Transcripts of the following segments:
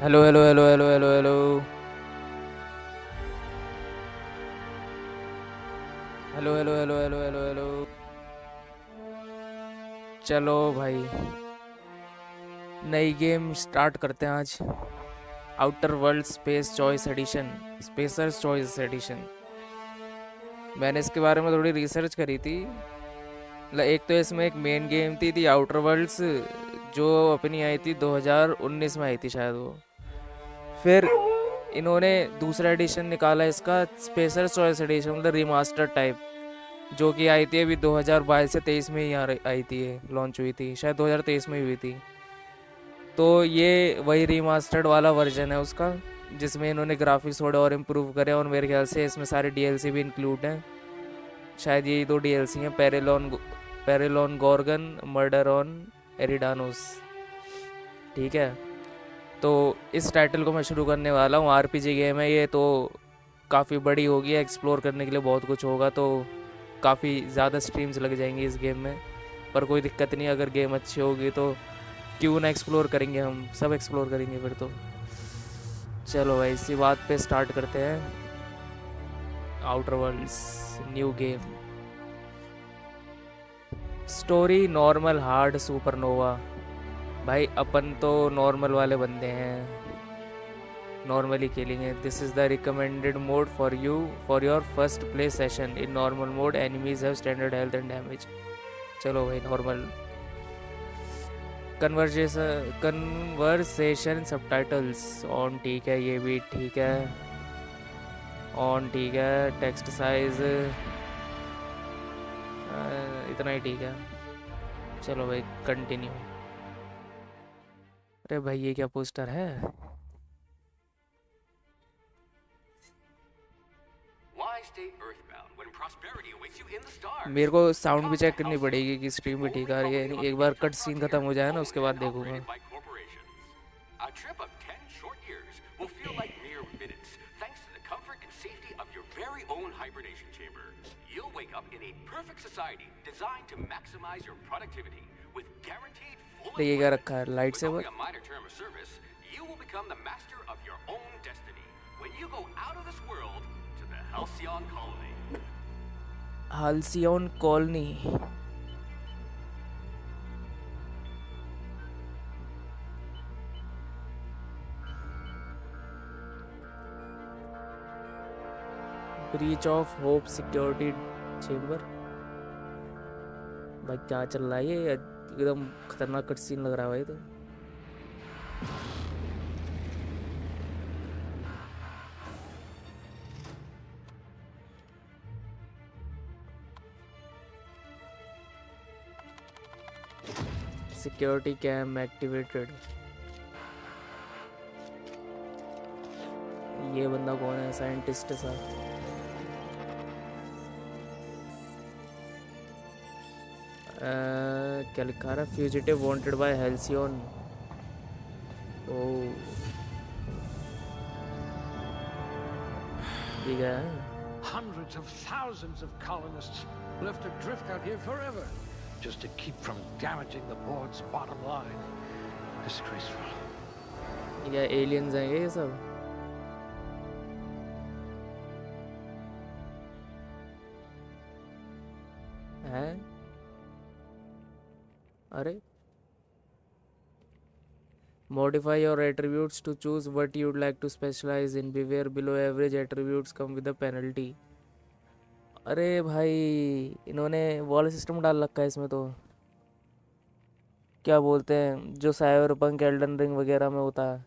Hello hello hello hello hello hello hello hello hello hello hello hello. चलो भाई, नई game start करते हैं आज। Outer world space choice edition, spacer's choice edition. मैंने इसके बारे में थोड़ी रिसर्च करी थी। मतलब एक तो इसमें एक मेन गेम थी दी आउटर वर्ल्ड्स, जो अपनी आई थी 2019 में आई थी शायद वो। फिर इन्होंने दूसरा एडिशन निकाला इसका, स्पेसर्स चॉइस एडिशन, मतलब रिमास्टर टाइप, जो कि आई थी अभी 2022 से 23 में ही आई थी, लॉन्च हुई थी शायद 2023 में ही हुई थी। तो ये वही रीमास्टर्ड वाला वर्जन है उसका, जिसमें इन्होंने ग्राफिक्स थोड़े और इम्प्रूव करे, और मेरे ख्याल से इसमें सारे डीएलसी भी इंक्लूड हैं। शायद यही दो डीएलसी हैं, पेरेलॉन गॉर्गन, मर्डर ऑन एरिडानोस। ठीक है, तो इस टाइटल को मैं शुरू करने वाला हूँ। आरपीजी गेम है ये, तो काफ़ी बड़ी होगी, एक्सप्लोर करने के लिए बहुत कुछ होगा, तो काफ़ी ज़्यादा स्ट्रीम्स लग जाएंगी इस गेम में। पर कोई दिक्कत नहीं, अगर गेम अच्छी होगी तो क्यों ना एक्सप्लोर करेंगे, हम सब एक्सप्लोर करेंगे फिर तो। चलो भाई, इसी बात पे स्टार्ट करते हैं। Outer worlds new game. Story normal, hard, supernova. भाई अपन तो नॉर्मल वाले बंदे हैं, नॉर्मली खेलेंगे। This is the recommended mode for you for your first play session. In normal mode enemies have standard health and damage. चलो भाई normal. Conversation subtitles on, ठीक है, ये भी ठीक है, ऑन ठीक है। टेक्स्ट साइज इतना ही ठीक है। चलो भाई कंटिन्यू। अरे भाई ये क्या पोस्टर है? मेरे को साउंड भी चेक करनी पड़ेगी कि स्ट्रीम भी ठीक आ रही है नहीं। एक बार कट सीन खत्म हो जाए ना, उसके बाद देखूंगा। A trip of 10 short years will feel like mere minutes thanks to the comfort and safety of your very own hibernation chamber. You'll wake up in a perfect society designed to maximize your productivity with guaranteed full तो ये क्या employment. रखा है, light With only saver? a minor term of service, you will become the master of your own destiny when you go out of this world to the Halcyon Colony. Halcyon colony. Breach of hope security chamber. भाई क्या चल रहा है ये? एकदम खतरनाक cut scene लग रहा है भाई। तो सिक्योरिटी कैम एक्टिवेटेड। ये बंदा कौन है? साइंटिस्ट सा। क्या लिखा रहा है? Fugitive wanted by Halcyon. ओ ठीक है। Hundreds of thousands of colonists left adrift out here forever, just to keep from damaging the board's bottom line. Disgraceful. क्या एलियंस हैं ये सब? हैं? अरे modify your attributes to choose what you'd like to specialize in. Beware, below average attributes come with a penalty. अरे भाई, इन्होंने wall system डाल रखा है इसमें। तो क्या बोलते हैं, जो साइबरपंक एल्डन रिंग वगैरह में होता है,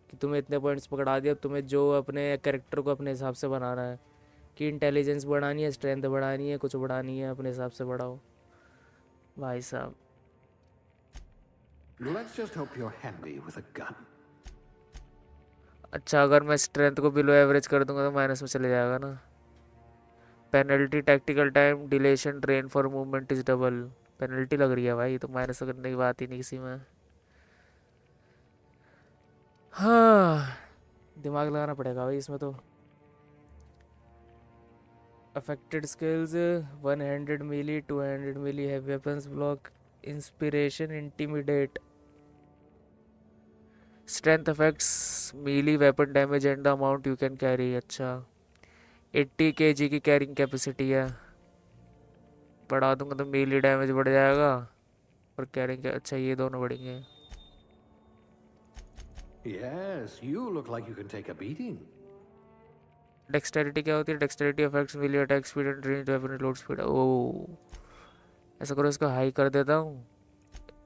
कि तुम्हें इतने पॉइंट्स पकड़ा दिया, तुम्हें जो अपने कैरेक्टर को अपने हिसाब से बनाना है, कि इंटेलिजेंस बढ़ानी है, स्ट्रेंथ बढ़ानी है, कुछ बढ़ानी है, अपने हिसाब से बढ़ाओ भाई साहब। Let's just hope you're handy with a gun. अच्छा, अगर मैं स्ट्रेंथ को बिलो एवरेज कर दूंगा तो माइनस में चले जाएगा ना। Penalty tactical time deletion train for movement is double. Penalty लग रही है भाई, तो माइनस करने की बात ही नहीं किसी में। हाँ, दिमाग लगाना पड़ेगा भाई इसमें तो। Affected skills, 100 melee, 200 melee, heavy weapons block, inspiration, intimidate, strength affects melee weapon damage and the amount you can carry. अच्छा 80 kg की कैरिंग कैपेसिटी है, बढ़ा दूंगा तो मीली डैमेज बढ़ जाएगा और कैरिंग। अच्छा ये दोनों बढ़ेंगे। Yes, you look like you can take a beating. Dexterity क्या होती है? Dexterity affects melee attack speed and range weapon reload speed. ओ ऐसा करो, इसको हाई कर देता हूँ,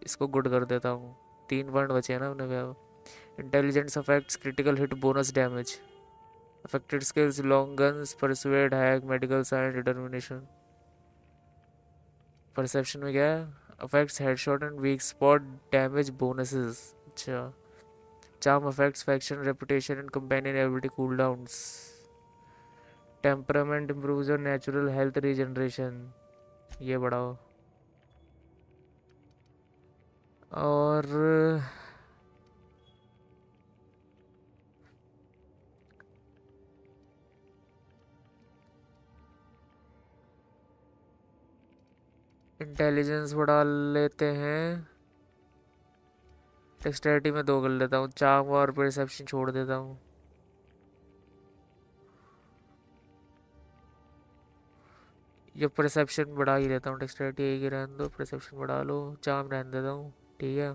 इसको गुड कर देता हूँ। 3 पॉइंट बचे हैं ना अपने पे। Intelligence affects critical hit bonus damage. Affected skills long guns persuade hack medical science determination. Perception में क्या है? Affects headshot and weak spot damage bonuses. अच्छा charm affects faction reputation and companion ability cooldowns. Temperament improves your natural health regeneration, ये बढ़ाओ। और intelligence बढ़ा लेते हैं। डेक्सटेरिटी में 2 कर लेता हूँ, चार्म और परसेप्शन छोड़ देता हूँ। ये परसेप्शन बढ़ा ही लेता हूँ, डेक्सटेरिटी एक ही रहने दो, परसेप्शन बढ़ा लो, चार्म रहने देता हूँ। ठीक है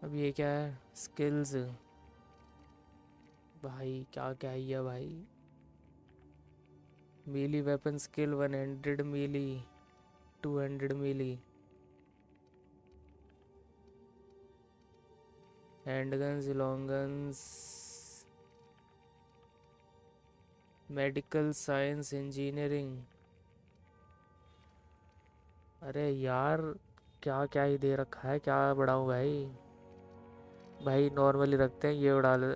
अब ये क्या है? स्किल्स। भाई क्या क्या है भाई? Melee weapon skill 100 melee, 200 melee. Handguns long guns medical science engineering. अरे यार क्या क्या ही दे रखा है, क्या बढ़ाऊं भाई? भाई नॉर्मली रखते हैं, ये उड़ा ले।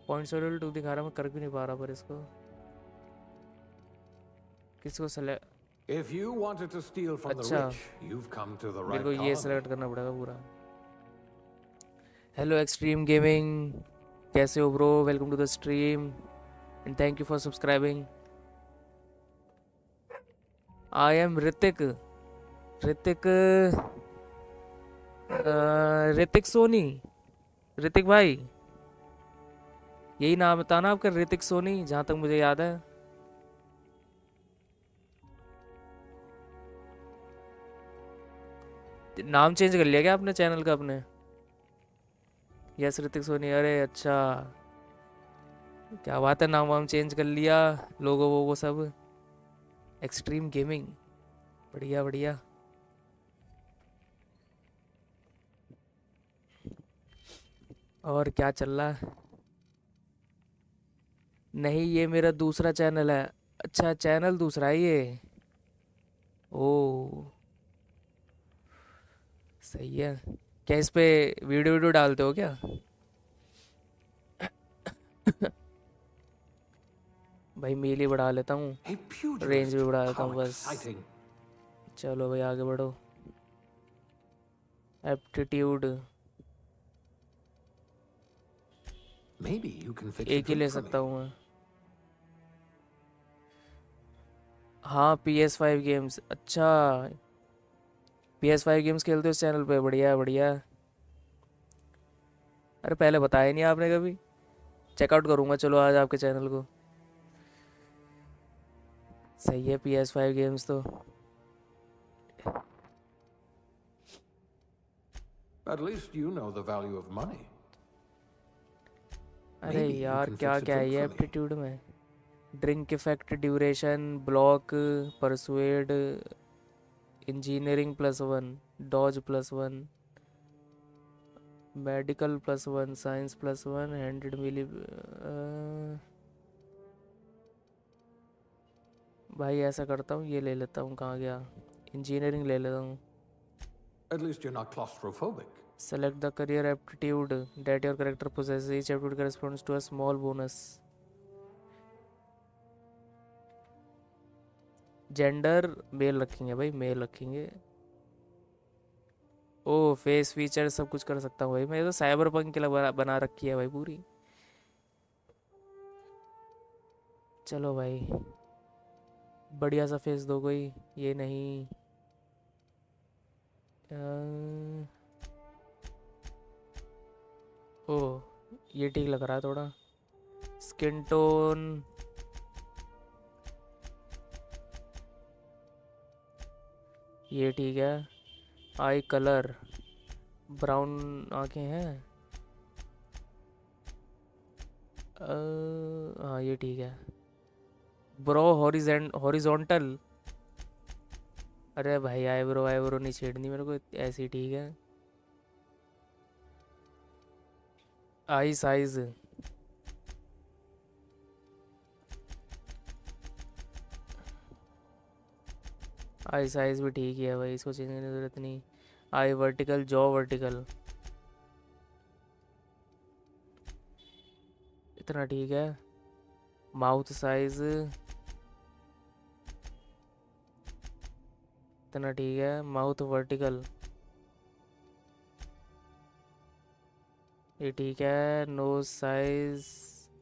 पॉइंट सोल्यूट 2 दिखा रहा, मैं कर भी नहीं पा रहा पर इसको किसको select. If you wanted to steal from the अच्छा rich, you've come to the मेरे right को ये colony. सेलेक्ट करना पड़ेगा पूरा। हेलो एक्सट्रीम गेमिंग, कैसे हो bro? Welcome to the stream and thank you for subscribing. I am Hrithik, Hrithik Hrithik Soni. Hrithik भाई यही नाम था ना आपका? ऋतिक सोनी जहाँ तक मुझे याद है। नाम चेंज कर लिया क्या आपने चैनल का अपने? यस ऋतिक सोनी, अरे अच्छा क्या बात है, नाम वाम चेंज कर लिया, लोगो वो सब। एक्सट्रीम गेमिंग, बढ़िया बढ़िया। और क्या चल रहा है? नहीं ये मेरा दूसरा चैनल है। अच्छा चैनल दूसरा है ये, ओ सही है। क्या इस पे वीडियो वीडियो डालते हो क्या? भाई मील ही बढ़ा लेता हूँ, A रेंज भी pugilist. बढ़ा देता How हूँ बस। exciting. चलो भाई आगे बढ़ो। Aptitude Maybe you can fix a एक ही drink ले for सकता me. हूँ मैं। हाँ PS5 गेम्स, अच्छा PS5 गेम्स खेलते हो इस चैनल पे? बढ़िया है बढ़िया है। अरे पहले बताया नहीं आपने कभी। चेकआउट करूँगा चलो आज आपके चैनल को। सही है PS5 गेम्स तो। At least you know the value of money. अरे Maybe you यार can क्या fix a क्या है drink ये for me. एप्टीट्यूड में? Drink effect duration block persuade engineering +1 dodge +1 medical +1 science +1 100 melee. भाई ऐसा करता हूँ, ये ले लेता हूँ, कहाँ गया? इंजीनियरिंग ले लेता हूँ। At least you're not claustrophobic. Select the career aptitude that your character possesses, each aptitude corresponds to a small bonus. Gender male रखेंगे भाई, मेल रखेंगे। ओ फेस फीचर सब कुछ कर सकता हूँ भाई मैं, तो साइबर पंक के लिए बना रखी है भाई पूरी। चलो भाई बढ़िया सा फेस दो कोई, ये नहीं। ओ, ये ठीक लग रहा है थोड़ा। स्किन टोन, ये ठीक है। आई कलर, ब्राउन आंखें हैं। हाँ ये ठीक है। ब्रो हॉरिजॉन्टल, अरे भाई आईब्रो आईब्रो नहीं छेड़नी मेरे को, ऐसी ठीक है। आई साइज, आई साइज भी ठीक ही है भाई, इसको चेंज करने की ज़रूरत नहीं। आई वर्टिकल, जॉ वर्टिकल, इतना ठीक है। माउथ साइज, इतना ठीक है। माउथ वर्टिकल, ये ठीक है। नोज साइज,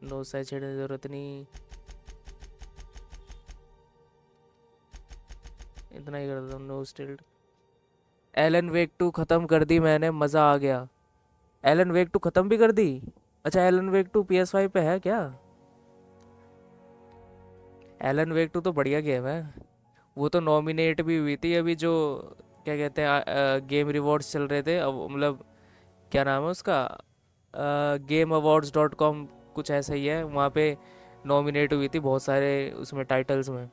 नोज साइज छेड़ने की ज़रूरत नहीं, इतना ही कर देता हूँ। Knows tilt. एलन वेक 2 ख़त्म कर दी मैंने, मज़ा आ गया। एलन वेक 2 ख़त्म भी कर दी? अच्छा, एलन वेक 2 PS5 पे है क्या? एलन वेक 2 तो बढ़िया गेम है। वो तो नॉमिनेट भी हुई थी अभी, जो क्या कहते हैं गेम रिवॉर्ड्स चल रहे थे अब, मतलब क्या नाम है उसका, GameAwards.com कुछ ऐसा ही है, वहाँ पे नॉमिनेट हुई थी बहुत सारे उसमें टाइटल्स में,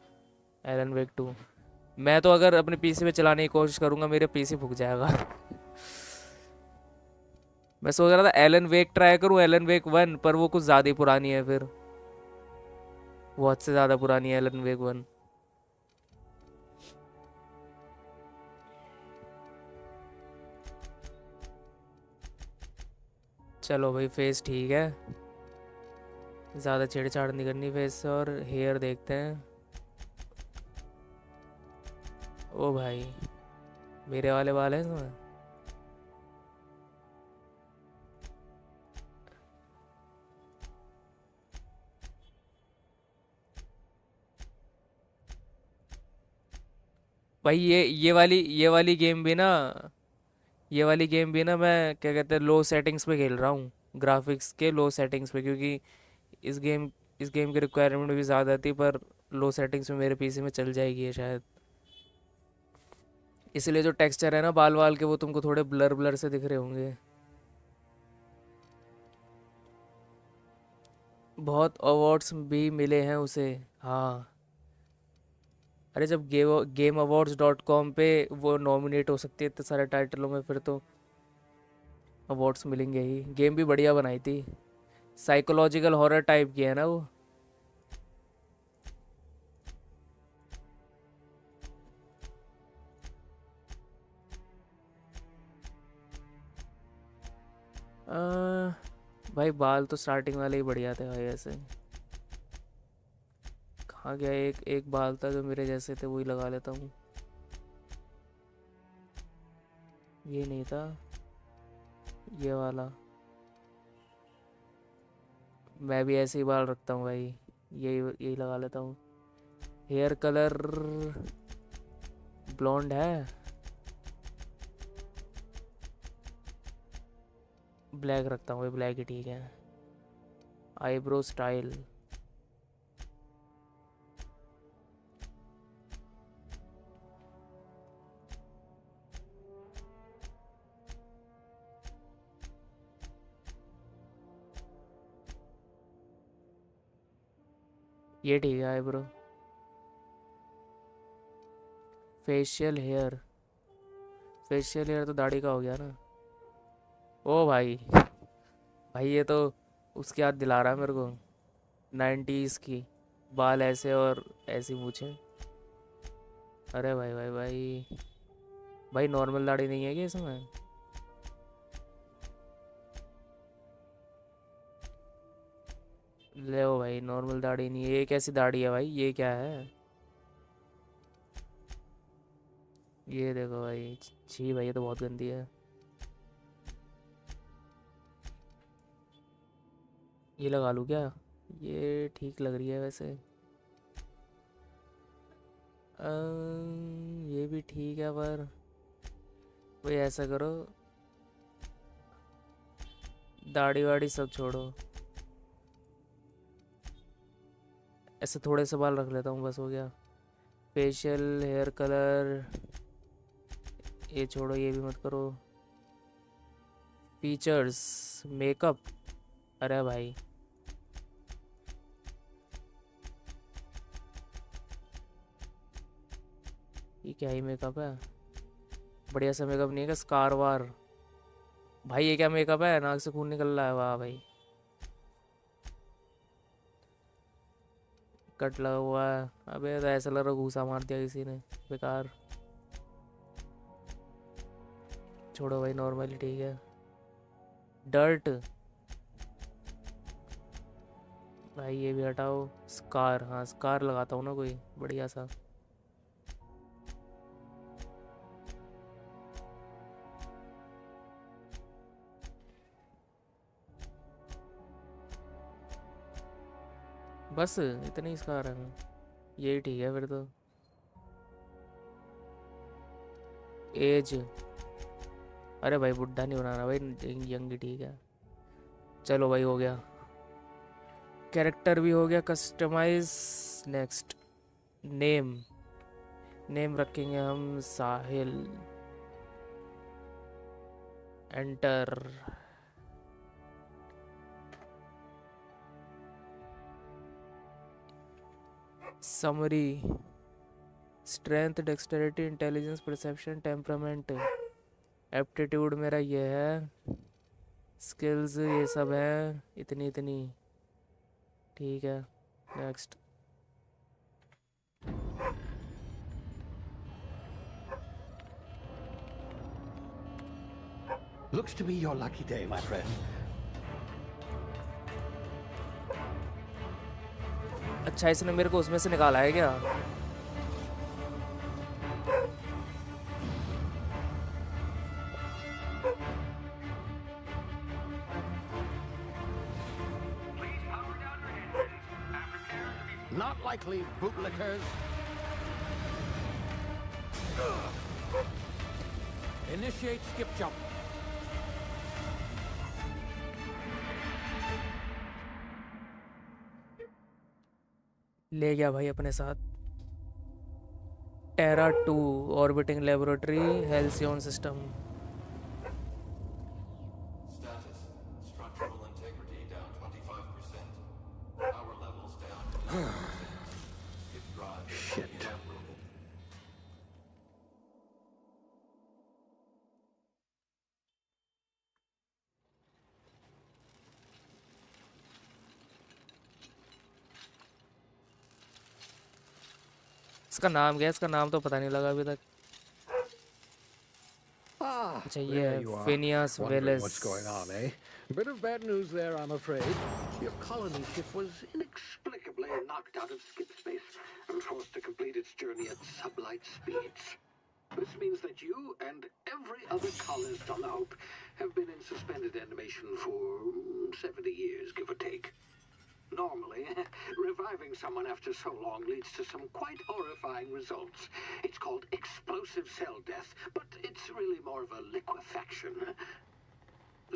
एलन वेक 2। मैं तो अगर अपने पीसी पे चलाने की कोशिश करूँगा मेरे पीसी फूक जाएगा। मैं सोच रहा था एलन वेक ट्राई करूँ, एलन वेक 1, पर वो कुछ ज़्यादा ही पुरानी है फिर, वो हद से ज़्यादा पुरानी है एलन वेक 1। चलो भाई, फेस ठीक है, ज़्यादा छेड़छाड़ नहीं करनी फेस से। और हेयर देखते हैं। ओ भाई, मेरे वाले बाल हैं इसमें। भाई ये वाली गेम भी ना, ये वाली गेम भी ना मैं क्या कहते हैं लो सेटिंग्स पे खेल रहा हूँ, ग्राफिक्स के लो सेटिंग्स पे, क्योंकि इस गेम इस गेम की रिक्वायरमेंट भी ज़्यादा थी, पर लो सेटिंग्स में मेरे पीसी में चल जाएगी ये शायद। इसलिए जो टेक्सचर है ना बाल वाल के, वो तुमको थोड़े ब्लर ब्लर से दिख रहे होंगे। बहुत अवार्ड्स भी मिले हैं उसे। हाँ, अरे जब GameAwards.com पे वो नॉमिनेट हो सकती है इतने सारे टाइटलों में, फिर तो अवार्ड्स मिलेंगे ही। गेम भी बढ़िया बनाई थी, साइकोलॉजिकल हॉरर टाइप की है ना वो। आ, भाई बाल तो स्टार्टिंग वाले ही बढ़िया थे भाई ऐसे। कहाँ गया, एक एक बाल था जो मेरे जैसे थे, वही लगा लेता हूँ। ये नहीं था, ये वाला। मैं भी ऐसे ही बाल रखता हूँ भाई, यही यही लगा लेता हूँ। हेयर कलर ब्लॉन्ड है, ब्लैक रखता हूँ भाई, ब्लैक ही ठीक है। आईब्रो स्टाइल, ये ठीक है eyebrow. Facial hair, facial hair तो दाढ़ी का हो गया ना। ओ भाई, भाई ये तो उसकी याद दिला रहा है मेरे को, 90s की, बाल ऐसे और ऐसी मूछें। अरे भाई भाई भाई, भाई नॉर्मल दाढ़ी नहीं है क्या इसमें? ले ओ भाई, नॉर्मल दाढ़ी नहीं है ये, कैसी दाढ़ी है भाई, ये क्या है? ये देखो भाई, छी भाई, ये तो बहुत गंदी है। ये लगा लूँ क्या? ये ठीक लग रही है वैसे। ये भी ठीक है, पर भाई ऐसा करो, दाढ़ी वाड़ी सब छोड़ो, ऐसे थोड़े से बाल रख लेता हूँ, बस हो गया। फेशियल हेयर कलर ये छोड़ो, ये भी मत करो। फीचर्स मेकअप, अरे भाई ये क्या ही मेकअप है, बढ़िया सा मेकअप नहीं है क्या? स्कार वार भाई, ये क्या मेकअप है, नाक से खून निकल रहा है, वाह भाई। कट लगा हुआ है, अबे तो ऐसा लग रहा घूसा मार दिया किसी ने, बेकार। छोड़ो भाई, नॉर्मली ठीक है। डर्ट भाई ये भी हटाओ। स्कार, हाँ स्कार लगाता हूँ ना कोई बढ़िया सा। बस इतने ही स्कार है, यही ठीक है फिर तो। एज, अरे भाई बुढ़ा नहीं बनाना भाई, यंग ही ठीक है। चलो भाई हो गया, कैरेक्टर भी हो गया कस्टमाइज। नेक्स्ट नेम, नेम रखेंगे हम Sahil. Enter. Summary, strength, dexterity, intelligence, perception, temperament, aptitude मेरा ये है, स्किल्स ये सब है, इतनी इतनी ठीक है। Next. Looks to be your lucky day, my friend. अच्छा इसने मेरे को उसमें से निकाला है क्या? Not likely, bootlickers. Initiate skip jump. ले गया भाई अपने साथ। टेरा 2 orbiting laboratory, halcyon system. Status: structural integrity down 25%. Power levels down 10%. Skip drive Shit. inoperable. इसका नाम क्या है? इसका नाम तो पता नहीं लगा अभी तक। Ah, अच्छा ये there है you are. Phineas Wondering Welles. what's going on, eh? Bit of bad news there, I'm afraid. Your colony ship was inexplicably knocked out of skip space and forced to complete its journey at sublight speeds. This means that you and every other colonist on the Hope have been in suspended animation for 70 years, give or take. Normally, reviving someone after so long leads to some quite horrifying results. It's called explosive cell death, but it's really more of a liquefaction.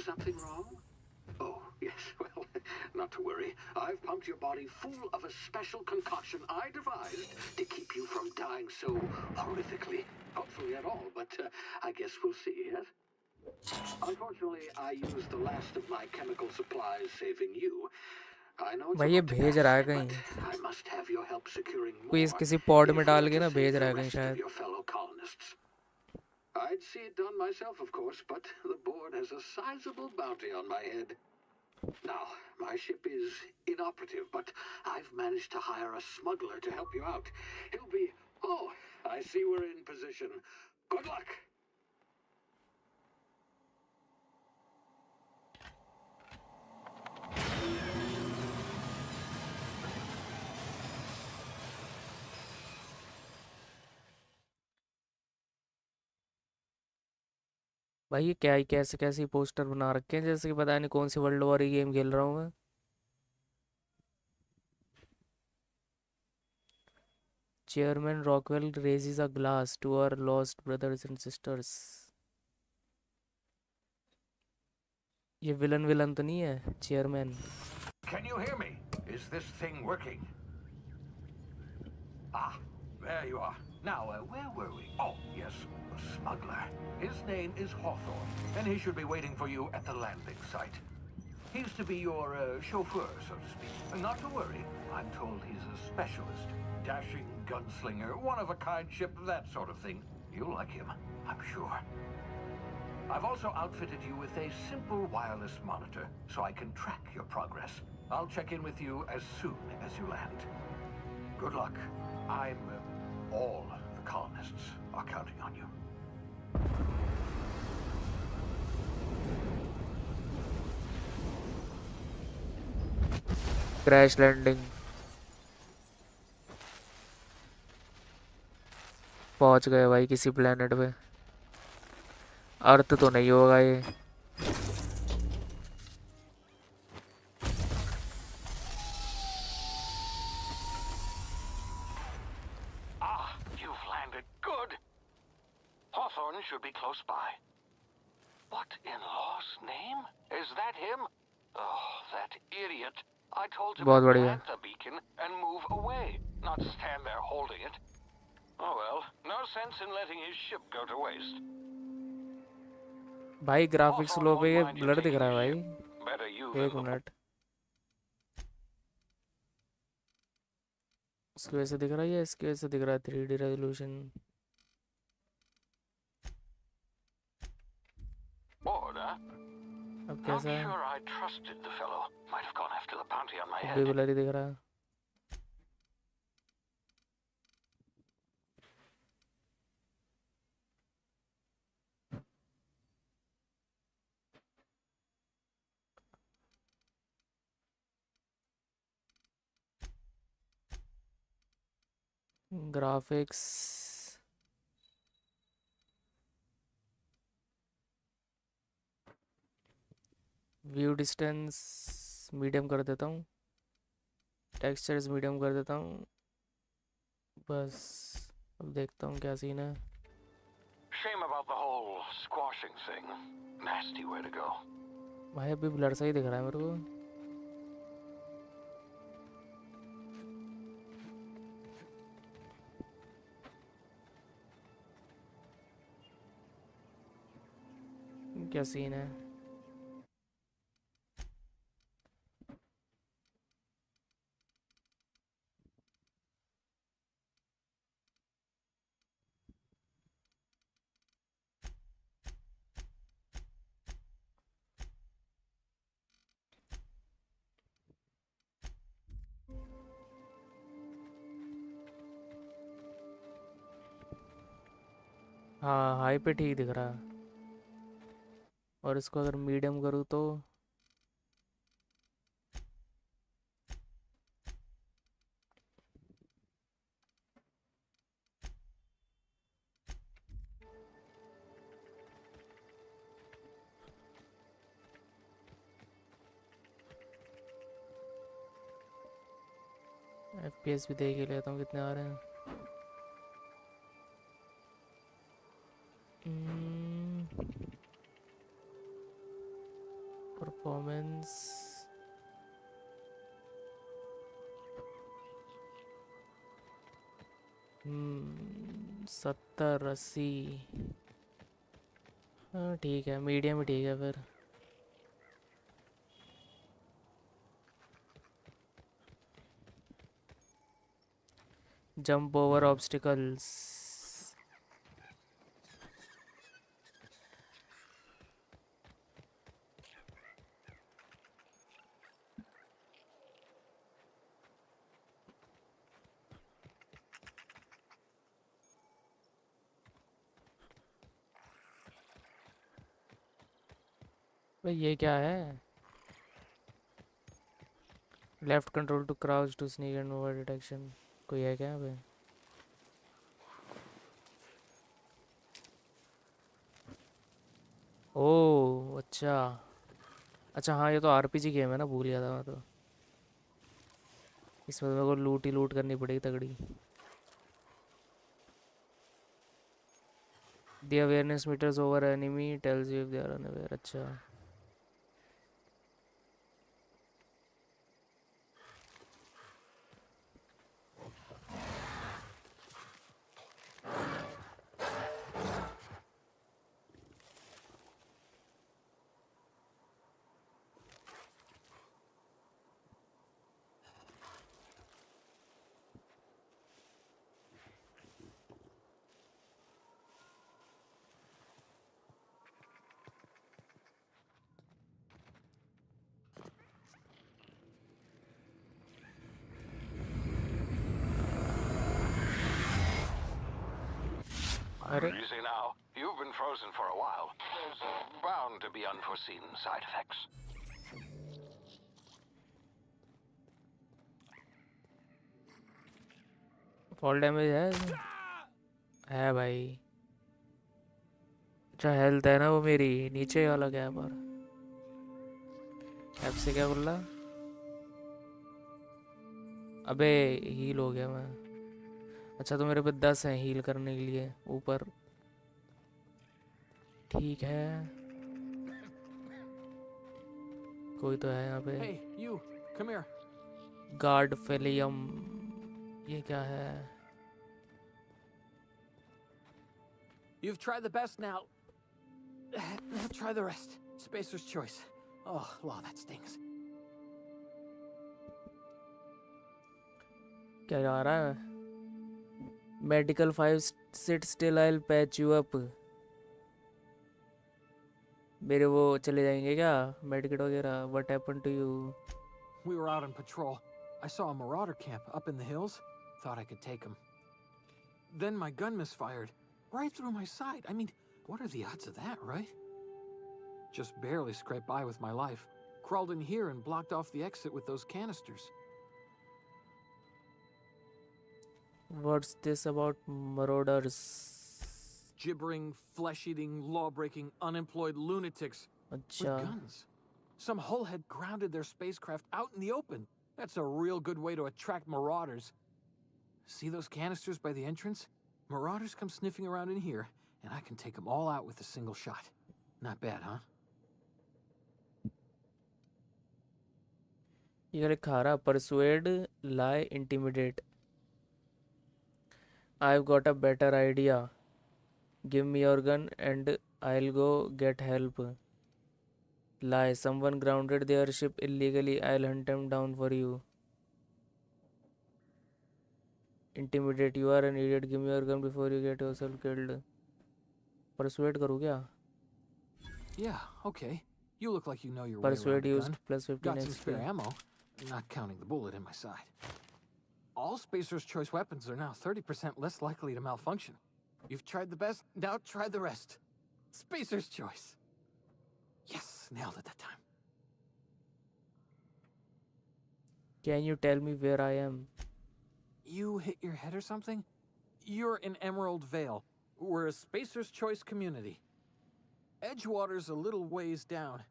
Something wrong? Oh, yes, well, not to worry. I've pumped your body full of a special concoction I devised to keep you from dying so horrifically. Hopefully at all, but I guess we'll see, yes? Unfortunately, I used the last of my chemical supplies saving you. I know it's भाई ये about to भेज रहा है pass, कहीं, but I must have your help securing कोई more किसी pod if में we डाल are के to ना save भेज the रहा है कहीं rest of शायद। your fellow colonists. I'd see it done myself, of course, but the board has a sizable bounty on my head. Now, my ship is inoperative, but I've managed to hire a smuggler to help you out. He'll be... Oh, I see we're in position. Good luck! भाई ये क्या ही कैसे कैसे poster बना रखे हैं, जैसे कि पता नहीं कौन सी वर्ल्ड वॉर गेम खेल रहा हूँ मैं। Chairman Rockwell raises a glass to our lost brothers and sisters. ये विलन तो नहीं है chairman? Can you hear me? Is this thing working? Ah, there you are. Now, where were we? Oh, yes, the smuggler. His name is Hawthorne, and he should be waiting for you at the landing site. He's to be your chauffeur, so to speak. Not to worry, I'm told he's a specialist. Dashing gunslinger, one-of-a-kind ship, that sort of thing. You'll like him, I'm sure. I've also outfitted you with a simple wireless monitor, so I can track your progress. I'll check in with you as soon as you land. Good luck. All the colonists are counting on you. Crash landing. पहुंच गए भाई किसी planet पे। अर्थ तो नहीं होगा ये। You've landed. Good. Hawthorne should be close by. What in law's name? Is that him? Oh, that idiot. I told him बहुत to बढ़िया। plant the beacon and move away, not stand there holding it. Oh well, no sense in letting his ship go to waste. भाई graphics लो पे ये blur दिख रहा है भाई। Better you एक than the मिनट, उसकी वजह से दिख रहा है या इसकी वजह से दिख रहा है? 3D resolution. order. अब Not कैसा है? sure I trusted the fellow. Might have gone after the bounty on my अब भी head. ब्लर ही दिख रहा है। ग्राफिक्स व्यू डिस्टेंस मीडियम कर देता हूँ, टेक्सचर्स मीडियम कर देता हूँ बस। अब देखता हूँ क्या सीन है। Shame about the whole squashing thing. Nasty way to go. भाई अभी ब्लर सा ही दिख रहा है मेरे को। क्या सीन है? हाँ हाई पे ठीक दिख रहा है, और इसको अगर मीडियम करूँ तो FPS भी देख ही लेता हूँ कितने आ रहे हैं। परफॉर्मेंस 70-80। हाँ ठीक है, मीडियम ही ठीक है फिर। Jump over obstacles. भाई ये क्या है? Left control to crouch to sneak and over detection. कोई है क्या यहाँ पे? ओह अच्छा अच्छा, हाँ ये तो RPG गेम है ना, भूल गया था मैं तो। इसमें तो मेरे को लूट ही लूट करनी पड़ेगी तगड़ी। The awareness meters over enemy tells you if they are unaware. अच्छा. अरे Easy now. You've been frozen for a while. There's bound to be unforeseen side effects. Fall damage है भाई. अच्छा हेल्थ है ना वो मेरी नीचे वाला क्या है पर एफ से क्या बोल रहा. अबे हील हो गया मैं. अच्छा तो मेरे पे 10 है हील करने के लिए ऊपर. ठीक है कोई तो है यहाँ पे. Hey, you, come here. Guard फेलियम ये क्या है. You've tried the best now. Now try the rest. Spacer's choice. Oh, wow, that stings. क्या जा रहा है. Medical 5 sit still I will patch you up. मेरे वो चले जाएंगे क्या मेडिकेट वगैरह. What happened to you. We were out on patrol. I saw a marauder camp up in the hills. Thought I could take him. Then my gun misfired. Right through my side. I mean, what are the odds of that, right? Just barely scraped by with my life. Crawled in here and blocked off the exit with those canisters. What's this about marauders. Gibbering, flesh-eating, law-breaking, unemployed lunatics with अच्छा guns. Some hullhead grounded their spacecraft out in the open. That's a real good way to attract marauders. See those canisters by the entrance? Marauders come sniffing around in here, and I can take them all out with a single shot. Not bad, huh? ये लिखा रहा persuade lie intimidate. I've got a better idea. Give me your gun and I'll go get help. Lie. Someone grounded their ship illegally. I'll hunt them down for you. Intimidate. You are an idiot. Give me your gun before you get yourself killed. Persuade करूँ क्या. Yeah, okay. You look like you know your way around Persuade a used gun. plus 15 Got some XP. spare ammo, not counting the bullet in my side. All Spacer's Choice weapons are now 30% less likely to malfunction. You've tried the best, now try the rest. Spacer's Choice. Yes, nailed it that time. Can you tell me where I am. You hit your head or something? You're in Emerald Vale. We're a Spacer's Choice community. Edgewater's a little ways down.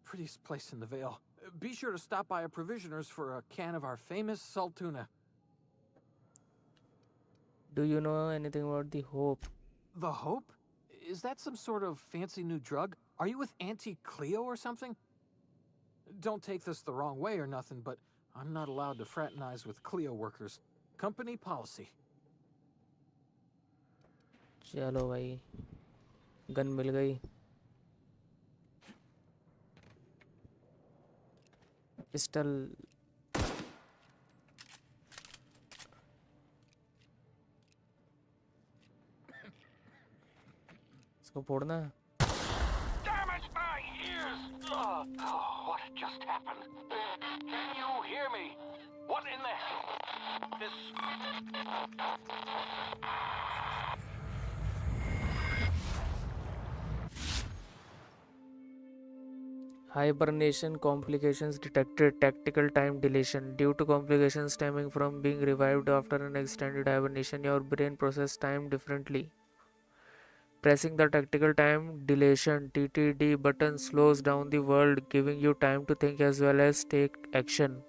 Prettiest place in the Vale. Be sure to stop by a provisioner's for a can of our famous salt tuna. Do you know anything about the Hope. The Hope? Is that some sort of fancy new drug? Are you with Auntie Cleo or something? Don't take this the wrong way or nothing, but I'm not allowed to fraternize with Cleo workers. Company policy. चलो भाई gun मिल गई. Pistol. इसको फोड़ना है. Damn it, my ears! What just happened? Can you hear me? What in the hell? Hibernation complications detected. Tactical time dilation. Due to complications stemming from being revived after an extended hibernation, your brain processes time differently. Pressing the tactical time dilation (TTD) button slows down the world, giving you time to think as well as take action.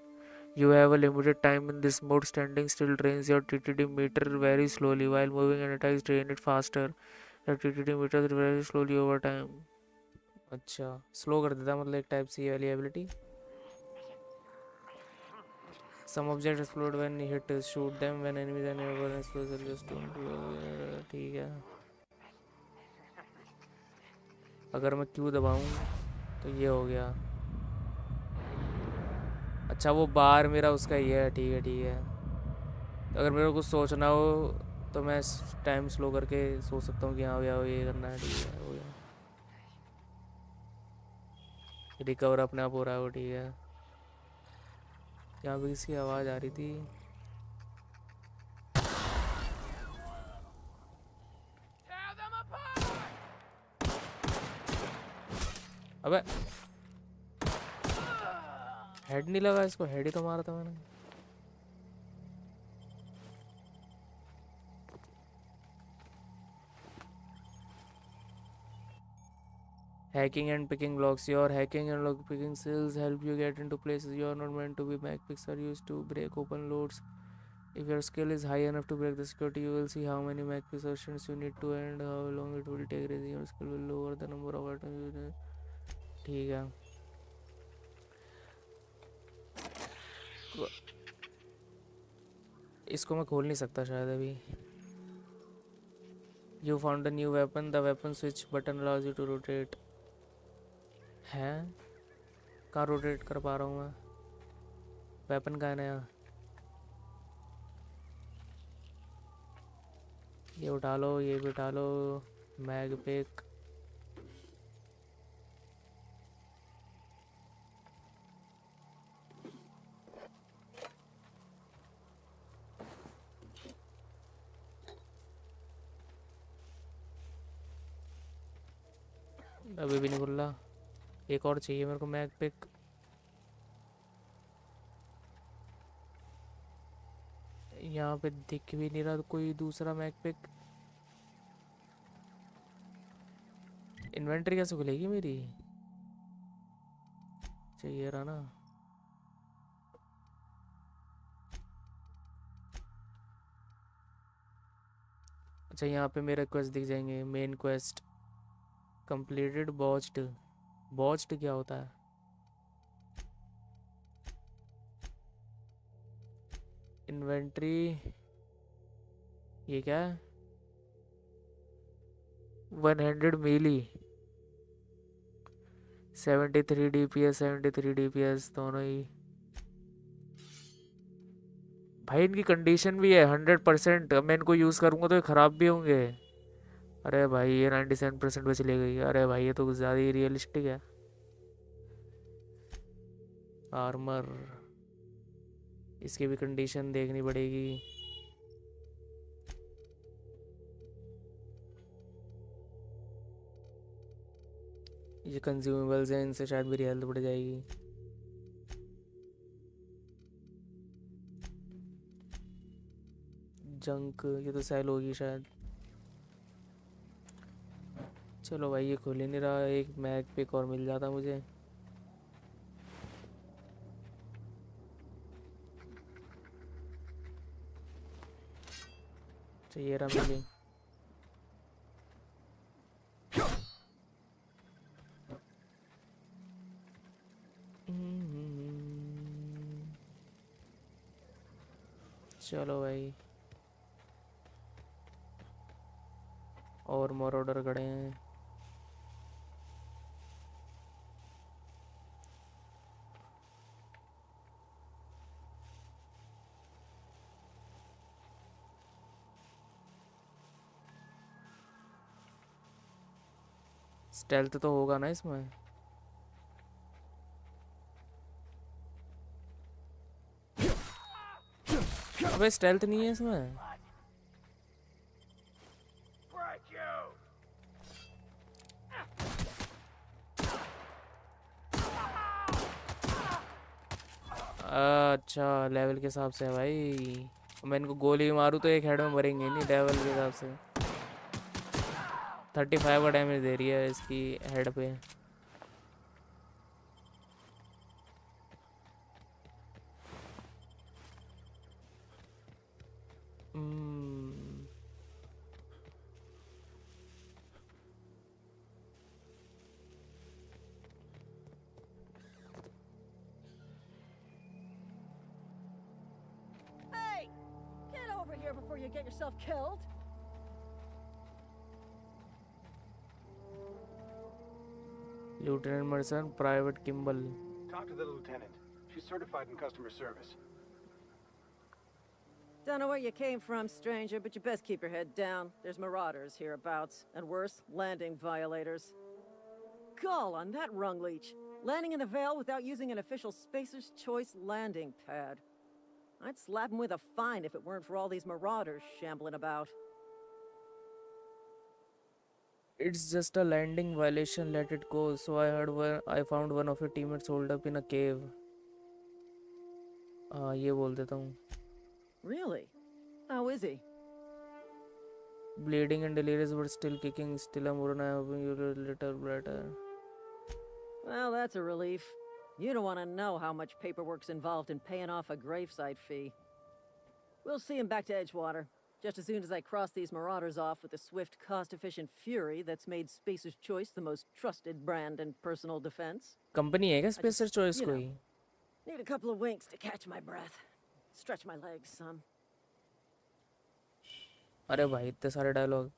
You have a limited time in this mode. Standing still drains your TTD meter very slowly, while moving and attacks drain it faster. Activity meter very slowly over time. अच्छा, slow कर देता मतलब एक type से ये वाली ability. Some object explode when hit shoot them when enemies and never exposure just don't. ठीक है, अगर मैं क्यू दबाऊं तो ये हो गया। अच्छा वो बार मेरा उसका ही है, ठीक है ठीक है। तो अगर मेरे को कुछ सोचना हो तो मैं टाइम स्लो करके सोच सकता हूँ कि हाँ भैया ये करना है, ठीक है हो गया। रिकवर अपने आप हो रहा है वो, ठीक है। यहाँ पे किसकी आवाज़ आ रही थी? अबे हेड नहीं लगा इसको, हेड ही तो मारा था मैंने। Hacking and picking blocks. Your hacking and lock picking skills help you get into places you are not meant to be. Mag picks are used to break open loads. If your skill is high enough to break the security, you will see how many mag pick options you need to and how long it will take. Raising your skill will lower the number of items you need. ठीक है, इसको मैं खोल नहीं सकता शायद अभी। You found a new weapon. The weapon switch button allows you to rotate. हैं? कहाँ रोटेट कर पा रहा हूँ मैं? वेपन का है नया, ये उठा लो, ये भी उठा लो। मैग पिक, अभी भी नहीं खुल रहा। एक और चाहिए मेरे को मैग पिक। यहाँ पे दिख भी नहीं रहा कोई दूसरा मैग पिक। इन्वेंटरी कैसे खुलेगी मेरी? चाहिए रहा ना। अच्छा यहाँ पे मेरे क्वेस्ट दिख जाएंगे। Main quest completed, botched. Botched क्या होता है? इन्वेंटरी, ये क्या है? 100 मिली, 73 DPS, 73 DPS दोनों ही। भाई इनकी कंडीशन भी है 100%। अब मैं इनको यूज़ करूँगा तो ये ख़राब भी होंगे। अरे भाई ये 97% पे चली गई। अरे भाई ये तो कुछ ज़्यादा ही रियलिस्टिक है। आर्मर, इसकी भी कंडीशन देखनी पड़ेगी। ये कंज्यूमेबल्स हैं, इनसे शायद मेरी हेल्थ बढ़ जाएगी। जंक, ये तो सेल होगी शायद। चलो भाई ये खुल ही नहीं रहा। एक मैग पिक और मिल जाता मुझे। चाहिए रहा मिली। चलो भाई, और मोर ऑर्डर खड़े हैं। स्टेल्थ तो होगा ना इसमें? अबे स्टेल्थ नहीं है इसमें। अच्छा लेवल के हिसाब से है भाई। मैं इनको गोली मारूँ तो एक हेड में मरेंगे नहीं, लेवल के हिसाब से। 35 का डैमेज दे रही है इसकी हेड पे। over here before you get yourself killed. Lieutenant Mercer, Private Kimball. Talk to the lieutenant. She's certified in customer service. Don't know where you came from, stranger, but you best keep your head down. There's marauders hereabouts, and worse, landing violators. Gall on that rung leech. Landing in the Vale without using an official Spacer's Choice landing pad. I'd slap him with a fine if it weren't for all these marauders shambling about. It's just a landing violation, let it go. So I found one of your teammates holed up in a cave. ये बोल देता हूँ. Really? How is he? Bleeding and delirious but still kicking. Still I'm gonna have you little better. Well, that's a relief. You don't want to know how much paperwork's involved in paying off a gravesite fee. We'll see him back to Edgewater, just as soon as I cross these marauders off with the swift, cost-efficient fury that's made Spacer's Choice the most trusted brand in personal defense. Company है क्या Spacer's Choice you know, कोई? Need a couple of winks to catch my breath. Stretch my legs some. अरे भाई इतने सारे dialogue.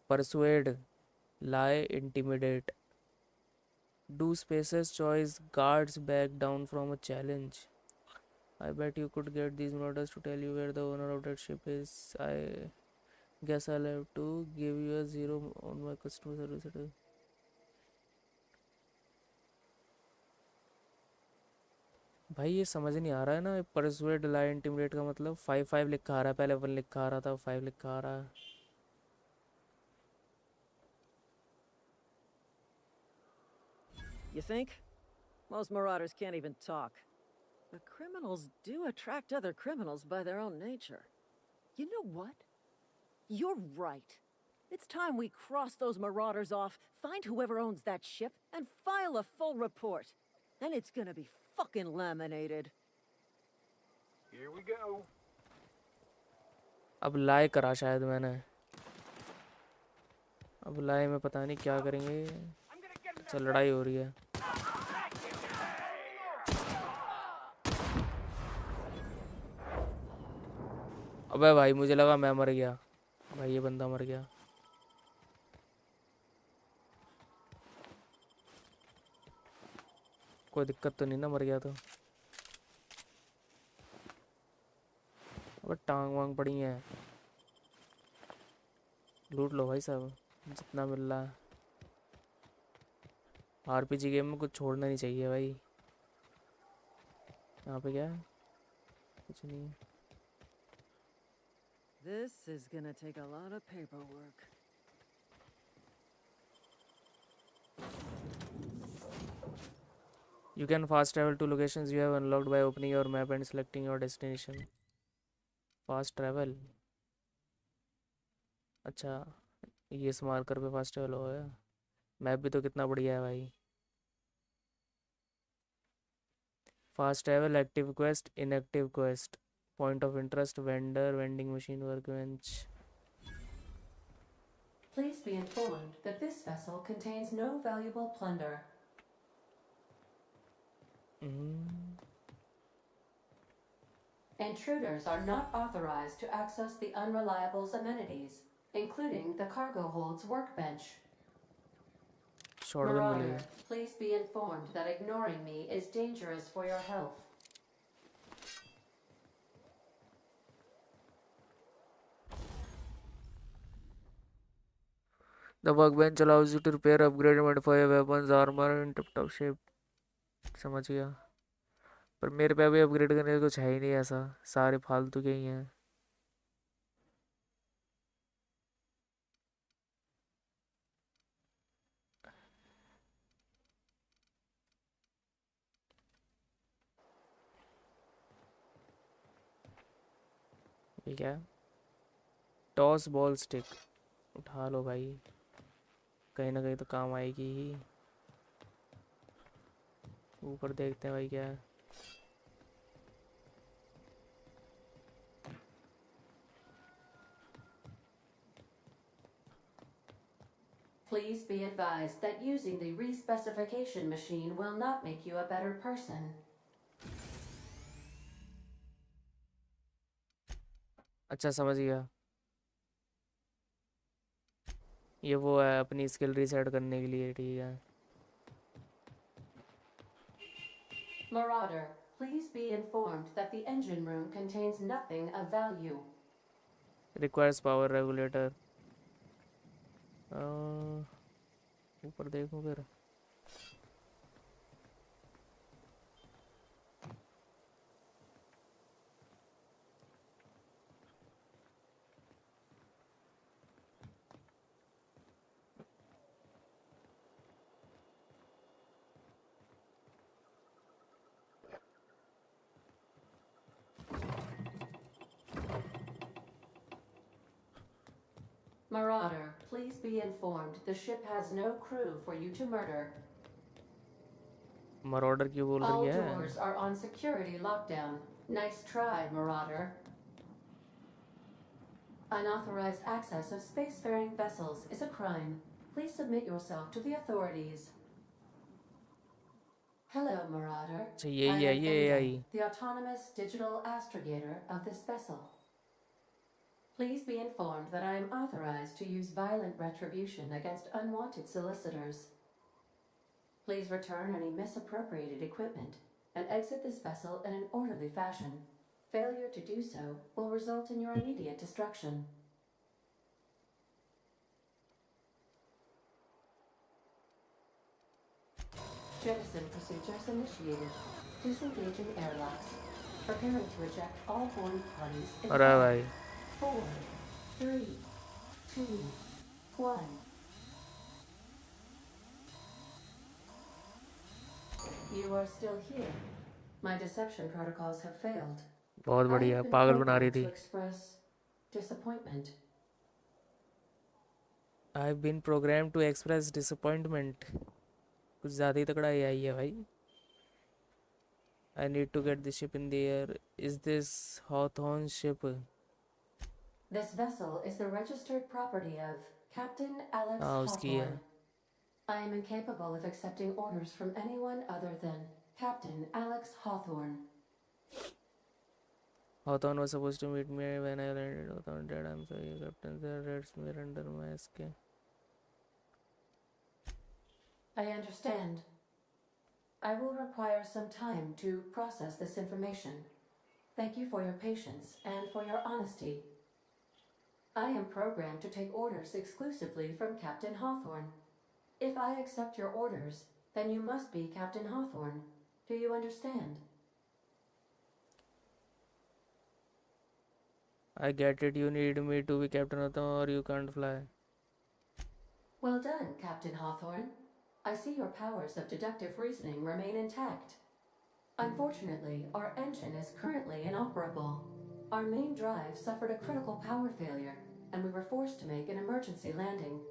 Persuade, lie, intimidate. Do Spacer's Choice guards back down from a challenge? I bet you could get these marauders to tell you where the owner of that ship is. I guess I'll have to give you a 0 on my customer service. भाई ये समझ नहीं आ रहा है ना. Persuade लाई intimidate का मतलब 5 लिखा आ रहा है. पहले 1 लिखा आ रहा था, 5 लिखा आ रहा है. You think? Most marauders can't even talk. But criminals do attract other criminals by their own nature. You know what? You're right. It's time we cross those marauders off, find whoever owns that ship, and file a full report. And it's gonna be fucking laminated. Here we go. अब लाई करा शायद मैंने. अब लाई में पता नहीं क्या करेंगे. अच्छा लड़ाई हो रही है. अबे भाई मुझे लगा मैं मर गया. भाई ये बंदा मर गया. कोई दिक्कत तो नहीं ना मर गया तो. अबे टांग वांग पड़ी है. लूट लो भाई साहब जितना मिल रहा है. आरपीजी गेम में कुछ छोड़ना नहीं चाहिए भाई. यहाँ पे क्या है? कुछ नहीं है. This is gonna take a lot of paperwork. You can fast travel to locations you have unlocked by opening your map and selecting your destination. Fast travel. अच्छा ये इस मार्कर पे फास्ट ट्रैवल हो गया. मैप भी तो कितना बढ़िया है भाई. Fast travel, active quest, inactive quest, point of interest, vendor, vending machine, workbench. Please be informed that this vessel contains no valuable plunder. Intruders are not authorized to access the Unreliable's amenities, including the cargo hold's workbench. Shotgun Marauder, मिलेगा. please be informed that ignoring me is dangerous for your health. The workbench allows you to repair, upgrade, and modify your weapons, armor in tip-top shape. समझ गया. पर मेरे पे अभी upgrade करने का कुछ है ही नहीं ऐसा. सारे फालतू के ही हैं. ये क्या है? Toss ball stick. उठा लो भाई. कहीं ना कहीं तो काम आएगी ही. ऊपर देखते हैं भाई क्या है. Please be advised that using the respecification machine will not make you a better person. अच्छा समझ गया, ये वो है अपनी स्किल रीसेट करने के लिए, ठीक है। Marauder, please be informed that the engine room contains nothing of value. Requires power regulator, ऊपर देखो फिर। Marauder, please be informed the ship has no crew for you to murder. मरॉडर क्यों बोल रही All है? doors are on security lockdown. Nice try, Marauder. Unauthorized access of spacefaring vessels is a crime. Please submit yourself to the authorities. Hello, Marauder. अच्छा I यही है am ये Ada, AI। the autonomous digital astrogator of this vessel. Please be informed that I am authorized to use violent retribution against unwanted solicitors. Please return any misappropriated equipment and exit this vessel in an orderly fashion. Failure to do so will result in your immediate destruction. Jettison procedures initiated. Disengaging airlocks. Preparing to eject all boarding parties in अरे 5, भाई 4, 3, 2, 1. You are still here. My deception protocols have failed. बहुत I बढ़िया, have been पागल बना रही programmed to थी। express disappointment. I've been programmed to express disappointment। कुछ ज़्यादा ही तगड़ा AI है भाई। I need to get the ship in the air। Is this Hawthorne ship? This vessel is the registered property of Captain Alex हाँ उसकी है। Hawthorne. I am incapable of accepting orders from anyone other than Captain Alex Hawthorne. Hawthorne was supposed to meet me when I landed. Hawthorne dead, I'm sorry, Captain, there reads me under my skin। I understand. I will require some time to process this information. Thank you for your patience and for your honesty. I am programmed to take orders exclusively from Captain Hawthorne. If I accept your orders, then you must be Captain Hawthorne. Do you understand? I get it, you need me to be Captain Hawthorne or you can't fly। Well done, Captain Hawthorne. I see your powers of deductive reasoning remain intact. Unfortunately, our engine is currently inoperable. Our main drive suffered a critical power failure, and we were forced to make an emergency landing.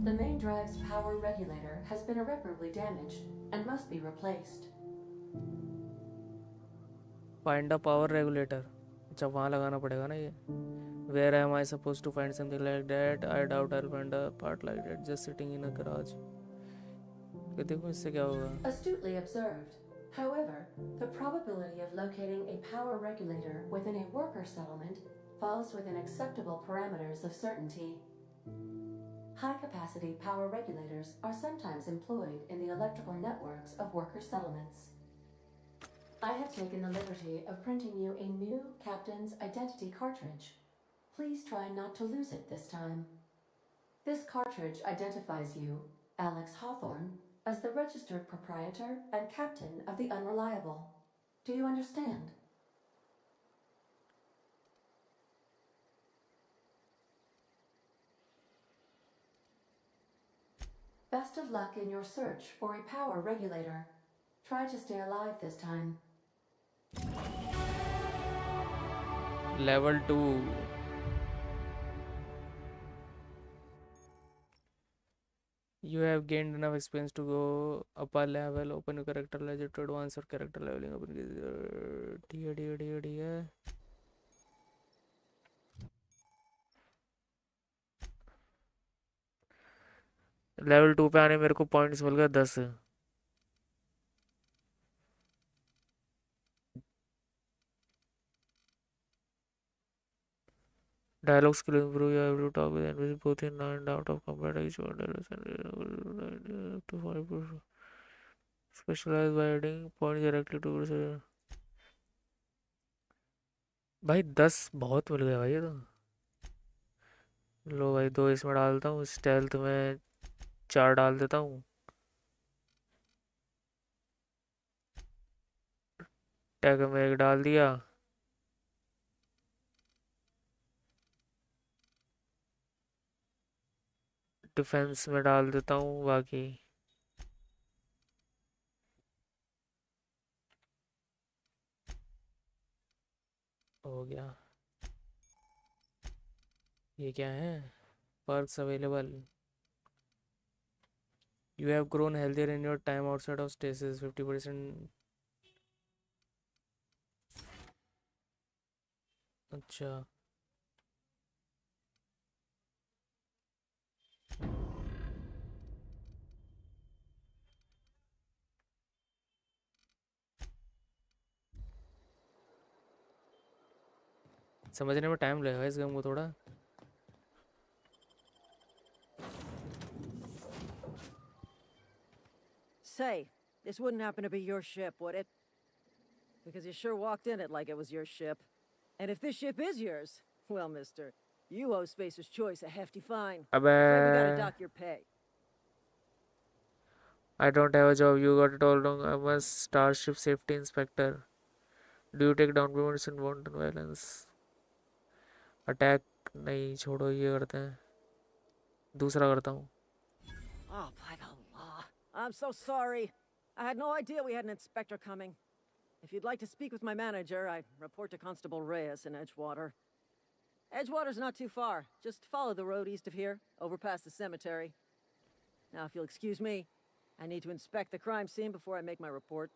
The main drive's power regulator has been irreparably damaged and must be replaced. Find a power regulator। अच्छा वहाँ लगाना पड़ेगा ना ये। Where am I supposed to find something like that? I doubt I'll find a part like that just sitting in a garage। कि देखो इससे क्या होगा। Astutely observed. However, the probability of locating a power regulator within a worker settlement falls within acceptable parameters of certainty. High-capacity power regulators are sometimes employed in the electrical networks of worker settlements. I have taken the liberty of printing you a new Captain's Identity cartridge. Please try not to lose it this time. This cartridge identifies you, Alex Hawthorne, as the registered proprietor and captain of the Unreliable. Do you understand? Best of luck in your search for a power regulator. Try to stay alive this time. Level 2। You have gained enough experience to go up a level। Open your character ledger to advance your character leveling। Open ठीक है ठीक है ठीक है ठीक है। Level 2 पे आने मेरे को पॉइंट्स मिल गए 10। Dialogue skill improve. You have to talk with enemies both in and out of combat. Each one dialogue and up to 5%. Specialize by adding points directly to person. भाई 10 बहुत मिल गया भाई ये तो। लो भाई 2 इसमें डालता हूँ, स्टेल्थ में 4 डाल देता हूँ, टैग में 1 डाल दिया, डिफेंस में डाल देता हूँ बाकी। हो गया। ये क्या है? Perks available. You have grown healthier in your time outside of stasis. 50%। अच्छा समझने में टाइम लगेगा इस गेम को थोड़ा। Say, this wouldn't happen to be your ship, would it? Because you sure walked in it like it was your ship. And if this ship is yours, well, mister, you owe Spacer's Choice a hefty fine. अबे Afraid we gotta dock your pay. I don't have a job. You got it all wrong. I'm a starship safety inspector. Do you take down payments in wanton violence? Attack नहीं, छोड़ो ये करते हैं, दूसरा करता हूँ। Oh, by the law. I'm so sorry. I had no idea we had an inspector coming. If you'd like to speak with my manager, I'd report to Constable Reyes in Edgewater. Edgewater's not too far. Just follow the road east of here, over past the cemetery. Now, if you'll excuse me, I need to inspect the crime scene before I make my report.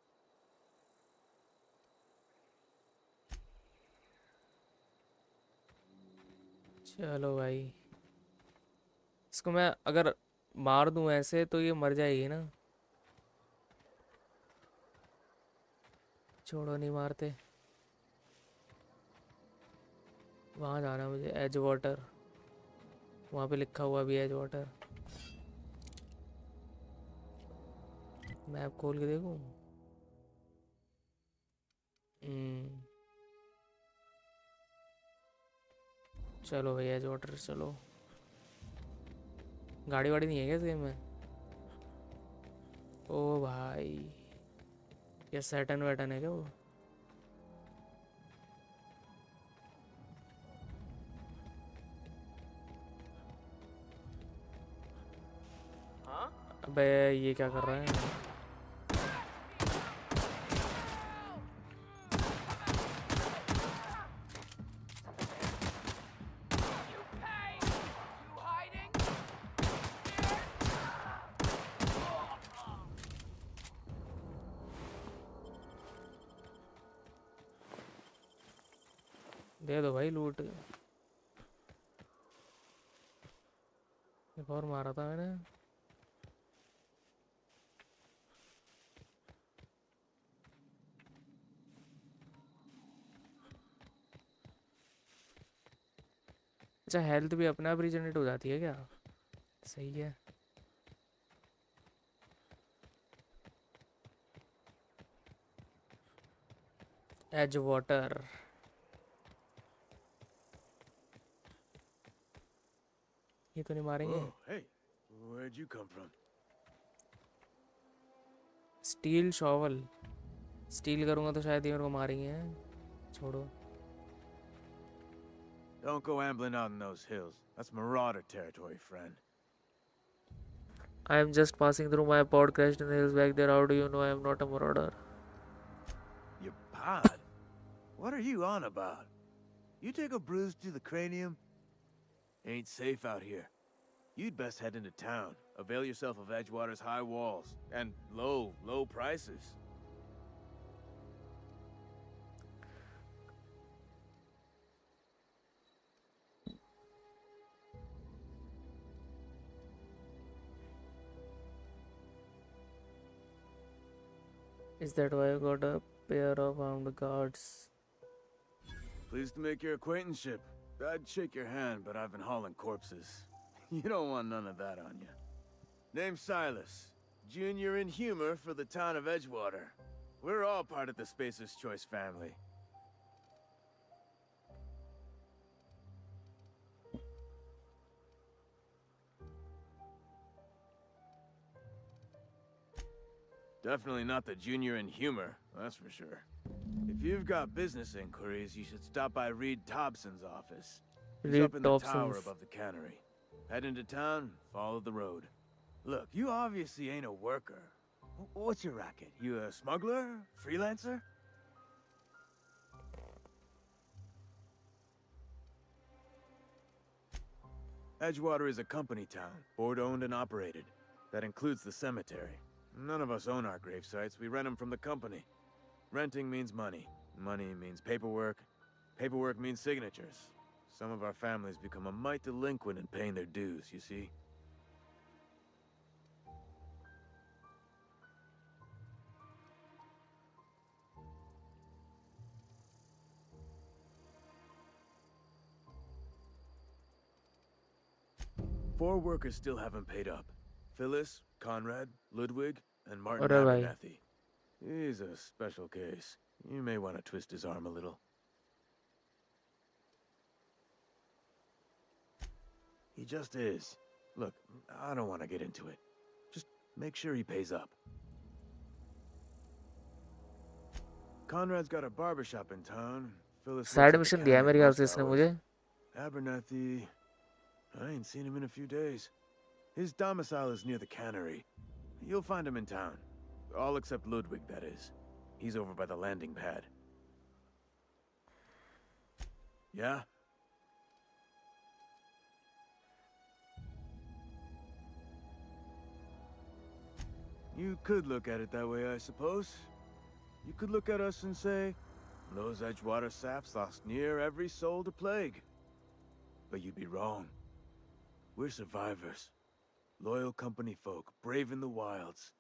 चलो भाई, इसको मैं अगर मार दूं ऐसे तो ये मर जाएगी ना। छोड़ो, नहीं मारते। वहाँ जाना मुझे, एज वाटर। वहाँ पे लिखा हुआ भी एज वाटर। मैप खोल के देखूं। चलो भाई एज वाटर चलो। गाड़ी वाड़ी नहीं है क्या इस गेम में? ओ भाई, ये सैटन वैटन है क्या वो? अबे ये क्या कर रहा है? दे दो भाई लूट। एक और मारा था मैंने। अच्छा, हेल्थ भी अपने आप रीजनरेट हो जाती है क्या? सही है। Edge water. ये तो नहीं मारेंगे। Whoa, hey, where'd you come from? Steel shovel. Steel करूंगा तो शायद ये मेरे को मारेंगे। छोड़ो। Don't go ambling out in those hills. That's marauder territory, friend. I am just passing through. My pod crashed in the hills back there. How do you know I am not a marauder? Your pod? What are you on about? You take a bruise to the cranium? Ain't safe out here. You'd best head into town. Avail yourself of Edgewater's high walls and low prices. Is that why I got a pair of armed guards? Pleased to make your acquaintanceship. I'd shake your hand, but I've been hauling corpses. You don't want none of that on you. Name's Silas. Junior in humor for the town of Edgewater. We're all part of the Spacer's Choice family. Definitely not the junior in humor, that's for sure. If you've got business inquiries, you should stop by Reed Thompson's office. He's Reed up in the tower Thompson's. above the cannery. Head into town, follow the road. Look, you obviously ain't a worker. What's your racket? You a smuggler? Freelancer? Edgewater is a company town, board-owned and operated. That includes the cemetery. None of us own our grave sites, we rent them from the company. Renting means money. Money means paperwork. Paperwork means signatures. Some of our families become a mite delinquent in paying their dues, you see? Four workers still haven't paid up. Phyllis, Conrad, Ludwig, and Martin अरे भाई Abernathy. He's a special case. You may want to twist his arm a little. He just is. Look, I don't want to get into it. Just make sure he pays up. Conrad's got a barbershop in town. Phyllis works side at the mission दिया है cannery मेरे ख्याल most से इसने hours. मुझे. Abernathy... I ain't seen him in a few days. His domicile is near the cannery. You'll find him in town. All except Ludwig, that is. He's over by the landing pad. Yeah? You could look at it that way, I suppose. You could look at us and say, those Edgewater saps lost near every soul to plague. But you'd be wrong. We're survivors. Loyal company folk, brave in the wilds.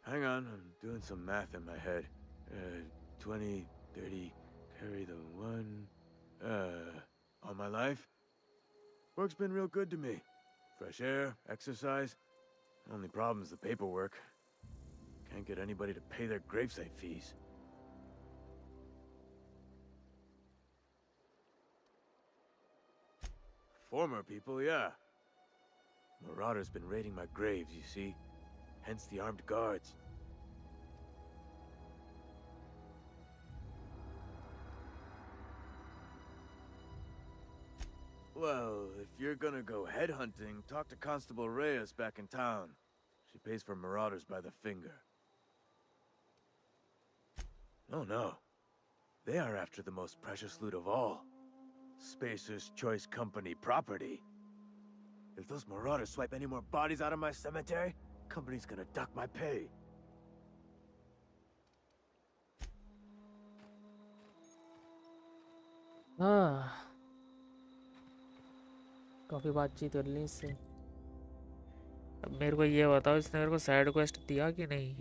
Hang on, I'm doing some math in my head. 20, 30, carry the one... all my life? Work's been real good to me. Fresh air, exercise. Only problem's the paperwork. Can't get anybody to pay their gravesite fees. Former people, yeah. Marauders been raiding my graves, you see. Hence the armed guards. Well, if you're gonna go headhunting, talk to Constable Reyes back in town. She pays for marauders by the finger. Oh no. They are after the most precious loot of all. Spacer's Choice Company property. If those marauders swipe any more bodies out of my cemetery, company's gonna duck my pay. हाँ काफ़ी बातचीत कर ली इससे. अब मेरे को ये बताओ इसने मेरे को साइड क्वेस्ट दिया कि नहीं.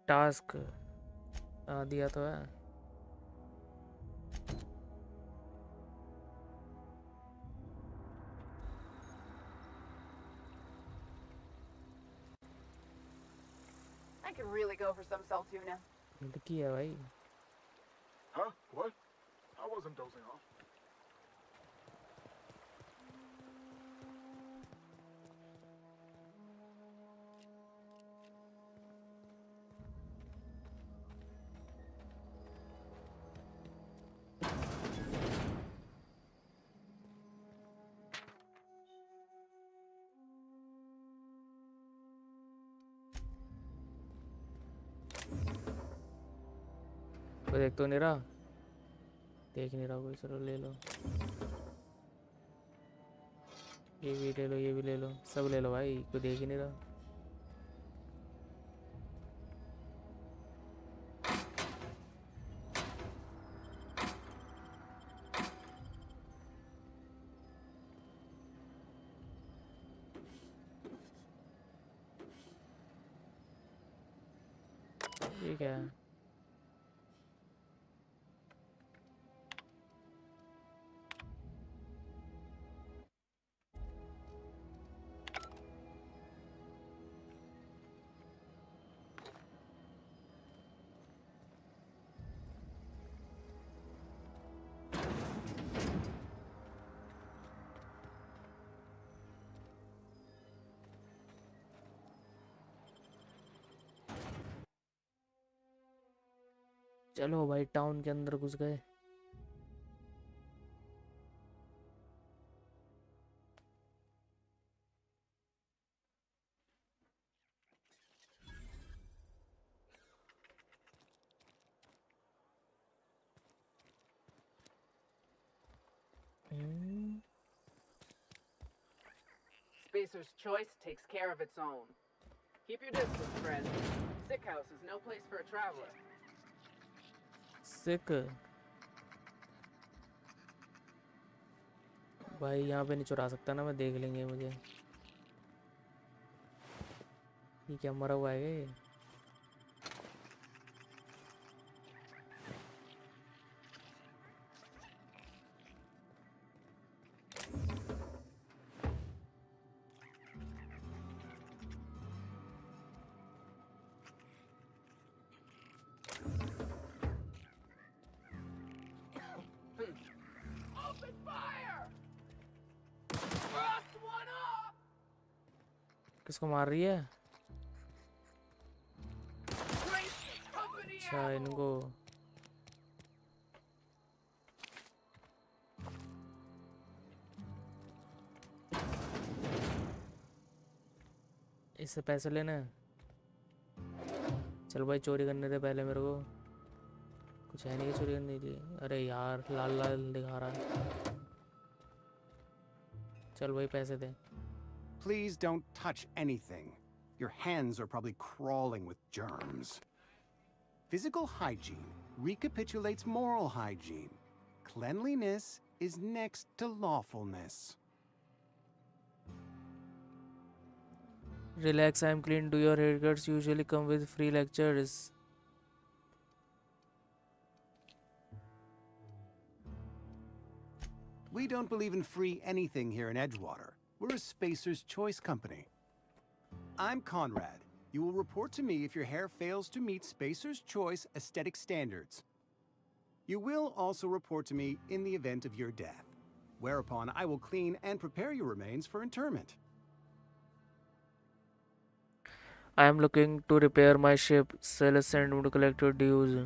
टास्क दिया तो है. I could really go for some salt tuna. लड़की है भाई. Huh? What? I wasn't dozing off. कोई देख तो नहीं रहा. देख नहीं रहा कोई. चलो ले लो. ये भी ले लो, ये भी ले लो, सब ले लो भाई. कोई देख ही नहीं रहा. ये क्या है? चलो भाई टाउन के अंदर घुस गए। Spacer's choice takes care of its own. Keep your distance, friend. Sick house is no place for a traveler. सिक भाई यहाँ पे नहीं चुरा सकता ना, मैं देख लेंगे मुझे। ये क्या मरा हुआ है ये? Open fire! Frost one up! किसको मार रही है? Brace company अच्छा इनको। इससे पैसे लेना है? चल भाई चोरी करने दे पहले मेरे को। कुछ है नहीं कि चोरी करने के लिए। अरे यार लाल लाल दिखा रहा है। चल भाई पैसे दे। Please don't touch anything. Your hands are probably crawling with germs. Physical hygiene recapitulates moral hygiene. Cleanliness is next to lawfulness. Relax, I'm clean. Do your haircuts usually come with free lectures? We don't believe in free anything here in Edgewater. We're a Spacer's Choice company. I'm Conrad. You will report to me if your hair fails to meet Spacer's Choice aesthetic standards. You will also report to me in the event of your death, whereupon I will clean and prepare your remains for interment. I am looking to repair my ship. Sell a send to collect your dues.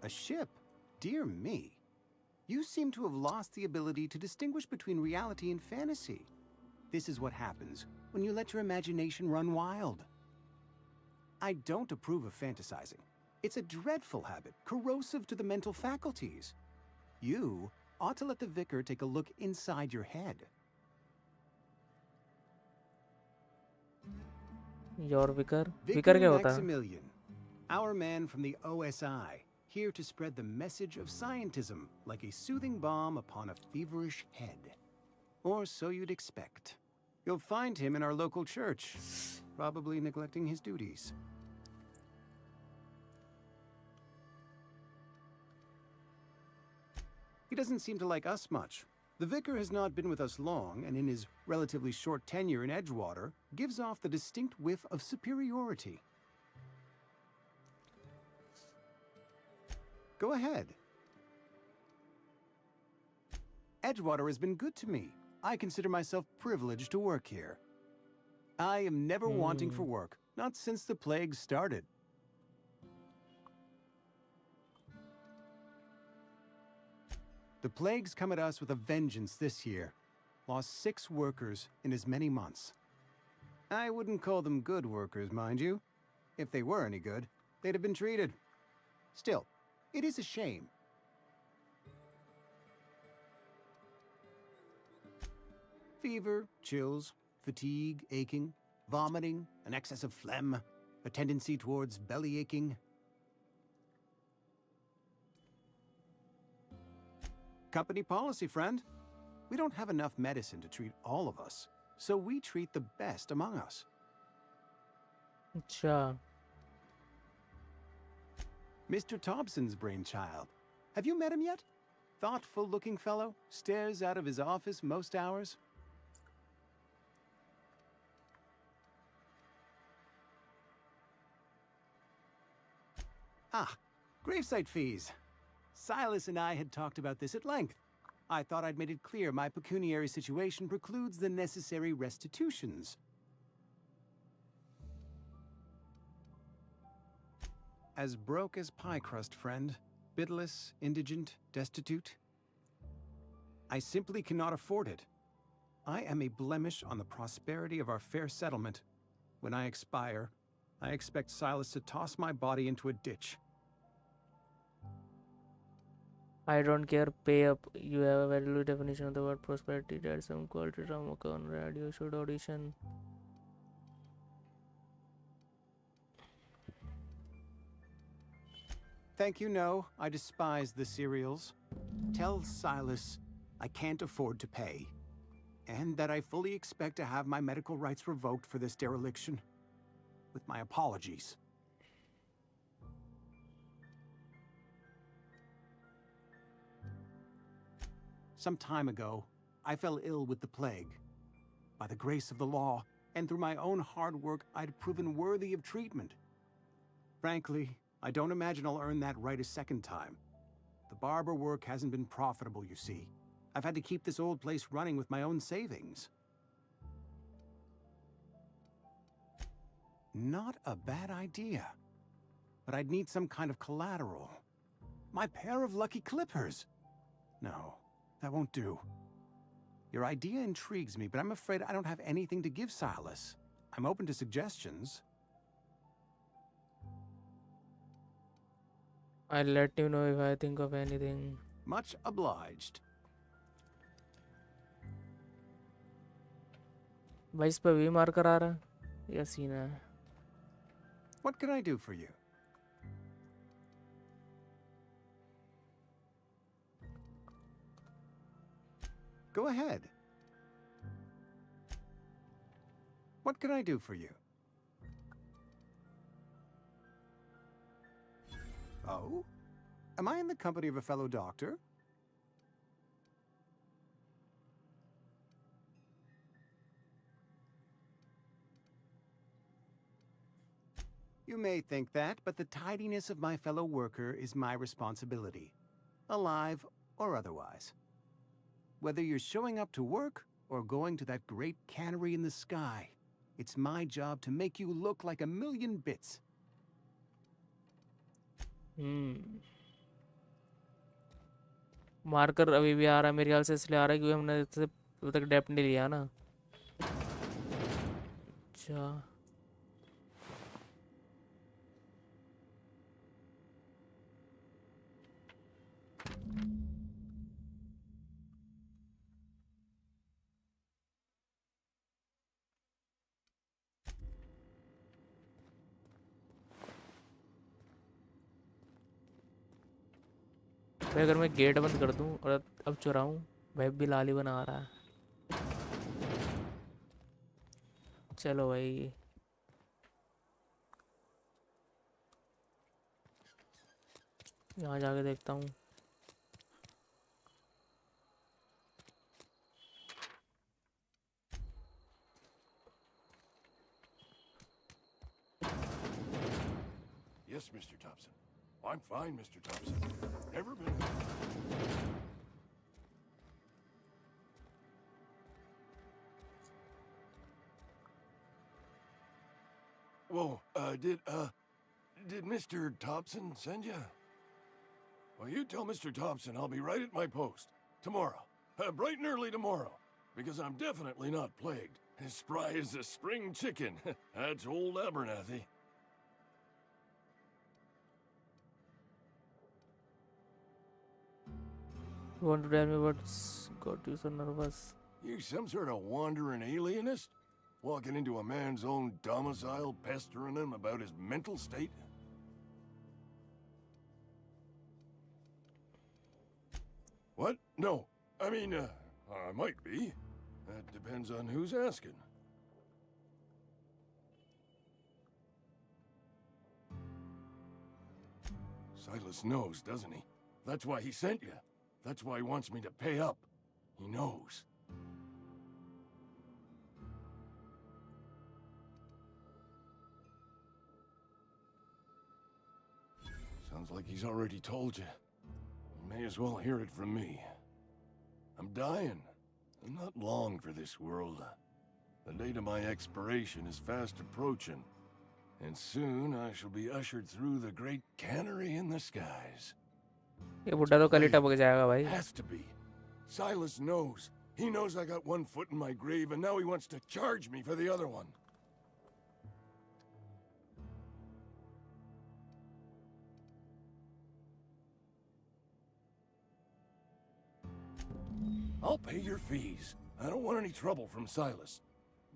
A ship? Dear me. You seem to have lost the ability to distinguish between reality and fantasy. This is what happens when you let your imagination run wild. I don't approve of fantasizing. It's a dreadful habit, corrosive to the mental faculties. You ought to let the vicar take a look inside your head. Your vicar? Vicar क्या होता है? Maximilian, our man from the OSI, here to spread the message of scientism like a soothing balm upon a feverish head. Or so you'd expect. You'll find him in our local church, probably neglecting his duties. He doesn't seem to like us much. The vicar has not been with us long, and in his relatively short tenure in Edgewater, gives off the distinct whiff of superiority. Go ahead. Edgewater has been good to me. I consider myself privileged to work here. I am never wanting for work, not since the plague started. The plague's come at us with a vengeance this year. Lost 6 workers in as many months. I wouldn't call them good workers, mind you. If they were any good, they'd have been treated. Still, it is a shame. Fever, chills, fatigue, aching, vomiting, an excess of phlegm, a tendency towards belly aching. Company policy, friend. We don't have enough medicine to treat all of us, so we treat the best among us. अच्छा, Mr. Thompson's brainchild. Have you met him yet? Thoughtful-looking fellow, stares out of his office most hours. Ah, gravesite fees. Silas and I had talked about this at length. I thought I'd made it clear my pecuniary situation precludes the necessary restitutions. As broke as pie crust, friend. Bidless, indigent, destitute. I simply cannot afford it. I am a blemish on the prosperity of our fair settlement. When I expire, I expect Silas to toss my body into a ditch. I don't care, pay up. You have a very low definition of the word prosperity. That's some quality drama on radio should audition. Thank you, no. I despise the cereals. Tell Silas I can't afford to pay, and that I fully expect to have my medical rights revoked for this dereliction. With my apologies. Some time ago, I fell ill with the plague. By the grace of the law, and through my own hard work, I'd proven worthy of treatment. Frankly, I don't imagine I'll earn that right a second time. The barber work hasn't been profitable, you see. I've had to keep this old place running with my own savings. Not a bad idea. But I'd need some kind of collateral. My pair of lucky clippers! No, that won't do. Your idea intrigues me, but I'm afraid I don't have anything to give Silas. I'm open to suggestions. I'll let you know if I think of anything. Much obliged. भाई इस पे we marker आ रहा है या scene है? What can I do for you? Go ahead. What can I do for you? Oh? Am I in the company of a fellow doctor? You may think that, but the tidiness of my fellow worker is my responsibility, alive or otherwise. Whether you're showing up to work or going to that great cannery in the sky, it's my job to make you look like a million bits. Marker अभी भी आ रहा है मेरे ख्याल से, इसलिए आ रहा है क्योंकि हमने इससे अभी तक डेप्थ नहीं लिया ना. अच्छा, भाई अगर मैं गेट बंद कर दूं और अब चुराऊं, भाई बिलाल ही बना रहा है. चलो भाई, यहाँ जाके देखता हूँ. Yes, Mr. Thompson. I'm fine, Mr. Thompson. Never been. Whoa, did Mr. Thompson send you? Well, you tell Mr. Thompson I'll be right at my post. Tomorrow. Bright and early tomorrow. Because I'm definitely not plagued. As spry as a spring chicken. That's old Abernathy. You want to tell me what's got you so nervous? You some sort of wandering alienist? Walking into a man's own domicile, pestering him about his mental state? What? No. I mean, I might be. That depends on who's asking. Silas knows, doesn't he? That's why he sent you. That's why he wants me to pay up. He knows. Sounds like he's already told you. You may as well hear it from me. I'm dying. I'm not long for this world. The date of my expiration is fast approaching. And soon I shall be ushered through the great cannery in the skies. ये बुड्ढा तो कल ही टपक जाएगा भाई. Has to be. Silas knows. He knows I got one foot in my grave, and now he wants to charge me for the other one. I'll pay your fees. I don't want any trouble from Silas.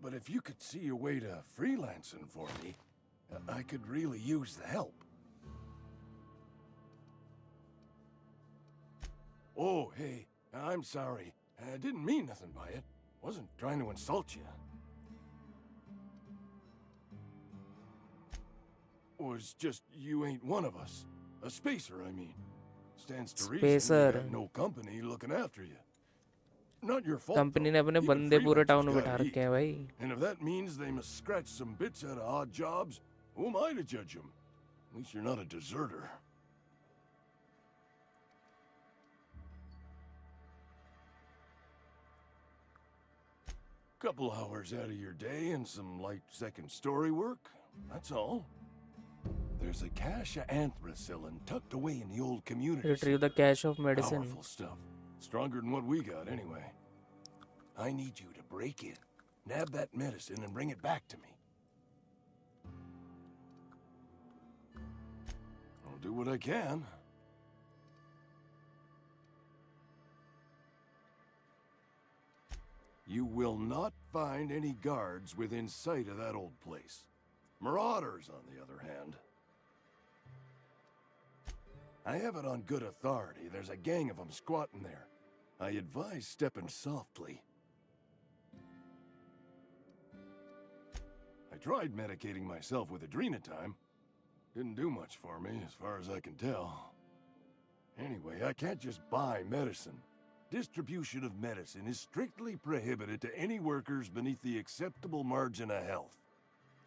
But if you could see a way to freelancing for me, I could really use the help. Oh, hey, I'm sorry. I didn't mean nothing by it. Wasn't trying to insult you. Was just you ain't one of us. A spacer, I mean. Stands to reason you Spacer. got no company looking after you. Not your fault. Company ने अपने Even बंदे पूरे town में freelancers बैठा gotta रखे हैं eat. भाई. And if that means they must scratch some bits out of odd jobs, who am I to judge them? At least you're not a deserter. Couple hours out of your day and some light second story work, that's all. There's a cache of anthracillin tucked away in the old community. Retrieve the cache of medicine. Powerful stuff. Stronger than what we got, anyway. I need you to break in, nab that medicine, and bring it back to me. I'll do what I can. You will not find any guards within sight of that old place. Marauders, on the other hand. I have it on good authority. There's a gang of them squatting there. I advise stepping softly. I tried medicating myself with adrenatime. Didn't do much for me, as far as I can tell. Anyway, I can't just buy medicine. Distribution of medicine is strictly prohibited to any workers beneath the acceptable margin of health.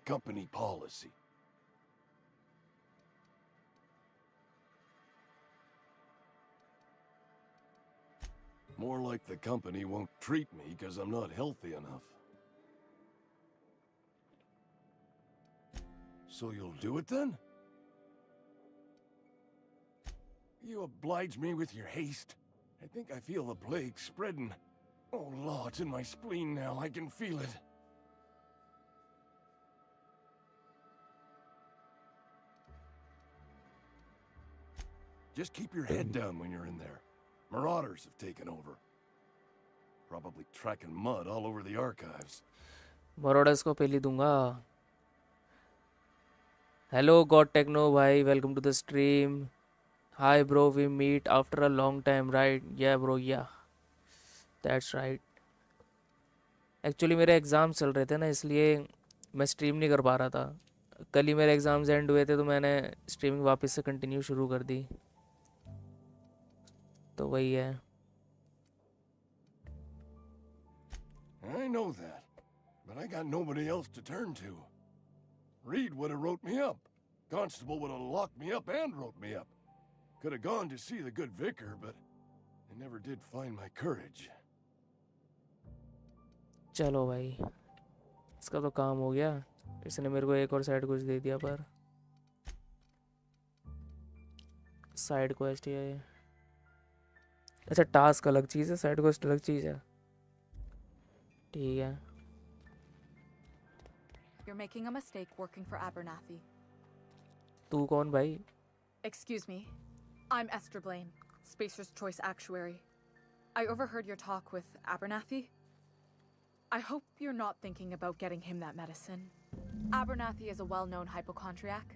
Company policy. More like the company won't treat me because I'm not healthy enough. So you'll do it then? You oblige me with your haste. I think I feel the plague spreading. Oh, Law, it's in my spleen now. I can feel it. Just keep your head down when you're in there. Marauders have taken over. Probably tracking mud all over the archives. मरोडस को पहले दूंगा. Hello God Techno भाई, welcome to the stream. Hi bro, we meet after a long time, right? Yeah bro, yeah. That's right. Actually मेरे exam चल रहे थे ना, इसलिए मैं स्ट्रीम नहीं कर पा रहा था. कल ही मेरे एग्ज़ाम्स एंड हुए थे तो मैंने स्ट्रीमिंग वापस से कंटिन्यू शुरू कर दी. तो वही है. I know that, but I got nobody else to turn to. Reed would have wrote me up. Constable would have locked me up and wrote me up. Could have gone to see the good vicar, but I never did find my courage. चलो भाई, इसका तो काम हो गया. इसने मेरे को एक और साइड क्वेस्ट दे दिया, पर साइड क्वेस्ट ये है. अच्छा, टास्क अलग चीज़ है, साइड क्वेस्ट अलग चीज़ है. ठीक है. You're making a mistake working for Abernathy. तू कौन भाई? Excuse me. I'm Esther Blaine, Spacer's Choice Actuary. I overheard your talk with Abernathy. I hope you're not thinking about getting him that medicine. Abernathy is a well-known hypochondriac.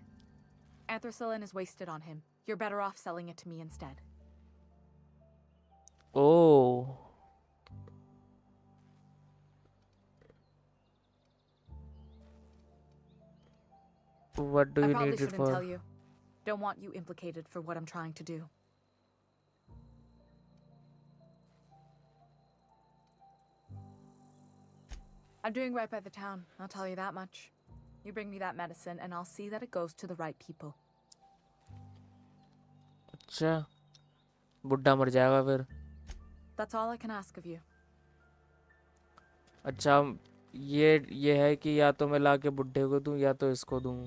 Anthracillin is wasted on him. You're better off selling it to me instead. Oh. What do I you probably need it shouldn't tell for? you. Don't want you implicated for what I'm trying to do. I'm doing right by the town, I'll tell you that much. You bring me that medicine and I'll see that it goes to the right people. अच्छा, बुड्ढा मर जाएगा फिर। That's all I can ask of you. अच्छा, ये है कि या तो मैं लाके बुड्ढे को दूं या तो इसको दूं।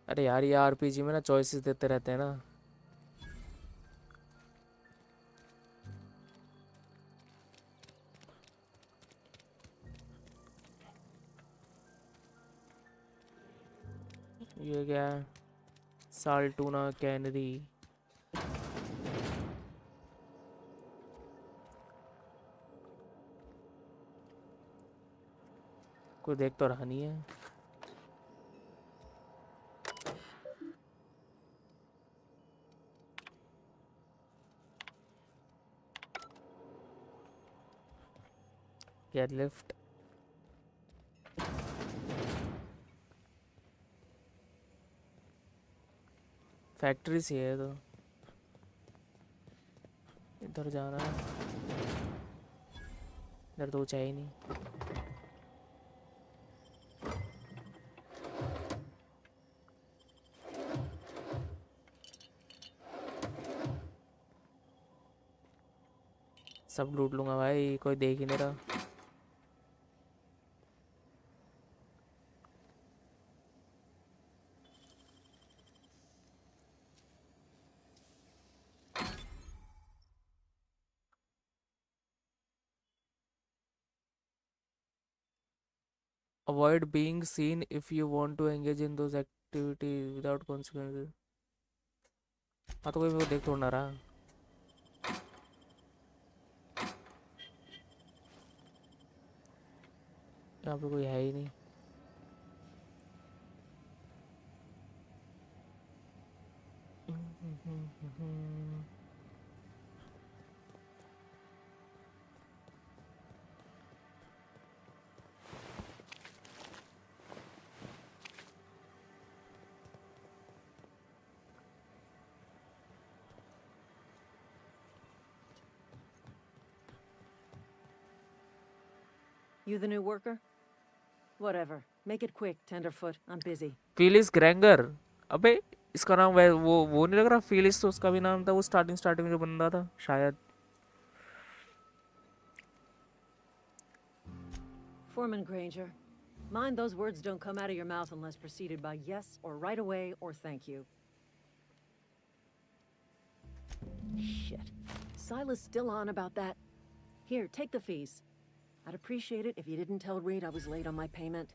अरे यार, ये आरपीजी में ना चॉइसेस देते रहते हैं ना। ये क्या है? साल्टूना कैनरी। कोई देख तो रहा नहीं है। Get lift. फैक्ट्री से है तो इधर जाना है। इधर तो चाहिए नहीं। सब लूट लूंगा भाई, कोई देख ही नहीं रहा। Avoid being seen if you want to engage in those activities without consequences. हाँ तो कोई मेरे को देख थोड़ा ना रहा। यहाँ पे कोई है ही नहीं। You the new worker? Whatever. Make it quick, Tenderfoot. I'm busy. Phyllis Granger. अबे इसका नाम वो नहीं लग रहा? फिलिस तो उसका भी नाम था, वो स्टार्टिंग में जो बंदा था शायद। Foreman Granger. Mind those words don't come out of your mouth unless preceded by yes or right away or thank you. Shit. Silas still on about that. Here, take the fees. I'd appreciate it if you didn't tell Reed I was late on my payment.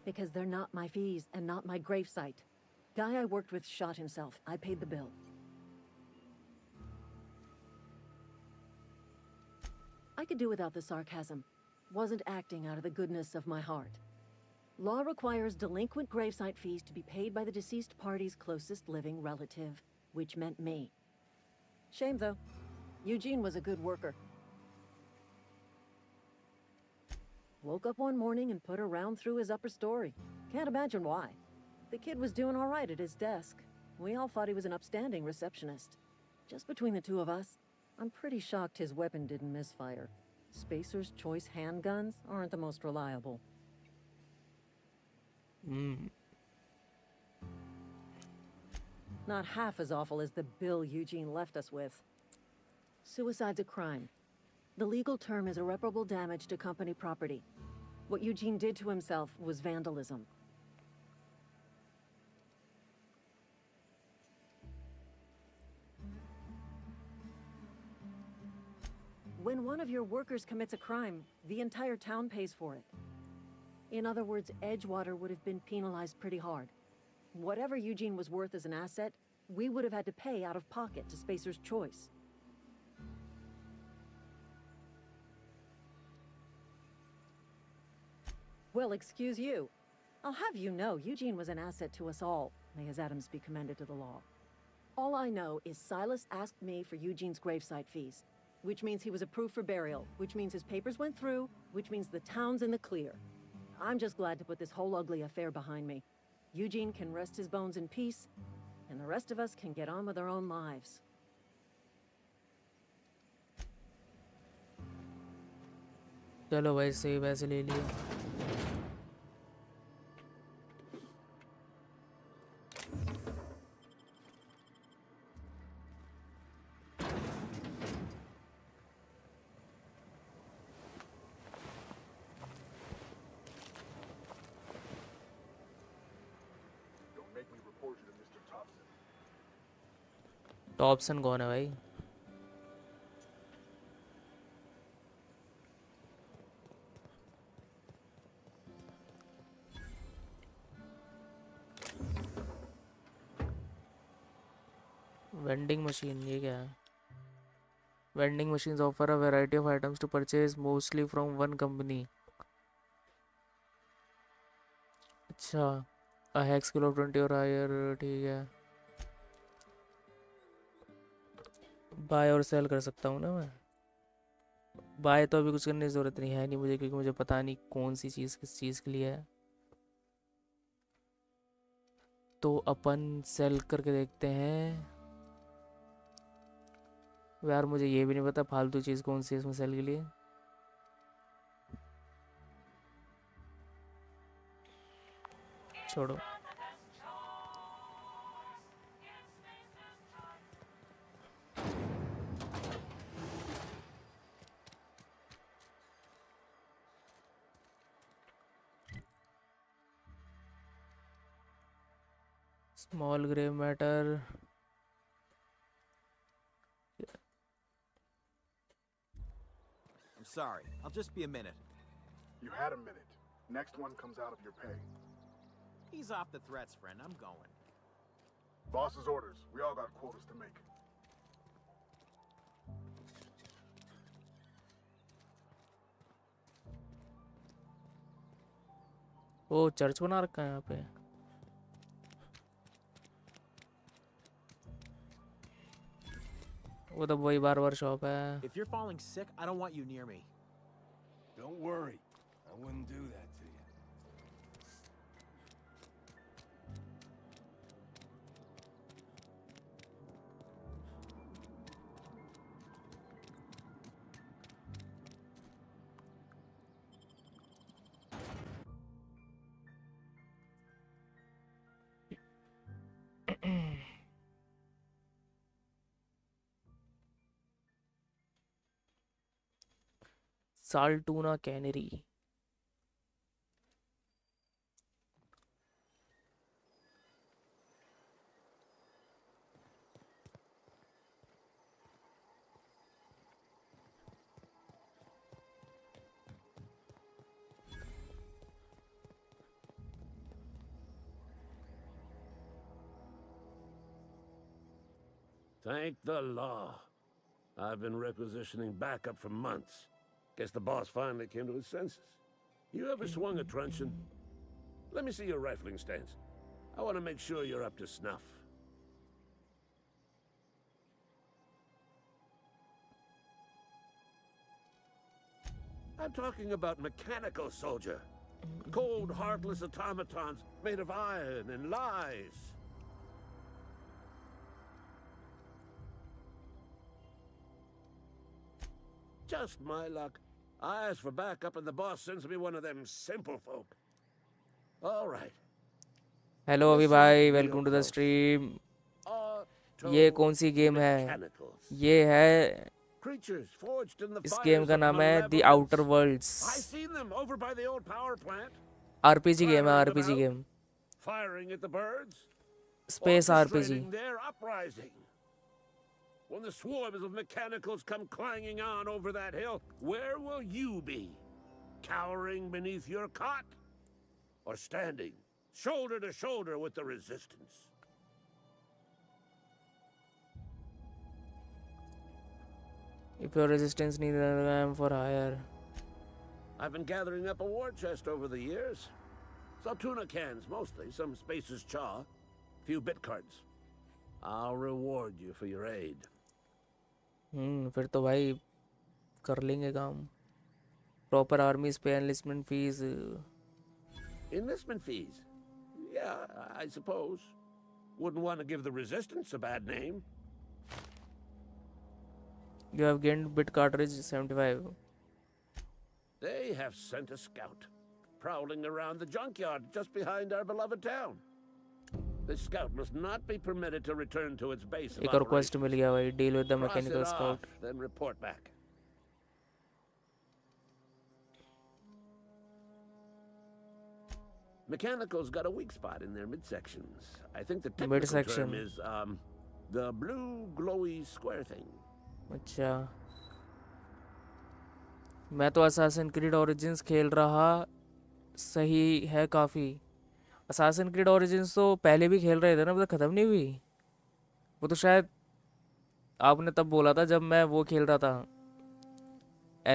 Because they're not my fees and not my gravesite. Guy I worked with shot himself. I paid the bill. I could do without the sarcasm. Wasn't acting out of the goodness of my heart. Law requires delinquent gravesite fees to be paid by the deceased party's closest living relative, which meant me. Shame, though. Eugene was a good worker. Woke up one morning and put a round through his upper story. Can't imagine why. The kid was doing all right at his desk. We all thought he was an upstanding receptionist. Just between the two of us, I'm pretty shocked his weapon didn't misfire. Spacer's Choice handguns aren't the most reliable. Not half as awful as the bill Eugene left us with. Suicide's a crime. The legal term is irreparable damage to company property. What Eugene did to himself was vandalism. When one of your workers commits a crime, the entire town pays for it. In other words, Edgewater would have been penalized pretty hard. Whatever Eugene was worth as an asset, we would have had to pay out of pocket to Spacer's Choice. Well, excuse you. I'll have you know, Eugene was an asset to us all. May his atoms be commended to the law. All I know is Silas asked me for Eugene's gravesite fees. which means he was approved for burial, which means his papers went through, which means the town's in the clear. I'm just glad to put this whole ugly affair behind me. Eugene can rest his bones in peace, and the rest of us can get on with our own lives. चलो भाई सही पैसे ले लिए. Topsin कौन है भाई? Vending machine, ये क्या है? Vending machines offer a variety of items to purchase mostly from one company. अच्छा, a hex kilo 20 और higher, ठीक है. बाय और सेल कर सकता हूँ ना मैं. बाय तो अभी कुछ करने की ज़रूरत नहीं है नहीं मुझे, क्योंकि मुझे पता नहीं कौन सी चीज़ किस चीज़ के लिए है. तो अपन सेल करके देखते हैं. यार मुझे ये भी नहीं पता फालतू चीज़ कौन सी है इसमें सेल के लिए. छोड़ो. Small grey matter. I'm sorry. I'll just be a minute. You had a minute. Next one comes out of your pay. Ease off the threats, friend. I'm going. Boss's orders. We all got quotas to make. Oh church बना रखा है यहाँ पे. वो तो वही bar shop है. If you're falling sick, I don't want you near me. Don't worry. I wouldn't do that to you. Saltuna cannery. Thank the law. I've been requisitioning backup for months. Guess the boss finally came to his senses. You ever swung a truncheon? Let me see your rifling stance. I want to make sure you're up to snuff. I'm talking about mechanical soldier. Cold, heartless automatons made of iron and lies. Just my luck. I asked for backup and the boss sends me one of them simple folk. All right. Hello अभी भाई, welcome to the stream. ये कौन सी game है? ये है, इस game का नाम है the outer worlds. RPG game है, RPG game. Space RPG. When the swarms of mechanicals come clanging on over that hill, where will you be? Cowering beneath your cot? Or standing, shoulder to shoulder with the resistance? If your resistance needs an RAM for hire. I've been gathering up a war chest over the years. Some tuna cans, mostly. Some Spacer's Chaw. Few bit cards. I'll reward you for your aid. फिर तो भाई कर लेंगे काम. Proper armies pay enlistment fees. Enlistment fees? Yeah, I suppose. Wouldn't want to give the resistance a bad name. You have gained bit cartridge 75. They have sent a scout, prowling around the junkyard just behind our beloved town. This scout must not be permitted to return to its base of एक और quest मिल गया भाई. Deal with the Cross it mechanical off, scout. then report back. Mechanical's got a weak spot in their midsections. I think the technical Midsection. term is, the blue glowy square thing. अच्छा. मैं तो Assassin's Creed Origins खेल रहा. सही है काफ़ी. Assassin's Creed Origins तो पहले भी खेल रहे थे ना, मतलब ख़त्म नहीं हुई. वो तो शायद आपने तब बोला था जब मैं वो खेल रहा था.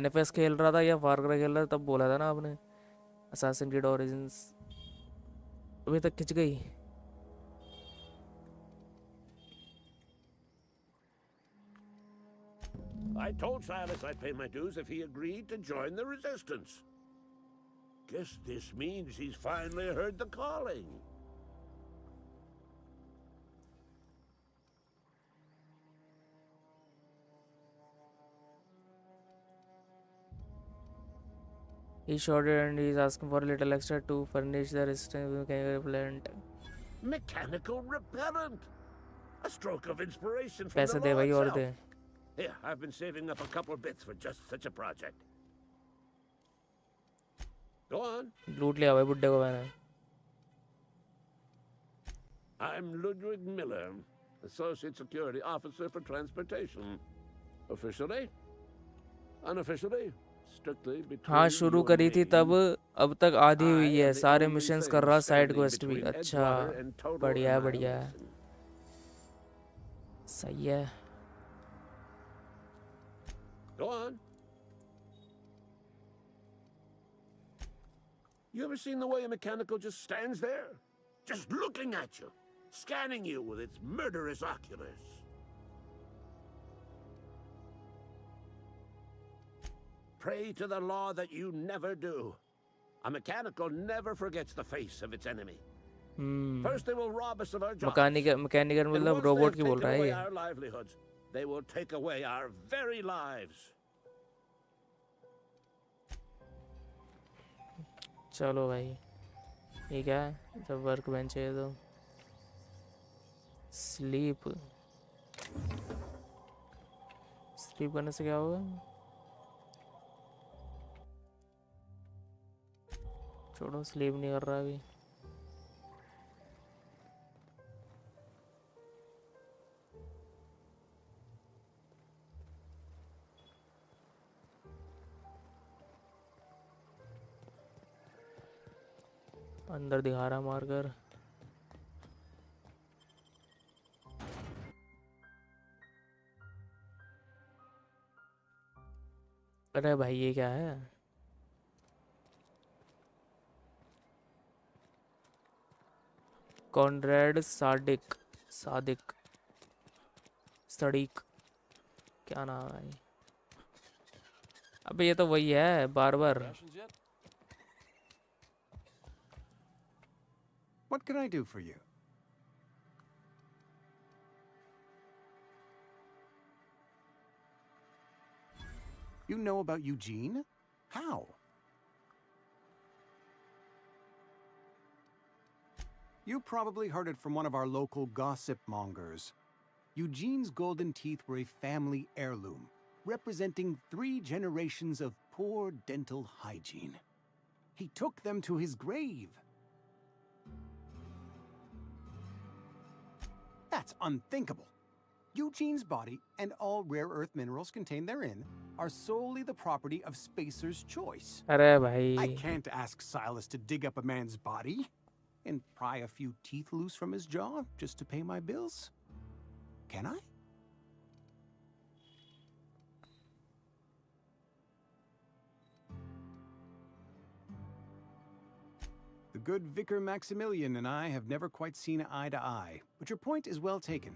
NFS खेल रहा था या Far Cry खेल रहा था, तब बोला था ना आपने. Assassin's Creed Origins अभी तक खिंच गई. I told Silas I'd pay my dues if he agreed to join the resistance. Guess this means he's finally heard the calling. He shouted and he's asking for a little extra to furnish the resistance mechanical repellent. Mechanical repellent! A stroke of inspiration from पैसे the they law भाई और itself. They. Here, I've been saving up a couple of bits for just such a project. Go on. लूट लिया भाई बुड्ढे को मैंने. I'm Ludwig Miller, Associate Security Officer for Transportation. Officially? Unofficially? Strictly between हाँ शुरू you करी and थी me. तब. अब तक आधी हुई I है. am the सारे only मिशंस thing कर रहा. साइड standing क्वेस्ट भी. between अच्छा Edgewater and total बढ़िया है बढ़िया है. annihilation. सही है. Go on. You ever seen the way a mechanical just stands there? Just looking at you, scanning you with its murderous oculars. Pray to the law that you never do. A mechanical never forgets the face of its enemy. First they will rob us of our jobs. Mechanical And मतलब once robot they've की बोल taken रहा है away ये. our livelihoods, they will take away our very lives. चलो भाई. ये क्या है? सब वर्क बेंच है ये तो. स्लीप. स्लीप करने से क्या होगा? छोड़ो स्लीप नहीं कर रहा अभी. अंदर दिखा रहा मारकर. अरे भाई ये क्या है? कॉनरेड सादिक सड़ीक. क्या नाम है? अबे ये तो वही है बार. What can I do for you? You know about Eugene? How? You probably heard it from one of our local gossip mongers. Eugene's golden teeth were a family heirloom, representing 3 generations of poor dental hygiene. He took them to his grave. That's unthinkable. Eugene's body and all rare earth minerals contained therein are solely the property of Spacer's Choice. अरे भाई. I can't ask Silas to dig up a man's body and pry a few teeth loose from his jaw just to pay my bills. Can I? The good Vicar Maximilian and I have never quite seen eye to eye, but your point is well taken.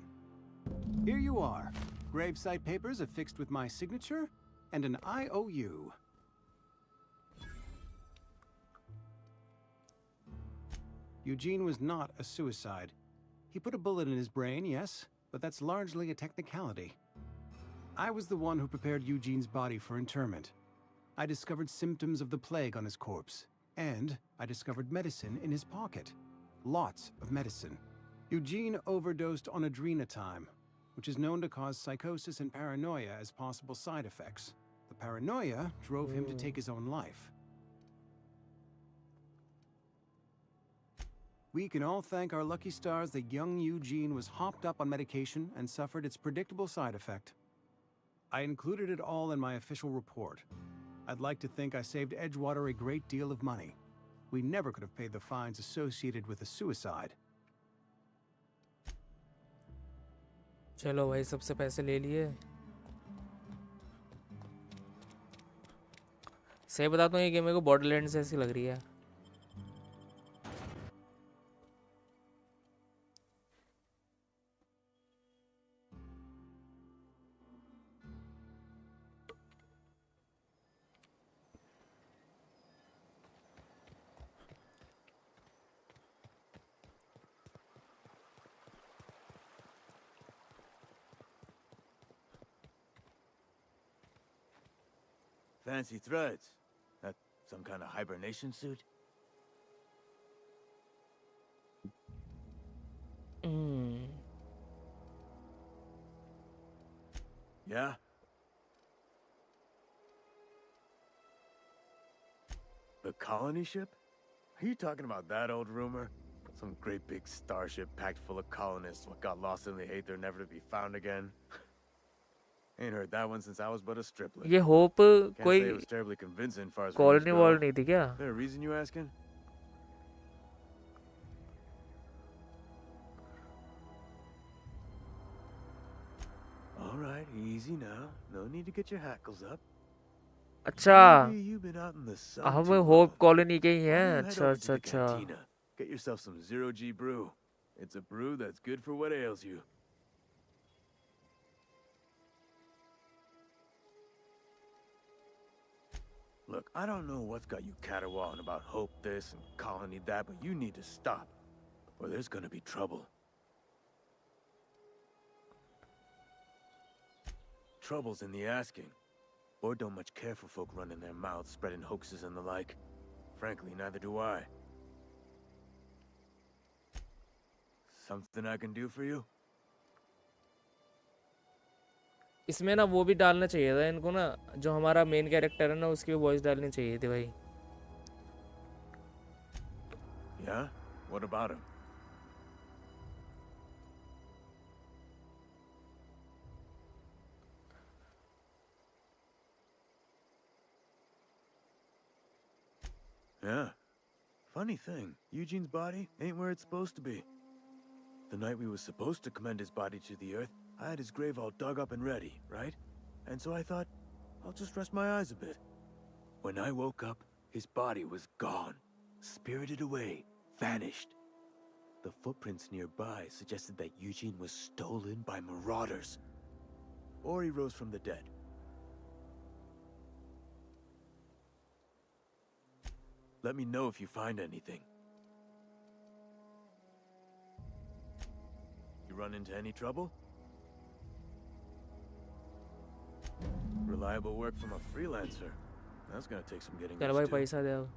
Here you are. Gravesite papers affixed with my signature, and an IOU. Eugene was not a suicide. He put a bullet in his brain, yes, but that's largely a technicality. I was the one who prepared Eugene's body for interment. I discovered symptoms of the plague on his corpse, and I discovered medicine in his pocket. Lots of medicine. Eugene overdosed on adrenatime, which is known to cause psychosis and paranoia as possible side effects. The paranoia drove him to take his own life. We can all thank our lucky stars that young Eugene was hopped up on medication and suffered its predictable side effect. I included it all in my official report. I'd like to think I saved Edgewater a great deal of money. We never could have paid the fines associated with a suicide. चलो भाई सबसे पैसे ले लिए. सही बताता हूँ ये गेम मेरे को बॉर्डरलैंड्स जैसी लग रही है. Fancy threads. That some kind of hibernation suit? Yeah? The colony ship? Are you talking about that old rumor? Some great big starship packed full of colonists what got lost in the aether never to be found again? Ain't heard that one since I was but a stripling. ये hope Can't say कोई it was terribly convincing as far as colony rumors wall go. नहीं थी क्या? Is there a reason you asking? All right, easy now. No need to get your hackles up. अच्छा Maybe you've been out in the sun हम too hope long. Colony के ही Why हैं. don't you head अच्छा over to अच्छा the अच्छा. cantina? Get yourself some zero-G brew. It's a brew that's good for what ails you. Look, I don't know what's got you caterwauling about hope this and colony that, but you need to stop, or there's gonna be trouble. Trouble's in the asking. Or don't much care for folk running their mouths, spreading hoaxes and the like. Frankly, neither do I. Something I can do for you? इसमें ना वो भी डालना चाहिए था इनको ना, जो हमारा मेन कैरेक्टर है ना उसकी भी वॉइस डालनी चाहिए थी भाई. Yeah? What about him? Yeah. Funny thing, Eugene's body ain't where it's supposed to be. The night we were supposed to commend his body to the earth, I had his grave all dug up and ready, right? And so I thought, I'll just rest my eyes a bit. When I woke up, his body was gone. Spirited away. Vanished. The footprints nearby suggested that Eugene was stolen by marauders. Or he rose from the dead. Let me know if you find anything. You run into any trouble? Reliable work from a freelancer. That's gonna take some getting चल भाई used to. पैसा दे अब.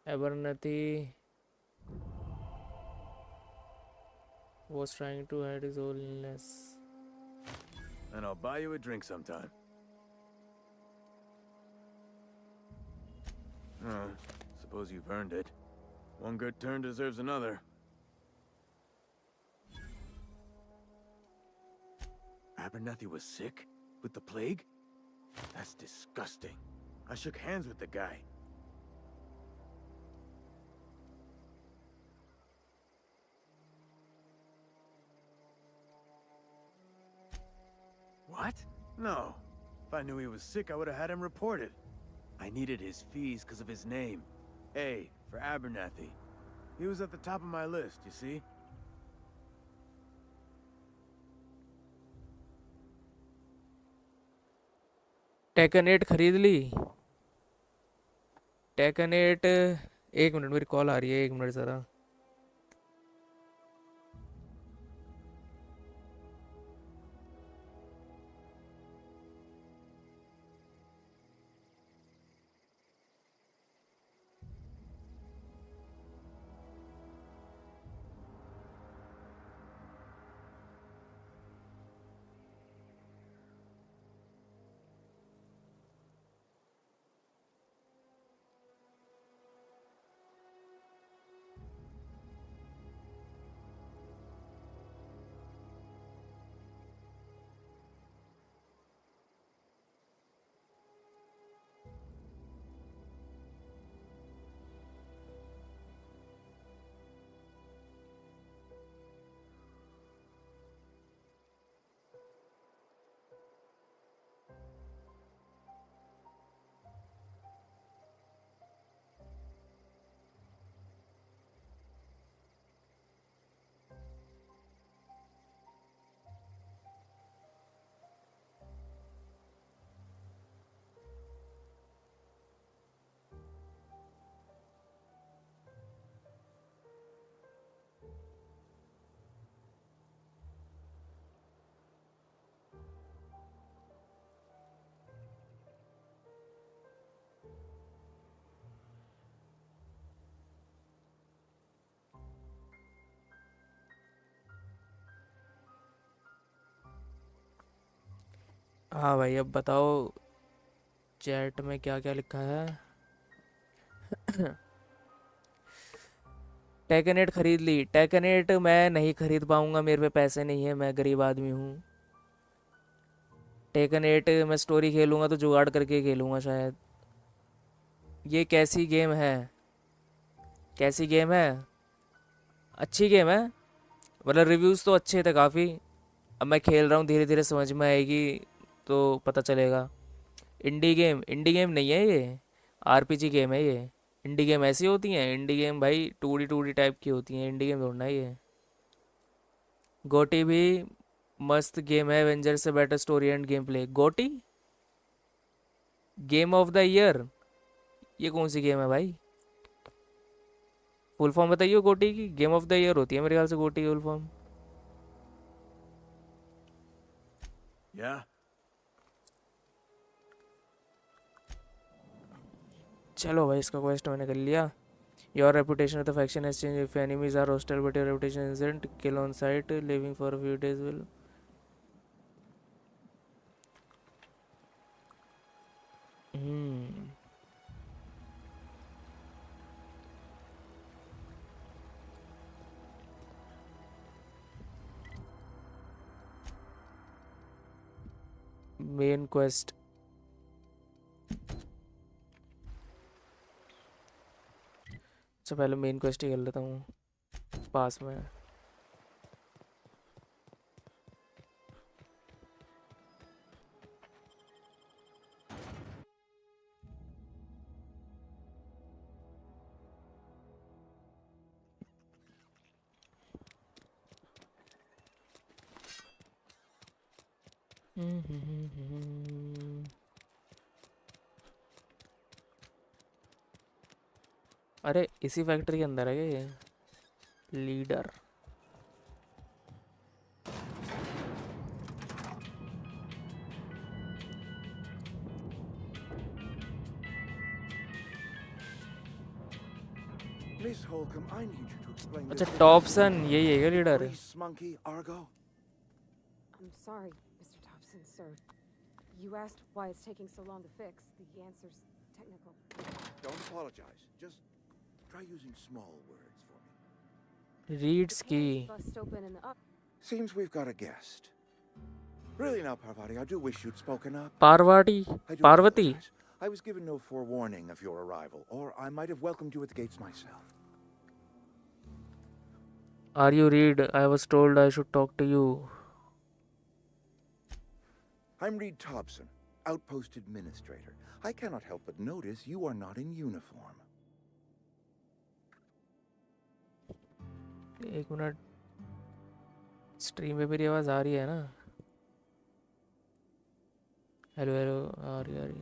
Abernathy was trying to hide his own illness. And I'll buy you a drink sometime. Oh, suppose you've earned it. One good turn deserves another. Abernathy was sick? With the plague? That's disgusting. I shook hands with the guy. What? No. If I knew he was sick, I would have had him reported. I needed his fees because of his name. A, for Abernathy. He was at the top of my list, you see? Taken 8 खरीद ली। Taken 8, एक minute मेरी call आ रही है, एक minute ज़रा। हाँ भाई, अब बताओ चैट में क्या क्या लिखा है। टेकन 8 खरीद ली। टेकन 8 मैं नहीं खरीद पाऊंगा, मेरे पे पैसे नहीं है, मैं गरीब आदमी हूँ। टेकन 8 मैं स्टोरी खेलूंगा तो जुगाड़ करके खेलूंगा शायद। ये कैसी गेम है? कैसी गेम है? अच्छी गेम है, मतलब रिव्यूज़ तो अच्छे थे काफ़ी। अब मैं खेल रहा हूँ, धीरे धीरे समझ में आएगी तो पता चलेगा। इंडी गेम नहीं है ये, आरपीजी गेम है ये। इंडी गेम ऐसी होती हैं, इंडी गेम भाई 2D टाइप की होती हैं, इंडी गेम ढूंढना ये। गोटी भी मस्त गेम है, एवेंजर से better story end game play. गोटी गेम ऑफ द ईयर, ये कौन सी गेम है भाई? फुल फॉर्म बताइए गोटी की। गेम ऑफ द ईयर होती है मेरे ख्याल से गोटी की फुल फॉर्म। Yeah? चलो भाई, इसका क्वेस्ट मैंने कर लिया। Your reputation of the faction has change if enemies are hostile but your reputation isn't. Kill on sight, living for a few days will. Main quest. अच्छा, पहले मेन क्वेस्ट ही कर लेता हूँ, पास में है। अरे इसी फैक्ट्री के अंदर है क्या ये? Leader. Miss Holcomb, I need you to explain अच्छा, this. टॉपसन यही है क्या leader? Grease monkey, Argo? I'm sorry, Mr. Thompson, sir. You asked why it's taking so long to fix. The answer's technical. Don't apologize. Just try using small words for me. Reads की। Bust open in the Seems we've got a guest. Really now, Parvati, I do wish you'd spoken up. Parvati. I do Parvati. apologize. I was given no forewarning of your arrival, or I might have welcomed you at the gates myself. Are you Reed? I was told I should talk to you. I'm Reed Thompson, Outpost Administrator. I cannot help but notice you are not in uniform. एक minute, stream पे मेरी आवाज आ रही है ना? Hello hello, आ रही आ रही।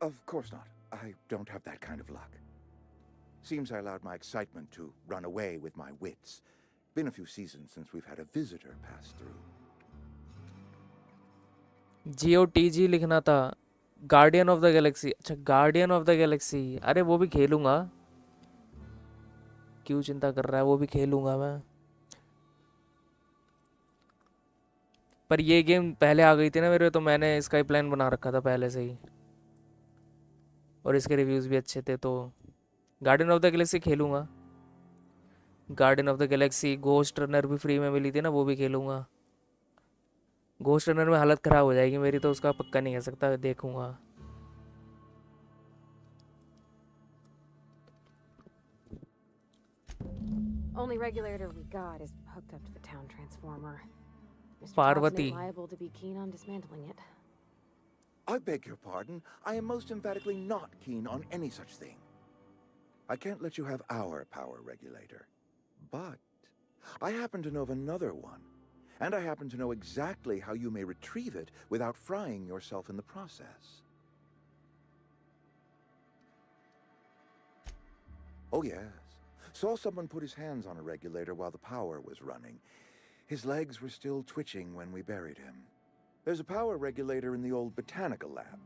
Of course not. I don't have that kind of luck. Seems I allowed my excitement to run away with my wits. Been a few seasons since we've had a visitor pass through. GOTG लिखना था, guardian of the Galaxy. अच्छा, guardian of the Galaxy, अरे वो भी खेलूंगा, क्यों चिंता कर रहा है, वो भी खेलूंगा मैं। पर ये गेम पहले आ गई थी ना मेरे, तो मैंने इसका ही प्लान बना रखा था पहले से ही, और इसके रिव्यूज़ भी अच्छे थे, तो गार्डियन ऑफ द गैलेक्सी खेलूंगा। Guardian of the Galaxy, ghost runner भी फ्री में मिली थी ना, वो भी खेलूंगा। घोस्ट रनर में हालत ख़राब हो जाएगी मेरी, तो उसका पक्का नहीं कह सकता, देखूंगा। Only regulator we got is hooked up to the town transformer. Mr. Thompson Parvati. ain't liable to be keen on dismantling it. I beg your pardon. I am most emphatically not keen on any such thing. I can't let you have our power regulator. But I happen to know of another one. And I happen to know exactly how you may retrieve it without frying yourself in the process. Oh, yes. Saw someone put his hands on a regulator while the power was running. His legs were still twitching when we buried him. There's a power regulator in the old botanical lab.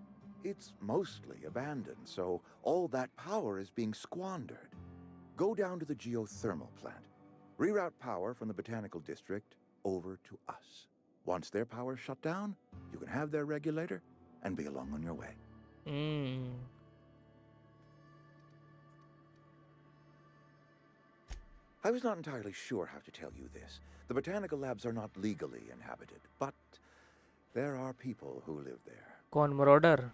It's mostly abandoned, so all that power is being squandered. Go down to the geothermal plant. Reroute power from the botanical district over to us. Once their power shut down, you can have their regulator and be along on your way. I was not entirely sure how to tell you this. The botanical labs are not legally inhabited, but there are people who live there. कौन, मरोडर?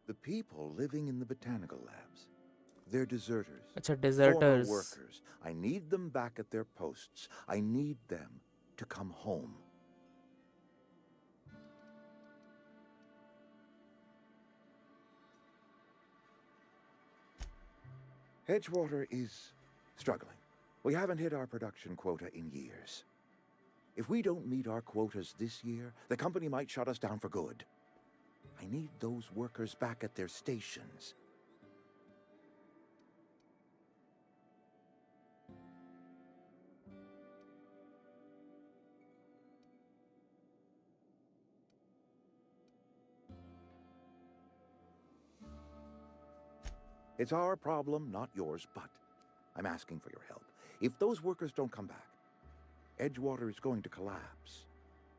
The people living in the botanical labs. They're deserters. अच्छा, deserters. Former workers. I need them back at their posts. I need them to come home. Edgewater is struggling. We haven't hit our production quota in years. If we don't meet our quotas this year, the company might shut us down for good. I need those workers back at their stations. It's our problem, not yours, but I'm asking for your help. If those workers don't come back, Edgewater is going to collapse.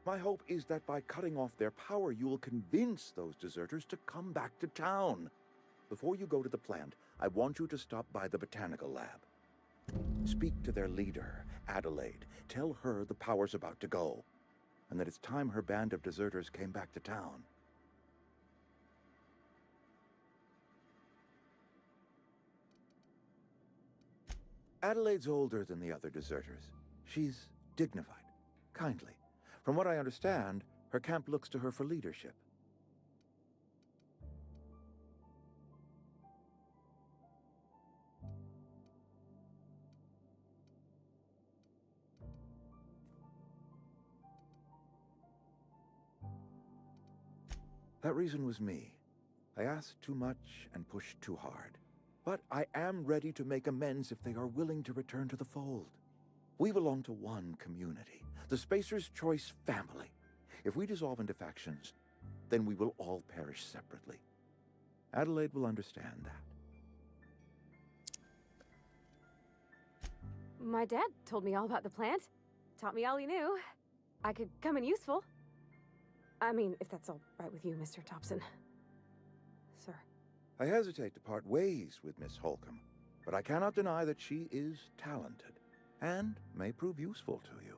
My hope is that by cutting off their power, you will convince those deserters to come back to town. Before you go to the plant, I want you to stop by the botanical lab. Speak to their leader, Adelaide. Tell her the power's about to go, and that it's time her band of deserters came back to town. Adelaide's older than the other deserters. She's dignified, kindly. From what I understand, her camp looks to her for leadership. That reason was me. I asked too much and pushed too hard. But I am ready to make amends if they are willing to return to the fold. We belong to one community, the Spacer's Choice family. If we dissolve into factions, then we will all perish separately. Adelaide will understand that. My dad told me all about the plant. Taught me all he knew. I could come in useful. I mean, if that's all right with you, Mr. Thompson. Sir. I hesitate to part ways with Miss Holcomb, but I cannot deny that she is talented and may prove useful to you.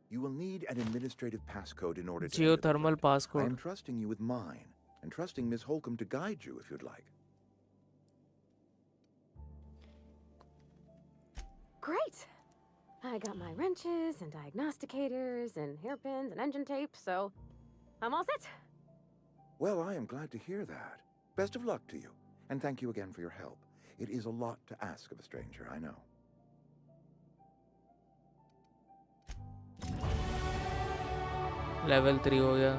You will need an administrative passcode in order to geothermal passcode. I am trusting you with mine and trusting Miss Holcomb to guide you if you'd like. Great! I got my wrenches and diagnosticators and hairpins and engine tape, so I'm all set. Well, I am glad to hear that. Best of luck to you, and thank you again for your help. It is a lot to ask of a stranger, I know. Level 3 हो गया.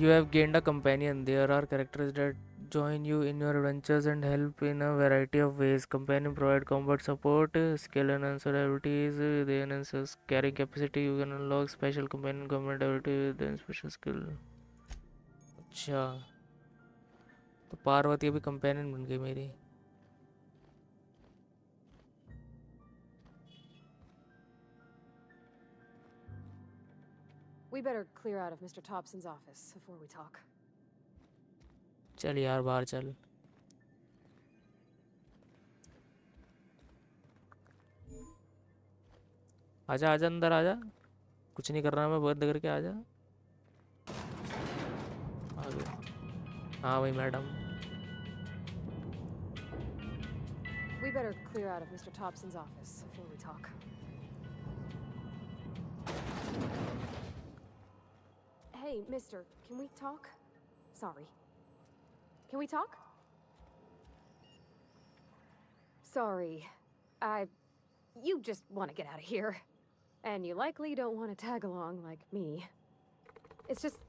You have gained a companion. There are characters that join you in your adventures and help in a variety of ways. Companion provide combat support, skill enhancer abilities, they enhance your carrying capacity. You can unlock special companion combat ability with then special skill. अच्छा, तो पार्वती अभी companion बन गई मेरी. We better clear out of Mr. Thompson's office before we talk. चल यार बाहर चल. आजा आजा अंदर आजा. कुछ नहीं कर रहा मैं, बंद करके आजा. आ गया. हाँ भाई madam. We better clear out of Mr. Thompson's office before we talk. Hey, mister, can we talk? Sorry. Can we talk? Sorry. You just want to get out of here. And you likely don't want to tag along like me. It's just,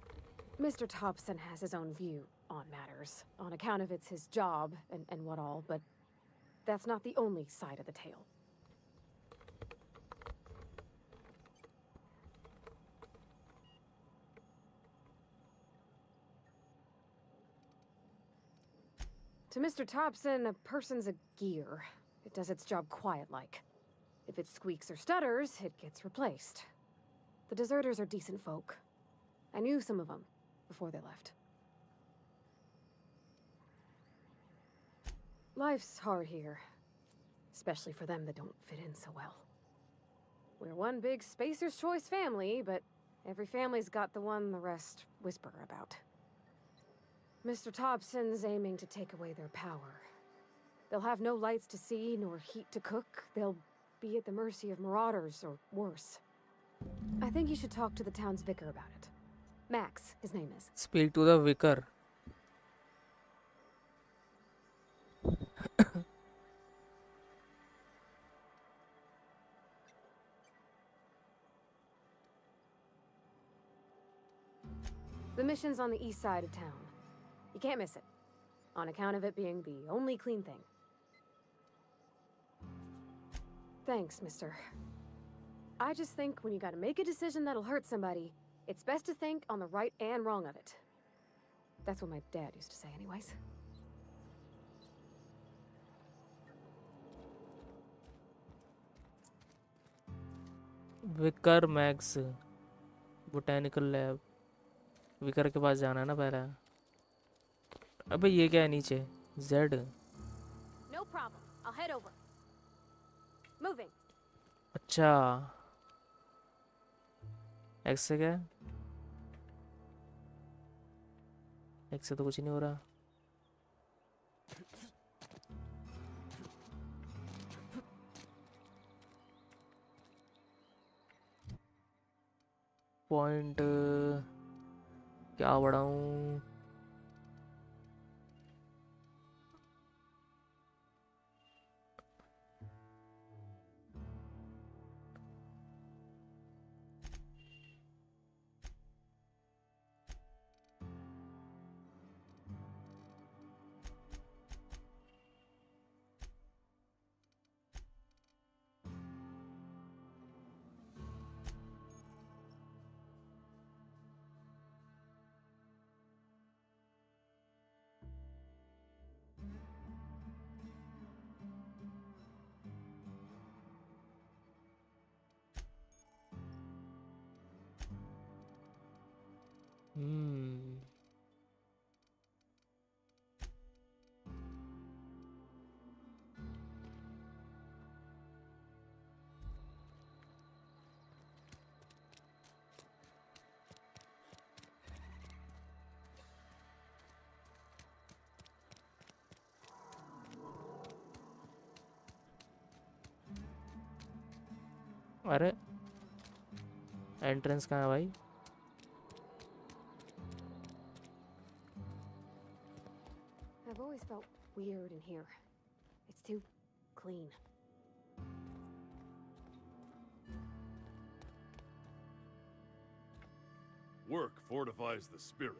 Mr. Thompson has his own view on matters, on account of it's his job and what all, but that's not the only side of the tale. To Mr. Thompson, a person's a gear. It does its job quiet-like. If it squeaks or stutters, it gets replaced. The deserters are decent folk. I knew some of them before they left. Life's hard here, especially for them that don't fit in so well. We're one big Spacer's Choice family, but every family's got the one the rest whisper about. Mr. Thompson's aiming to take away their power. They'll have no lights to see, nor heat to cook. They'll be at the mercy of marauders, or worse. I think you should talk to the town's vicar about it. Max, his name is. Speak to the vicar. The mission's on the east side of town. You can't miss it, on account of it being the only clean thing. Thanks, mister. I just think when you gotta make a decision that'll hurt somebody, it's best to think on the right and wrong of it. That's what my dad used to say anyways. Vicar Max botanical lab. Vicar के पास जाना है ना पहले. अबे ये क्या है नीचे? Z. No problem. I'll head over. Moving. अच्छा. X से क्या? X से तो कुछ नहीं हो रहा. पॉइंट क्या बढ़ाऊं? अरे एंट्रेंस कहाँ है भाई? I've always felt weird in here. It's too clean. Work fortifies the spirit.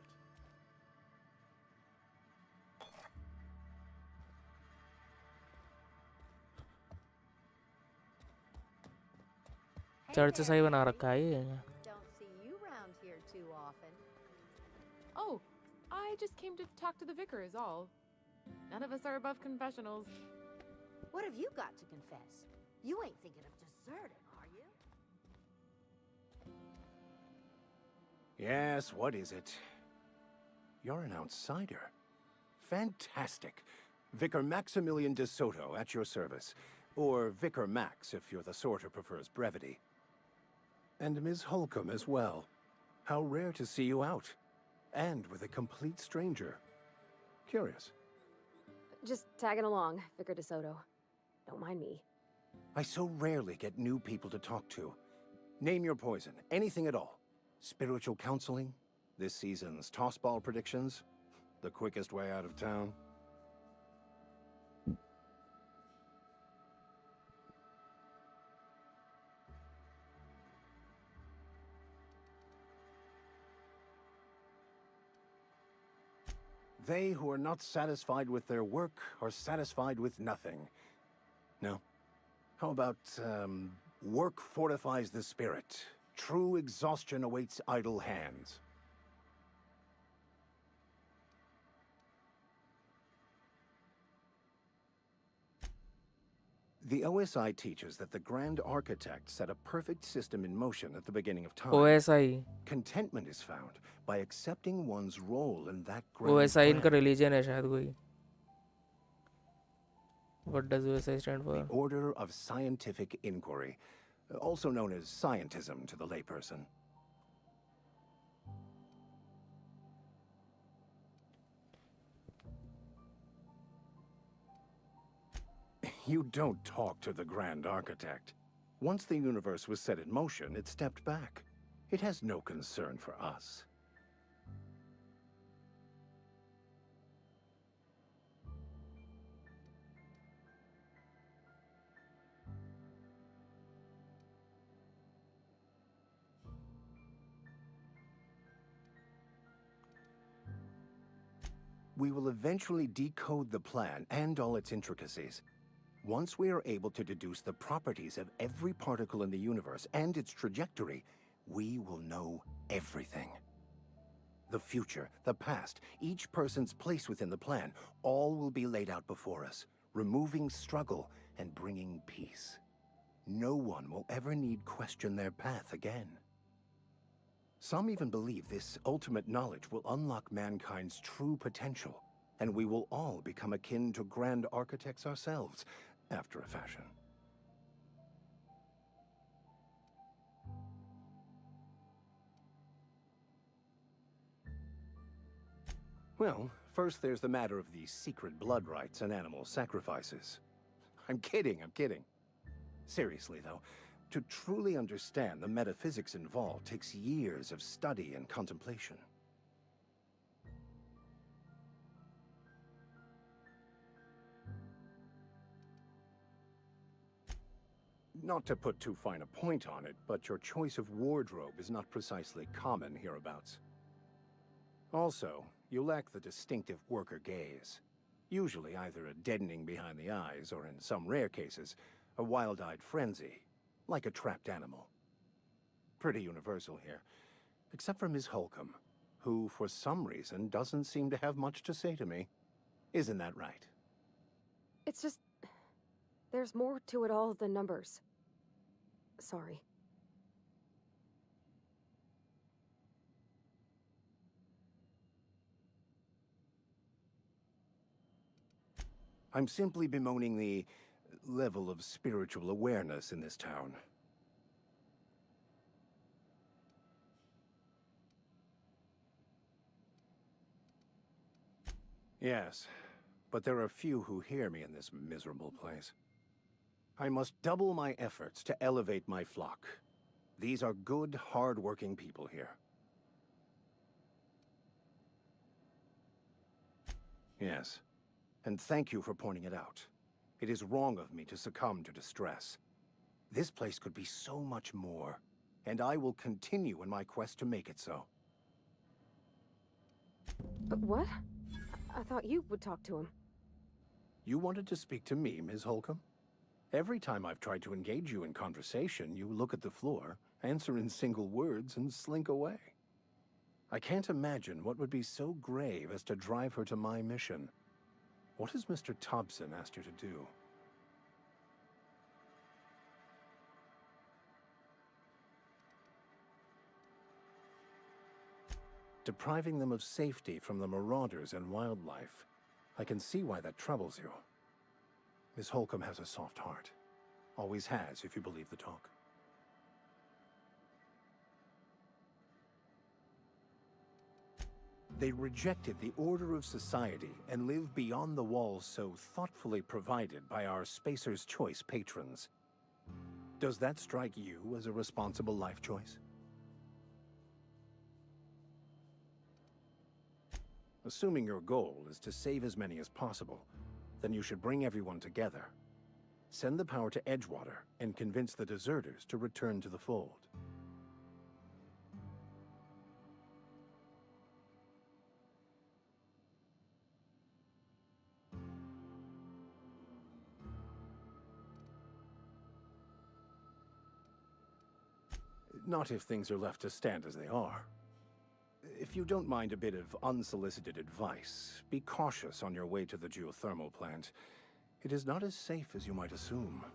Church सा ही बना रखा है ये। Don't see you around here too often. Oh, I just came to talk to the vicar is all. None of us are above confessionals. What have you got to confess? You ain't thinking of deserting, are you? Yes, what is it? You're an outsider. Fantastic. Vicar Maximilian de Soto at your service. Or Vicar Max, if you're the sort who prefers brevity. And Ms. Holcomb as well. How rare to see you out. And with a complete stranger. Curious. Just tagging along, Vicar DeSoto. Don't mind me. I so rarely get new people to talk to. Name your poison, anything at all. Spiritual counseling? This season's tossball predictions? The quickest way out of town? They who are not satisfied with their work are satisfied with nothing. No? How about, work fortifies the spirit. True exhaustion awaits idle hands. The OSI teaches that the Grand Architect set a perfect system in motion at the beginning of time. OSI Contentment is found by accepting one's role in that grand OSI plan. इनका religion है शायद कोई. What does OSI stand for? The Order of Scientific Inquiry, also known as scientism to the layperson. You don't talk to the Grand Architect. Once the universe was set in motion, it stepped back. It has no concern for us. We will eventually decode the plan and all its intricacies. Once we are able to deduce the properties of every particle in the universe and its trajectory, we will know everything. The future, the past, each person's place within the plan, all will be laid out before us, removing struggle and bringing peace. No one will ever need question their path again. Some even believe this ultimate knowledge will unlock mankind's true potential, and we will all become akin to grand architects ourselves, after a fashion. Well, first there's the matter of the secret blood rites and animal sacrifices. I'm kidding. Seriously, though, to truly understand the metaphysics involved takes years of study and contemplation. Not to put too fine a point on it, but your choice of wardrobe is not precisely common hereabouts. Also, you lack the distinctive worker gaze. Usually either a deadening behind the eyes, or in some rare cases, a wild-eyed frenzy, like a trapped animal. Pretty universal here, except for Ms. Holcomb, who, for some reason, doesn't seem to have much to say to me. Isn't that right? It's just... there's more to it all than numbers. Sorry. I'm simply bemoaning the level of spiritual awareness in this town. Yes, but there are few who hear me in this miserable place. I must double my efforts to elevate my flock. These are good, hard-working people here. Yes, And thank you for pointing it out. It is wrong of me to succumb to distress. This place could be so much more, and I will continue in my quest to make it so. But what? I thought you would talk to him. You wanted to speak to me, Ms. Holcomb? Every time I've tried to engage you in conversation, you look at the floor, answer in single words, and slink away. I can't imagine what would be so grave as to drive her to my mission. What has Mr. Thompson asked you to do? Depriving them of safety from the marauders and wildlife. I can see why that troubles you. Miss Holcomb has a soft heart. Always has, if you believe the talk. They rejected the order of society and live beyond the walls so thoughtfully provided by our Spacer's Choice patrons. Does that strike you as a responsible life choice? Assuming your goal is to save as many as possible, then you should bring everyone together. Send the power to Edgewater and convince the deserters to return to the fold. Not if things are left to stand as they are. If you don't mind a bit of unsolicited advice, be cautious on your way to the geothermal plant. It is not as safe as you might assume.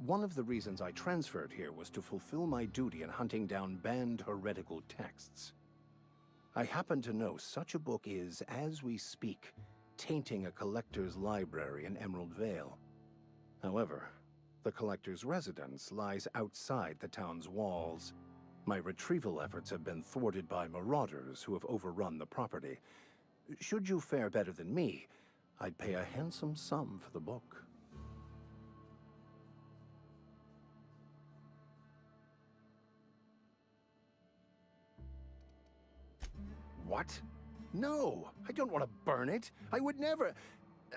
One of the reasons I transferred here was to fulfill my duty in hunting down banned heretical texts. I happen to know such a book is, as we speak, tainting a collector's library in Emerald Vale. However, the collector's residence lies outside the town's walls. My retrieval efforts have been thwarted by marauders who have overrun the property. Should you fare better than me, I'd pay a handsome sum for the book. What? No, I don't want to burn it. I would never.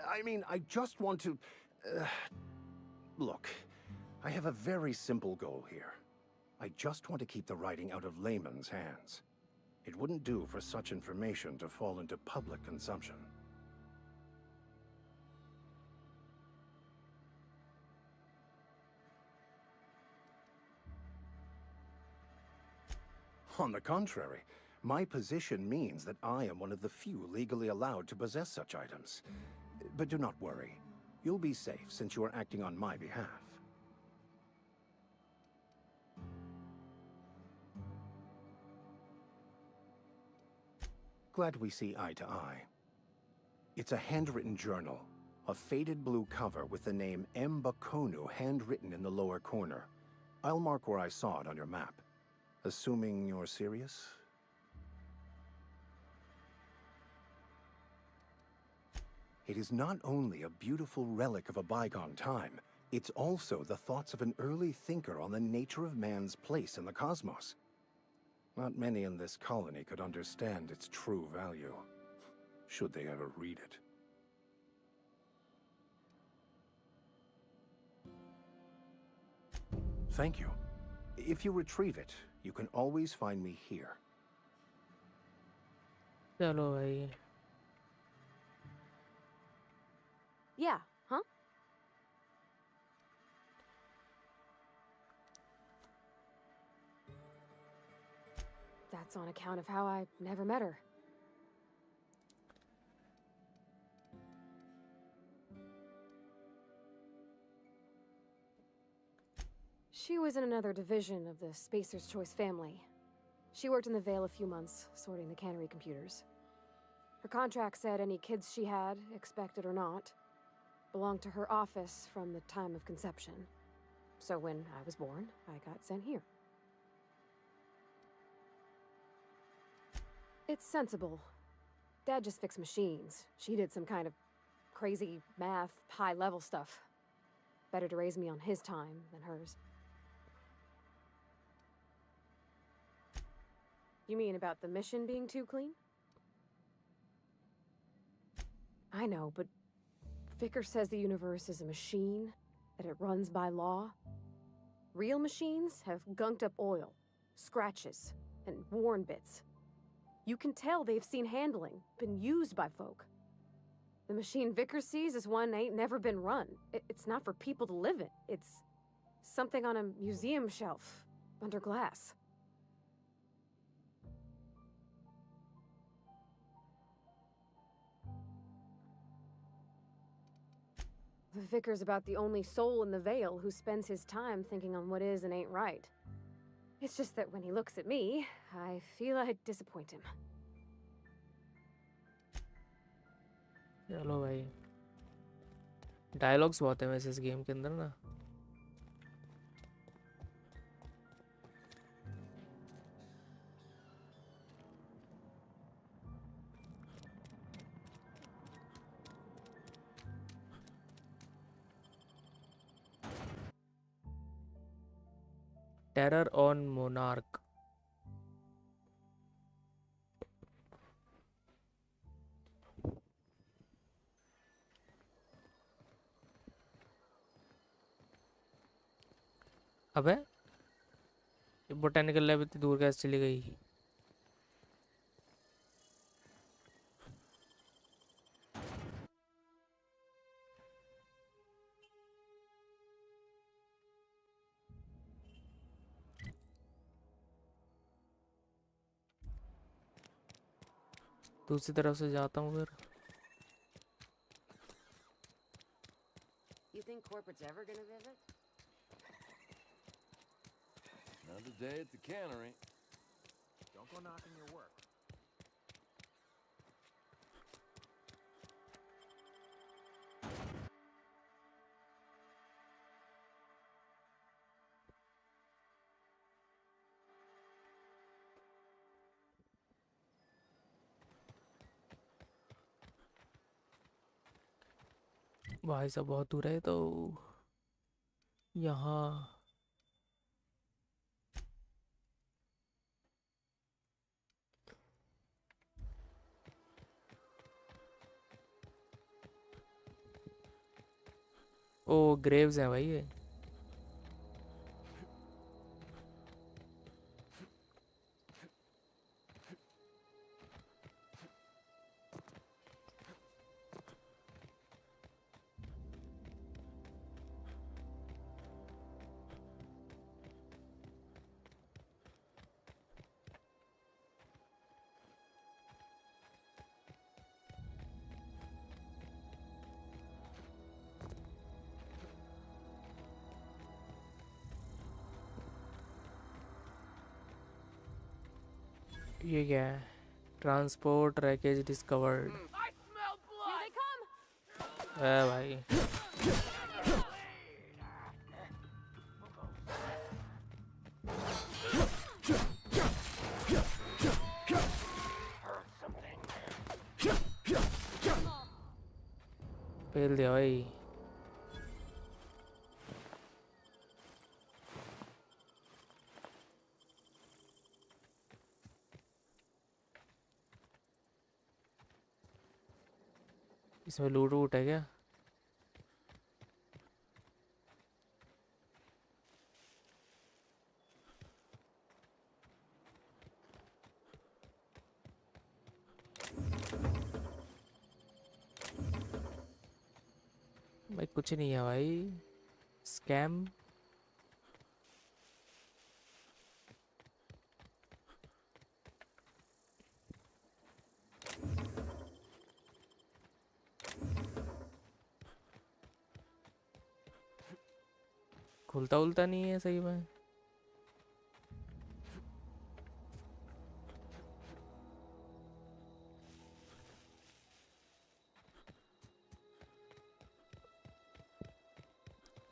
I mean, I just want to... Look, I have a very simple goal here. I just want to keep the writing out of layman's hands. It wouldn't do for such information to fall into public consumption. On the contrary, my position means that I am one of the few legally allowed to possess such items. But do not worry. You'll be safe since you are acting on my behalf. Glad we see eye to eye. It's a handwritten journal, a faded blue cover with the name M. Bakonu handwritten in the lower corner. I'll mark where I saw it on your map. Assuming you're serious? It is not only a beautiful relic of a bygone time, it's also the thoughts of an early thinker on the nature of man's place in the cosmos. Not many in this colony could understand its true value, should they ever read it. Thank you. If you retrieve it, you can always find me here. चलो भाई. Yeah, huh? That's on account of how I never met her. She was in another division of the Spacer's Choice family. She worked in the Vale a few months, sorting the cannery computers. Her contract said any kids she had, expected or not, belonged to her office from the time of conception. So when I was born, I got sent here. It's sensible. Dad just fixed machines. She did some kind of crazy math, high-level stuff. Better to raise me on his time than hers. You mean about the mission being too clean? I know, but Vickers says the universe is a machine, that it runs by law. Real machines have gunked up oil, scratches, and worn bits. You can tell they've seen handling, been used by folk. The machine Vickers sees is one ain't never been run. It's not for people to live in. It's something on a museum shelf, under glass. The Vicar's about the only soul in the Vale who spends his time thinking on what is and ain't right. It's just that when he looks at me, I feel I'd disappoint him. चलो भाई, dialogues बहुत हैं वैसे इस game के अंदर ना. Terror on monarch. अबे ये बोटेनिकल लैब इतनी दूर कैसे चली गई? दूसरी तरफ से जाता हूँ फिर. You think corporate's ever gonna visit? Another day at the cannery. Don't go knocking your work. भाई साहब बहुत दूर है तो यहाँ. ओ ग्रेव्स हैं भाई ये. ये क्या है? Transport wreckage discovered. है भाई. पेल दिया भाई. इसमें लूट वूट है क्या? भाई कुछ नहीं है भाई. स्कैम. खुलता उलता नहीं है सही में.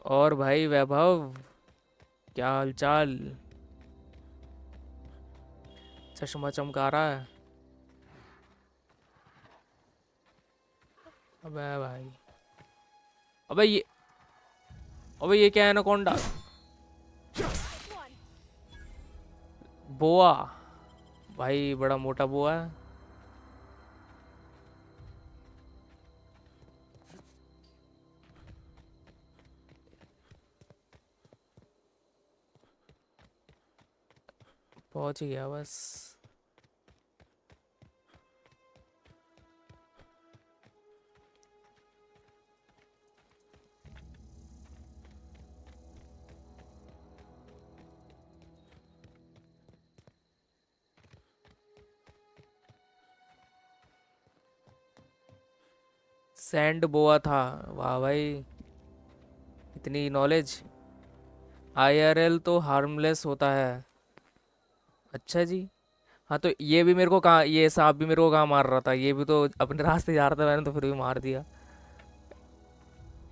और भाई वैभव क्या हालचाल? चश्मा चमका रहा है. अबे भाई. अबे ये क्या है? एनाकोंडा. बोआ. भाई बड़ा मोटा बुआ है। पहुंच गया बस। सैंड बोआ था। वाह भाई, इतनी नॉलेज। आईआरएल तो हार्मलेस होता है। अच्छा जी। हाँ तो ये भी मेरे को कहाँ, ये सांप भी मेरे को कहाँ मार रहा था, ये भी तो अपने रास्ते जा रहा था, मैंने तो फिर भी मार दिया।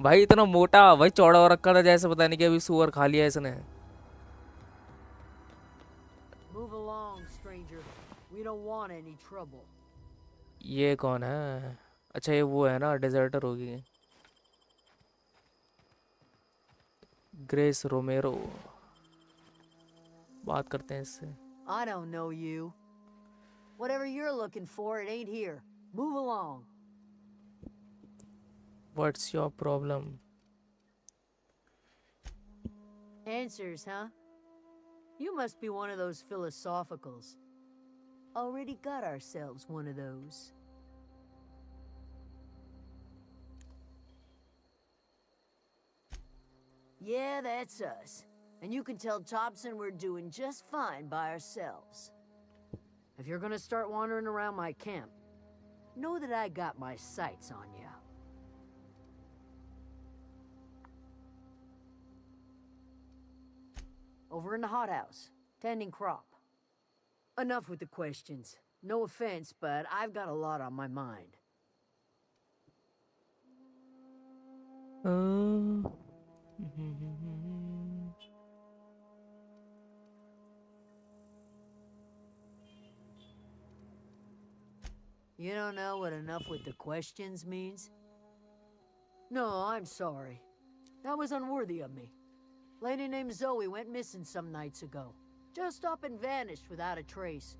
भाई इतना मोटा, भाई चौड़ा हो रखा था जैसे पता नहीं कि अभी सुअर खा लिया इसने। Move along, stranger. We don't want any trouble. ये कौन है? अच्छा ये वो है ना, डेजर्टर होगी। ग्रेस रोमेरो, बात करते हैं इससे। I don't know you. Whatever you're looking for, it ain't here. Move along. What's your problem? Answers, huh? You must be one of those philosophicals. Already got ourselves one of those. Yeah, that's us. And you can tell Thompson we're doing just fine by ourselves. If you're gonna start wandering around my camp, know that I got my sights on you. Over in the hothouse, tending crop. Enough with the questions. No offense, but I've got a lot on my mind. You don't know what enough with the questions means? No, I'm sorry. That was unworthy of me. Lady named Zoe went missing some nights ago. Just up and vanished without a trace.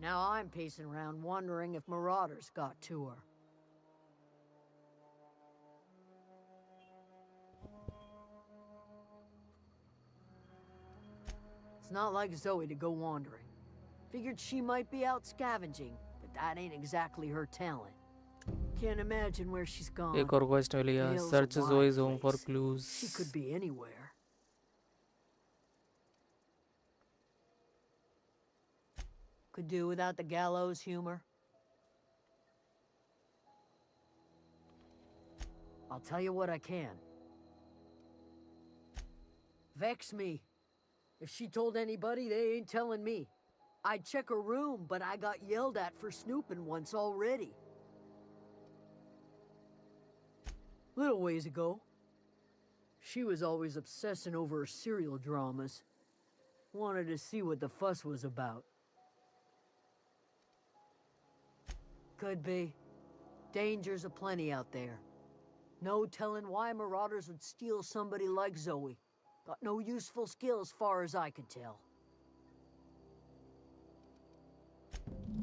Now I'm pacing around wondering if marauders got to her. It's not like Zoe to go wandering. Figured she might be out scavenging, but that ain't exactly her talent. Can't imagine where she's gone. एक और question लिया, Hill's a search wide Zoe's home for place. clues. She could be anywhere. Could do without the gallows humor. I'll tell you what I can. Vex me. If she told anybody, they ain't telling me. I'd check her room, but I got yelled at for snooping once already. Little ways ago, she was always obsessing over her serial dramas. Wanted to see what the fuss was about. Could be. Dangers aplenty out there. No telling why marauders would steal somebody like Zoe. Got no useful skill as far as I could tell.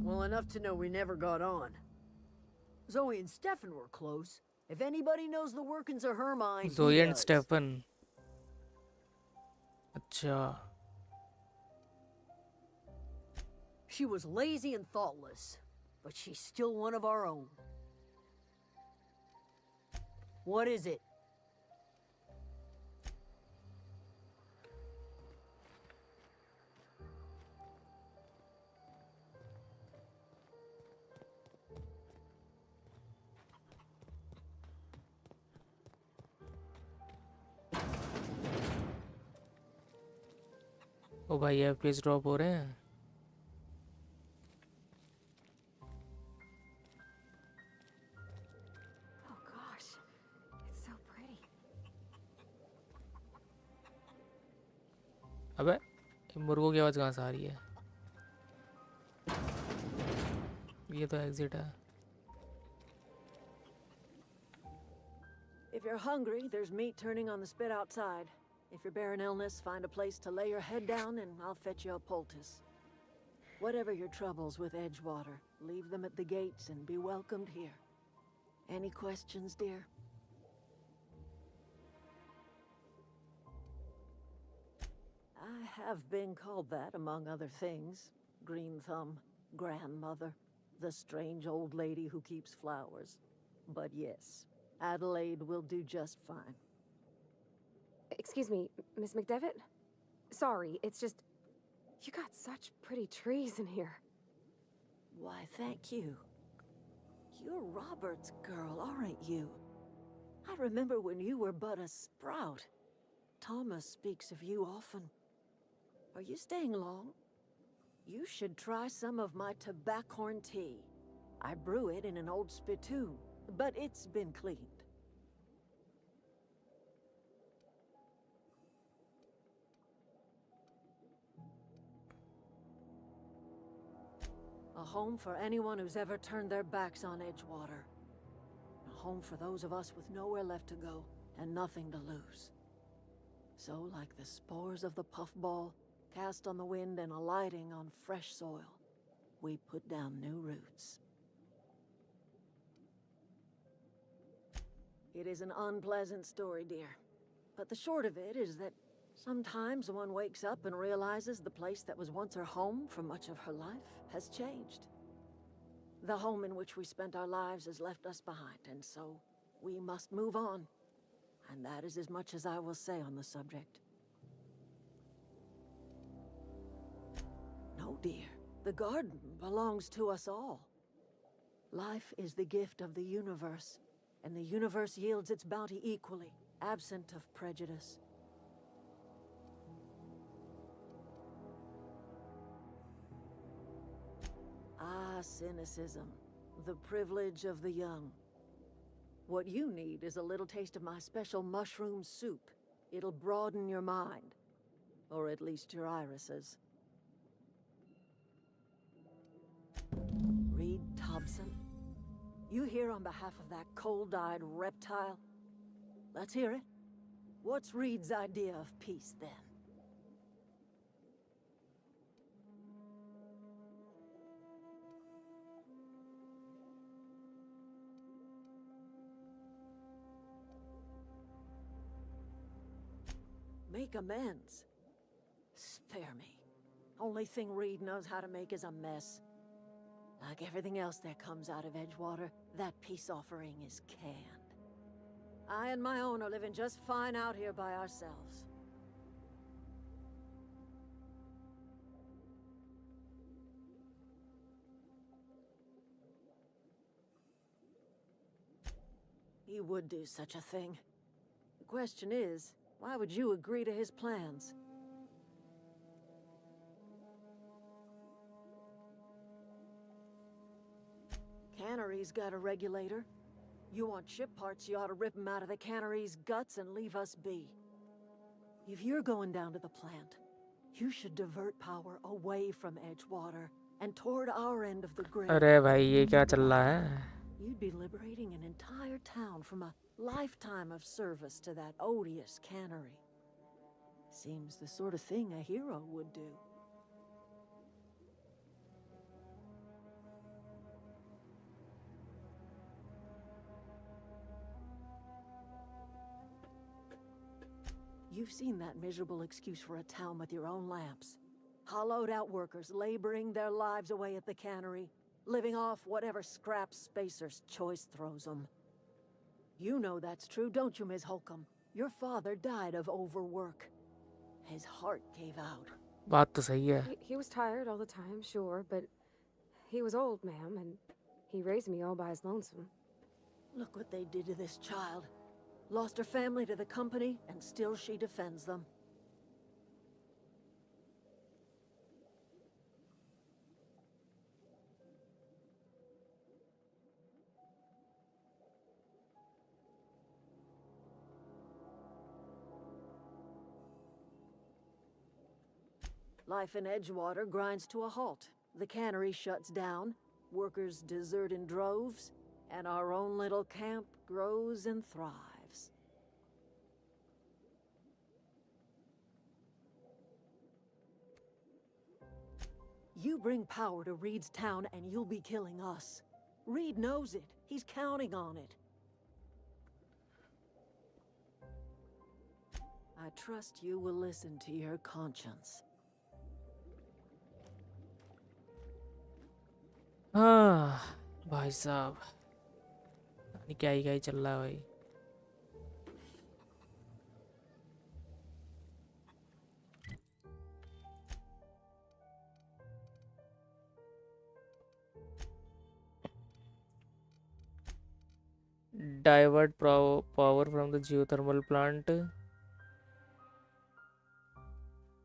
Well, enough to know we never got on. Zoe and Stefan were close. If anybody knows the workings of her mind, Zoe he and does. Stefan. अच्छा. She was lazy and thoughtless, but she's still one of our own. What is it? ओ भाई FPS drop हो रहे हैं. Oh gosh, it's so pretty. अबे ये मुर्गों की आवाज़ कहाँ से आ रही है? ये तो एग्जिट है. If you're hungry, there's meat turning on the spit outside. If you're bearing illness, find a place to lay your head down and I'll fetch you a poultice. Whatever your troubles with Edgewater, leave them at the gates and be welcomed here. Any questions, dear? I have been called that, among other things. Green Thumb, grandmother, the strange old lady who keeps flowers. But yes, Adelaide will do just fine. Excuse me, Miss McDevitt? Sorry, it's just... You got such pretty trees in here. Why, thank you. You're Robert's girl, aren't you? I remember when you were but a sprout. Thomas speaks of you often. Are you staying long? You should try some of my tobaccorn tea. I brew it in an old spittoon, but it's been cleaned. A home for anyone who's ever turned their backs on Edgewater. A home for those of us with nowhere left to go and nothing to lose. So, like the spores of the puffball, cast on the wind and alighting on fresh soil, we put down new roots. It is an unpleasant story, dear. But the short of it is that sometimes one wakes up and realizes the place that was once her home for much of her life has changed. The home in which we spent our lives has left us behind, and so we must move on. And that is as much as I will say on the subject. No, dear. The garden belongs to us all. Life is the gift of the universe, and the universe yields its bounty equally, absent of prejudice. Ah, cynicism, the privilege of the young. What you need is a little taste of my special mushroom soup. It'll broaden your mind, or at least your irises. Reed Thompson, you here on behalf of that cold-eyed reptile? Let's hear it. What's Reed's idea of peace, then? Make amends. Spare me. Only thing Reed knows how to make is a mess. Like everything else that comes out of Edgewater, that peace offering is canned. I and my own are living just fine out here by ourselves. He would do such a thing. The question is, why would you agree to his plans? Cannery's got a regulator. You want ship parts, you ought to rip them out of the cannery's guts and leave us be. If you're going down to the plant, you should divert power away from Edgewater and toward our end of the grid. अरे भाई ये क्या चल रहा है? You'd be liberating an entire town from a lifetime of service to that odious cannery. Seems the sort of thing a hero would do. You've seen that miserable excuse for a town with your own lamps. Hollowed out workers laboring their lives away at the cannery, living off whatever scraps Spacer's Choice throws them. You know that's true, don't you, Ms. Holcomb? Your father died of overwork. His heart gave out. बात तो सही है. He was tired all the time, sure, but he was old, ma'am, and he raised me all by his lonesome. Look what they did to this child. Lost her family to the company, and still she defends them. Life in Edgewater grinds to a halt. The cannery shuts down, workers desert in droves, and our own little camp grows and thrives. You You bring power to Reed's town and you'll be killing us. Reed knows it. He's counting on it. I trust you will listen to your conscience. हाँ भाई साहब, क्या ही चल रहा है भाई। Divert power from the geothermal plant.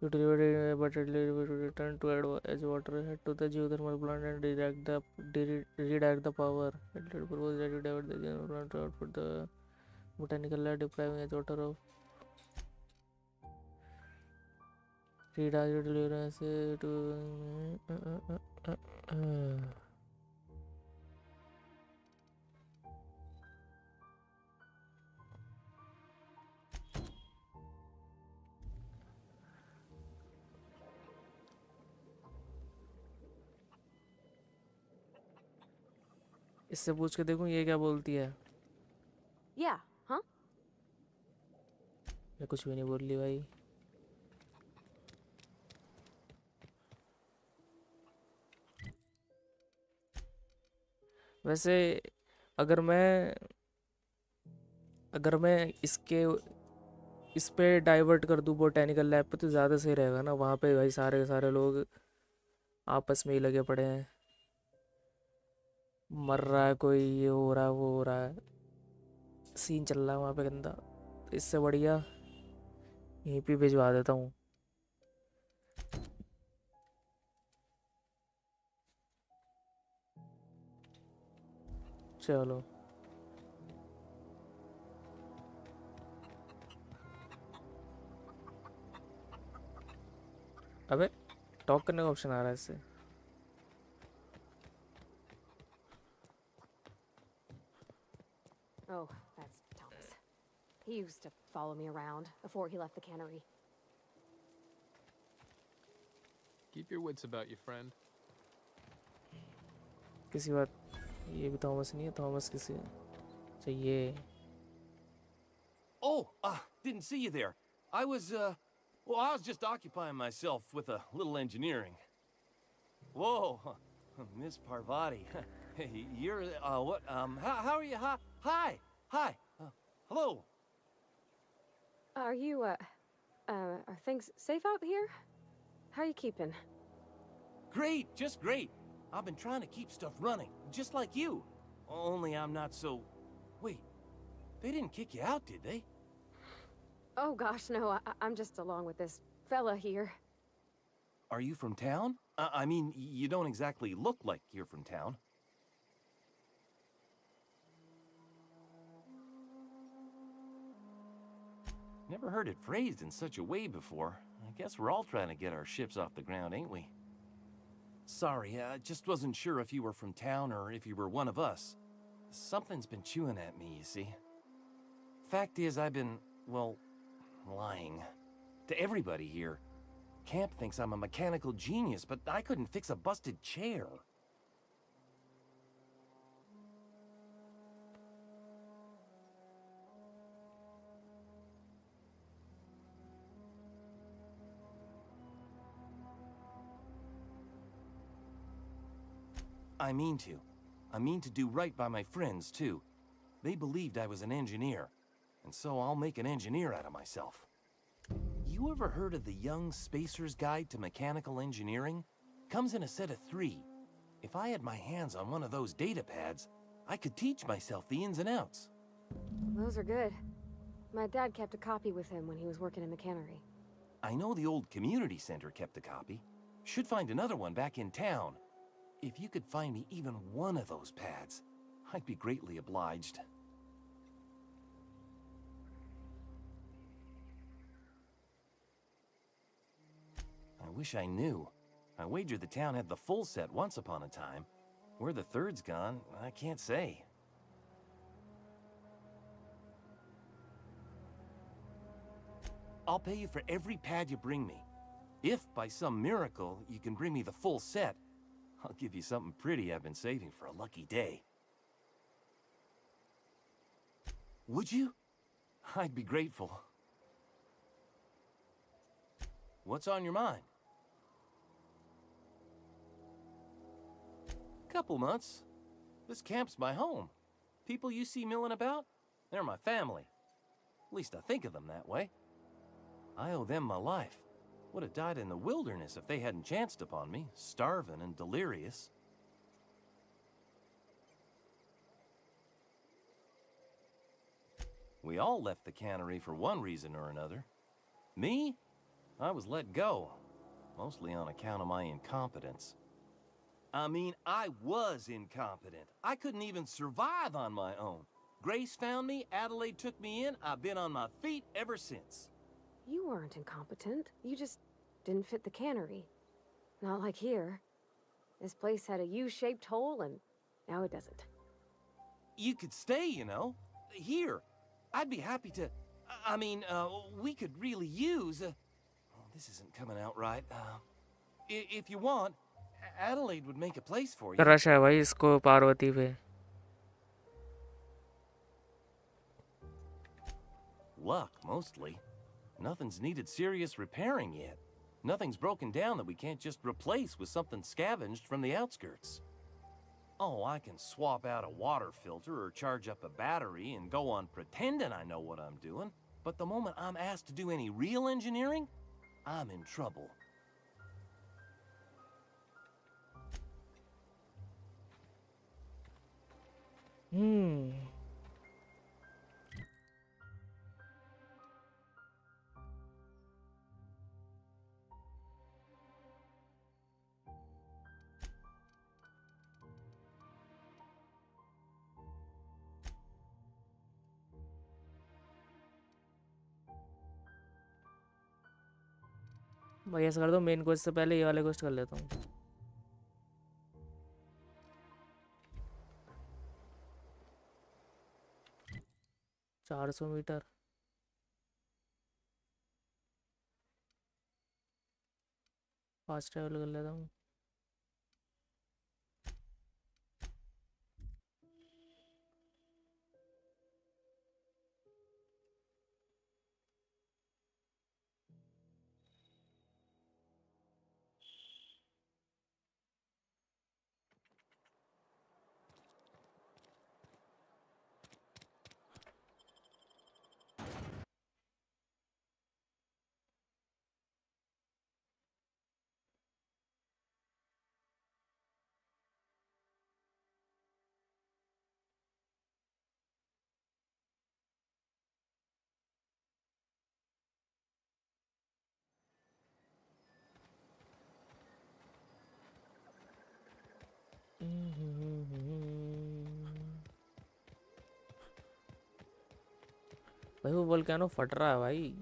You deliver it, but it will return to as water head to the geothermal plant and redirect the power. It will propose that you divert the geothermal plant to output the botanical lab, depriving as water of redirect deliverance to इससे पूछ के देखूं ये क्या बोलती है। Yeah, huh? मैं कुछ भी नहीं बोल रही भाई। वैसे अगर मैं इस पे डाइवर्ट कर दूं बोटेनिकल लैब पे तो ज़्यादा सही रहेगा ना। वहाँ पे भाई सारे के सारे लोग आपस में ही लगे पड़े हैं, मर रहा है कोई, ये हो रहा है वो हो रहा है, सीन चल रहा है वहाँ पे गंदा। तो इससे बढ़िया यहीं पे भिजवा देता हूँ। चलो अबे टॉक करने का ऑप्शन आ रहा है इससे। Oh, that's Thomas. He used to follow me around before he left the cannery. Keep your wits about you, friend. किसी बात ये भी थॉमस नहीं है, थॉमस किसी चाहिए। Oh, didn't see you there. I was just occupying myself with a little engineering. Whoa, Miss Parvati. Hey, you're, what, how are you? Hi. Hello. Are you, are things safe out here? How are you keeping? Great, just great. I've been trying to keep stuff running, just like you. Only I'm not so... Wait, they didn't kick you out, did they? Oh gosh, no, I'm just along with this fella here. Are you from town? I mean, you don't exactly look like you're from town. Never heard it phrased in such a way before. I guess we're all trying to get our ships off the ground, ain't we? Sorry, I just wasn't sure if you were from town or if you were one of us. Something's been chewing at me, you see. Fact is, I've been, well, lying. To everybody here. Camp thinks I'm a mechanical genius, but I couldn't fix a busted chair. I mean to. I mean to do right by my friends, too. They believed I was an engineer, and so I'll make an engineer out of myself. You ever heard of the Young Spacer's Guide to Mechanical Engineering? Comes in a set of 3. If I had my hands on one of those data pads, I could teach myself the ins and outs. Those are good. My dad kept a copy with him when he was working in the cannery. I know the old community center kept a copy. Should find another one back in town. If you could find me even one of those pads, I'd be greatly obliged. I wish I knew. I wagered the town had the full set once upon a time. Where the third's gone, I can't say. I'll pay you for every pad you bring me. If, by some miracle, you can bring me the full set, I'll give you something pretty I've been saving for a lucky day. Would you? I'd be grateful. What's on your mind? Couple months. This camp's my home. People you see milling about, they're my family. At least I think of them that way. I owe them my life. Would have died in the wilderness if they hadn't chanced upon me, starving and delirious. We all left the cannery for one reason or another. Me? I was let go, mostly on account of my incompetence. I mean, I was incompetent. I couldn't even survive on my own. Grace found me, Adelaide took me in, I've been on my feet ever since. You weren't incompetent. You just didn't fit the cannery. Not like here. This place had a U-shaped hole, and now it doesn't. You could stay, you know. Here. I'd be happy to... I mean, we could really use... oh, this isn't coming out right. If you want, Adelaide would make a place for you. Crush है भाई इसको पार्वती पे. Luck, mostly. Nothing's needed serious repairing yet. Nothing's broken down that we can't just replace with something scavenged from the outskirts. Oh, I can swap out a water filter or charge up a battery and go on pretending I know what I'm doing. But the moment I'm asked to do any real engineering, I'm in trouble. भाई ऐसा कर दो, main quest से पहले ये वाले quest कर लेता हूँ. 400 मीटर. फास्ट ट्रैवल कर लेता हूँ. भाई वो वोल्केनो फट रहा है भाई.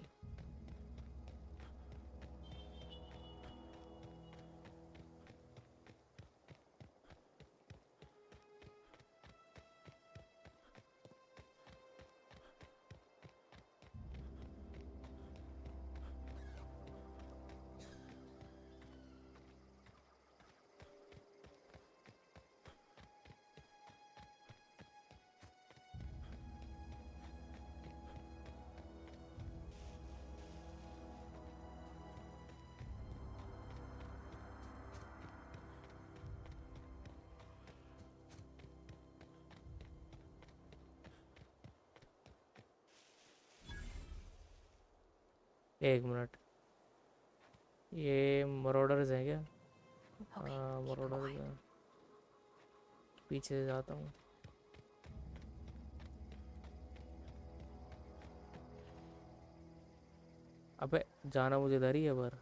एक मिनट, ये मरोडर्स हैं क्या? हाँ मरोडर्स हैं. पीछे से जाता हूँ. अबे जाना मुझे इधर ही है पर.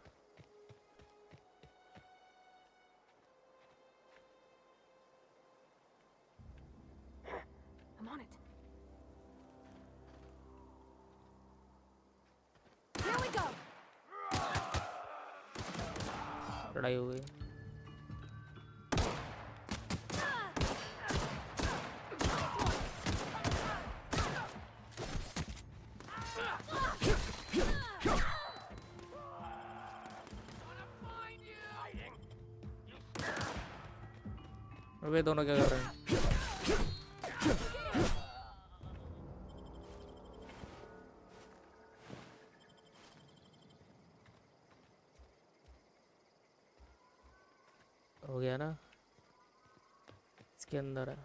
I'm on it. लड़ाई हो गई. अबे दोनों क्या कर रहे हैं? हो गया ना? इसके अंदर है।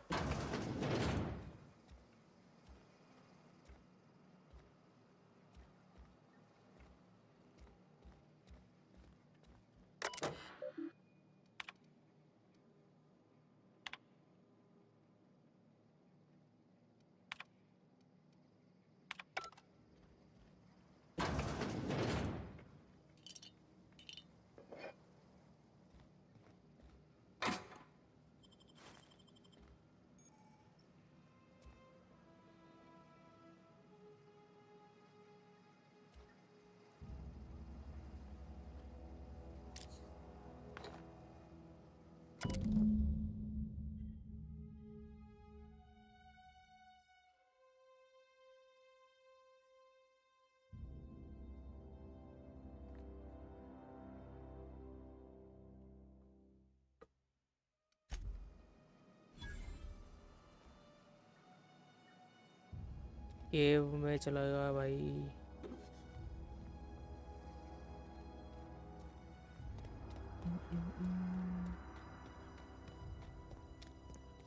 केव में चला गया भाई।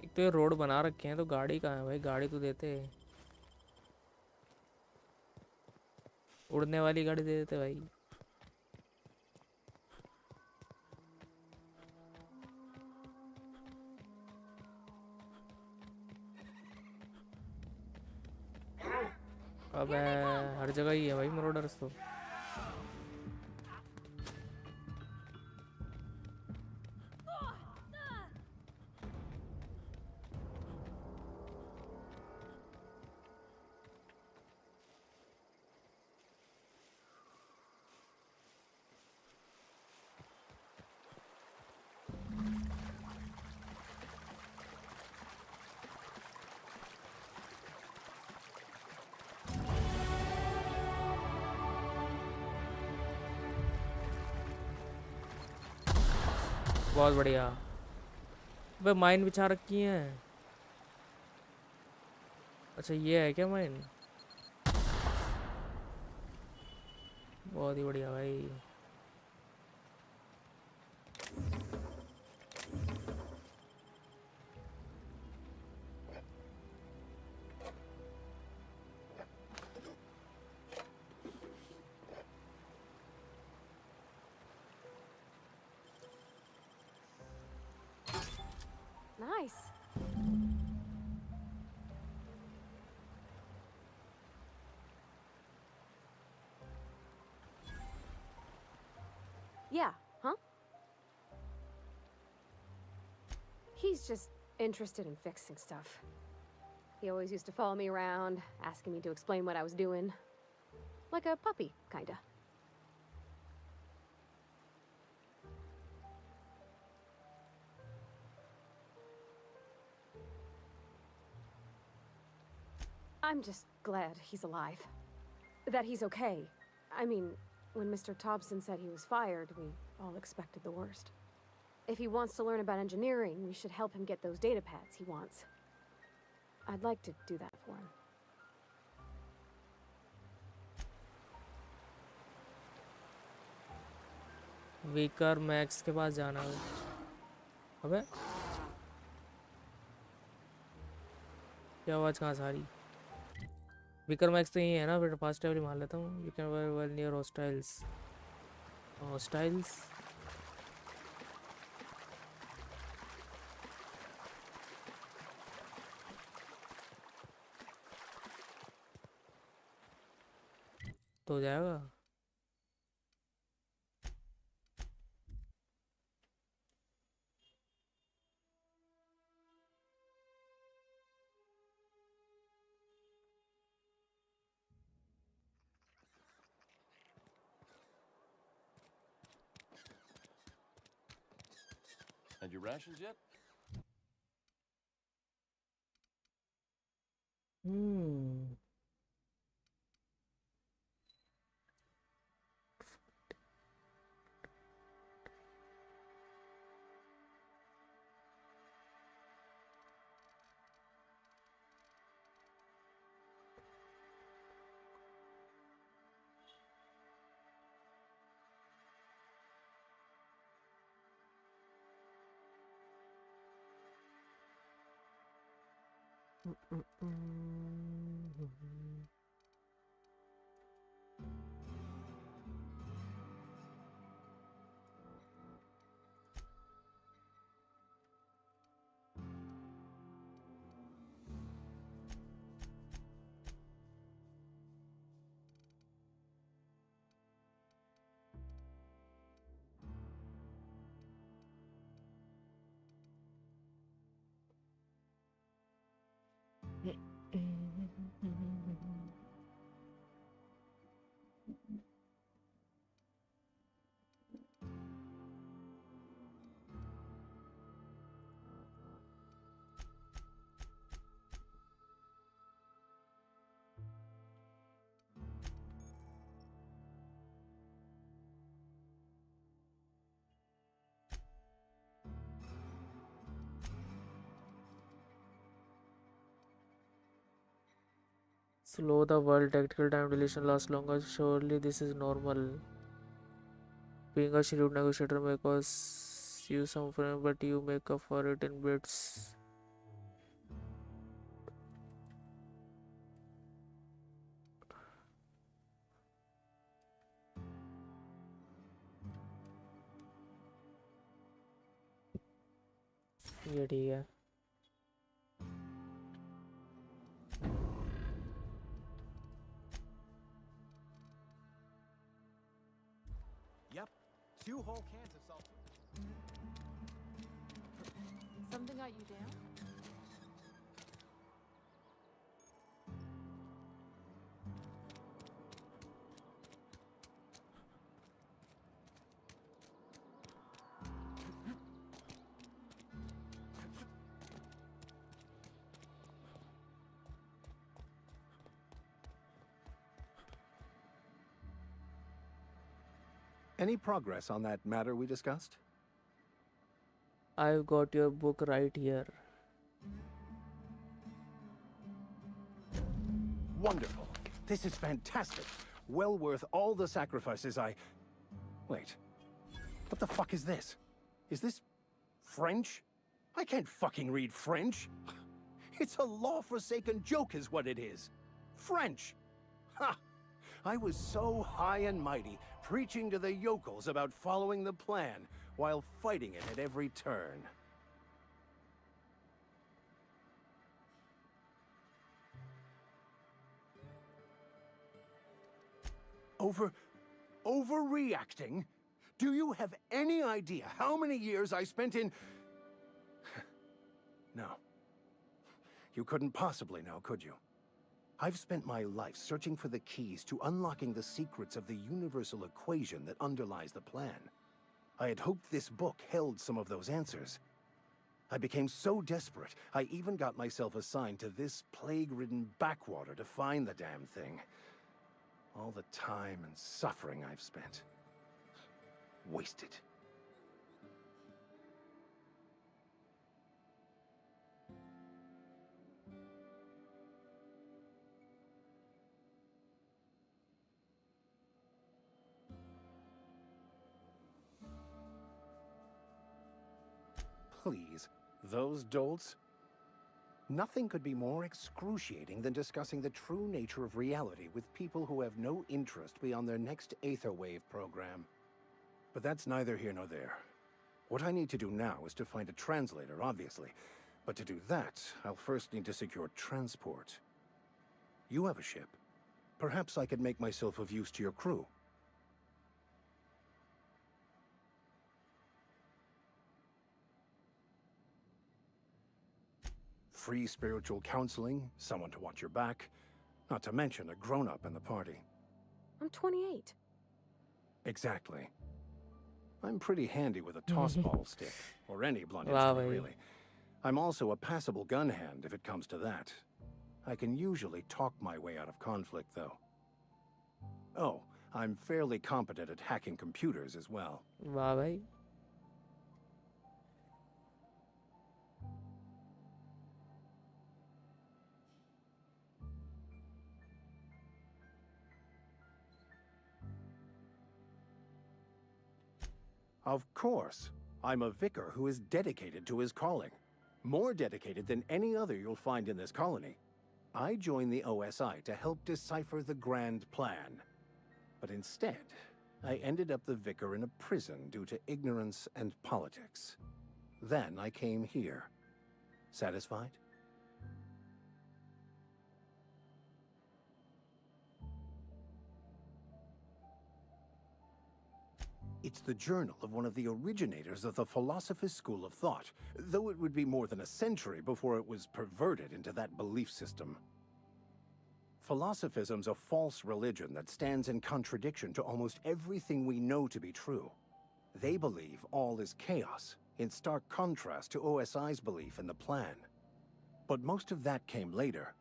एक तो ये रोड बना रखे हैं तो गाड़ी कहाँ है भाई? गाड़ी तो देते, उड़ने वाली गाड़ी दे देते भाई। अबे हर जगह ही है भाई मरोडर्स तो। बहुत बढ़िया। अबे माइन बिछा रखी है। अच्छा ये है क्या माइन? बहुत ही बढ़िया भाई। Nice. Yeah, huh? He's just interested in fixing stuff. He always used to follow me around, asking me to explain what I was doing. Like a puppy, kinda. I'm just glad he's alive. That he's okay. I mean, when Mr. Thompson said he was fired, we all expected the worst. If he wants to learn about engineering, we should help him get those data pads he wants. I'd like to do that for him. Weaker max के पास जाना है। अबे क्या आवाज़ कहाँ से आ रही? वीकर मैक्स तो यही है ना? फिर फास्ट ट्रैवल मार लेता हूँ। You can well near हॉस्टाइल्स। हॉस्टाइल्स तो हो जाएगा। Had your rations yet? Slow the world, tactical time dilation lasts longer. Surely this is normal. Being a shrewd negotiator may cost you some fun, but you make up for it in bits. ये ठीक है. Yep, 2 whole cans of salt. Something got you down? Any progress on that matter we discussed? I've got your book right here. Wonderful. This is fantastic. Well worth all the sacrifices I... Wait. What the fuck is this? Is this French? I can't fucking read French. It's a law-forsaken joke is what it is. French. Ha! I was so high and mighty, preaching to the yokels about following the plan, while fighting it at every turn. Overreacting? Do you have any idea how many years I spent in... No. You couldn't possibly know, could you? I've spent my life searching for the keys to unlocking the secrets of the universal equation that underlies the plan. I had hoped this book held some of those answers. I became so desperate, I even got myself assigned to this plague-ridden backwater to find the damn thing. All the time and suffering I've spent. Wasted. Please, those dolts? Nothing could be more excruciating than discussing the true nature of reality with people who have no interest beyond their next Aetherwave program. But that's neither here nor there. What I need to do now is to find a translator, obviously. But to do that, I'll first need to secure transport. You have a ship. Perhaps I could make myself of use to your crew. Free spiritual counseling, someone to watch your back, not to mention a grown-up in the party. I'm 28. Exactly. I'm pretty handy with a toss-ball stick, or any blunt Wow, instrument, bhai. really. I'm also a passable gun hand if it comes to that. I can usually talk my way out of conflict, though. Oh, I'm fairly competent at hacking computers as well. वाह भाई. Of course. I'm a vicar who is dedicated to his calling. More dedicated than any other you'll find in this colony. I joined the OSI to help decipher the grand plan. But instead, I ended up the vicar in a prison due to ignorance and politics. Then I came here. Satisfied? It's the journal of one of the originators of the Philosopher's School of Thought, though it would be more than a century before it was perverted into that belief system. Philosophism's a false religion that stands in contradiction to almost everything we know to be true. They believe all is chaos, in stark contrast to OSI's belief in the plan. But most of that came later.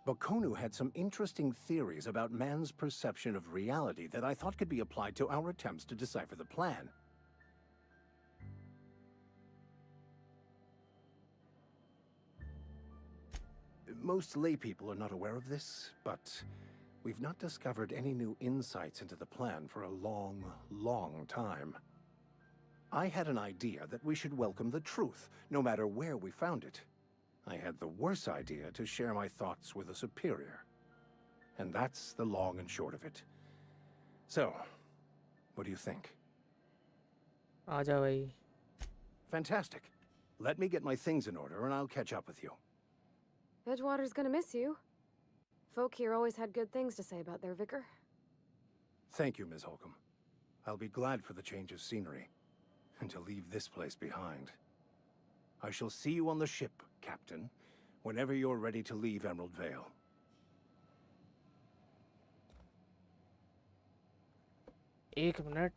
Bakonu had some interesting theories about man's perception of reality that I thought could be applied to our attempts to decipher the plan. Most laypeople are not aware of this, but we've not discovered any new insights into the plan for a long, long time. I had an idea that we should welcome the truth, no matter where we found it. I had the worse idea to share my thoughts with a superior. And that's the long and short of it. So, what do you think? आजा भाई. Fantastic. Let me get my things in order and I'll catch up with you. Edgewater's gonna miss you. Folk here always had good things to say about their vicar. Thank you, Ms. Holcomb. I'll be glad for the change of scenery, and to leave this place behind. I shall see you on the ship, Captain, whenever you're ready to leave Emerald Vale. एक minute.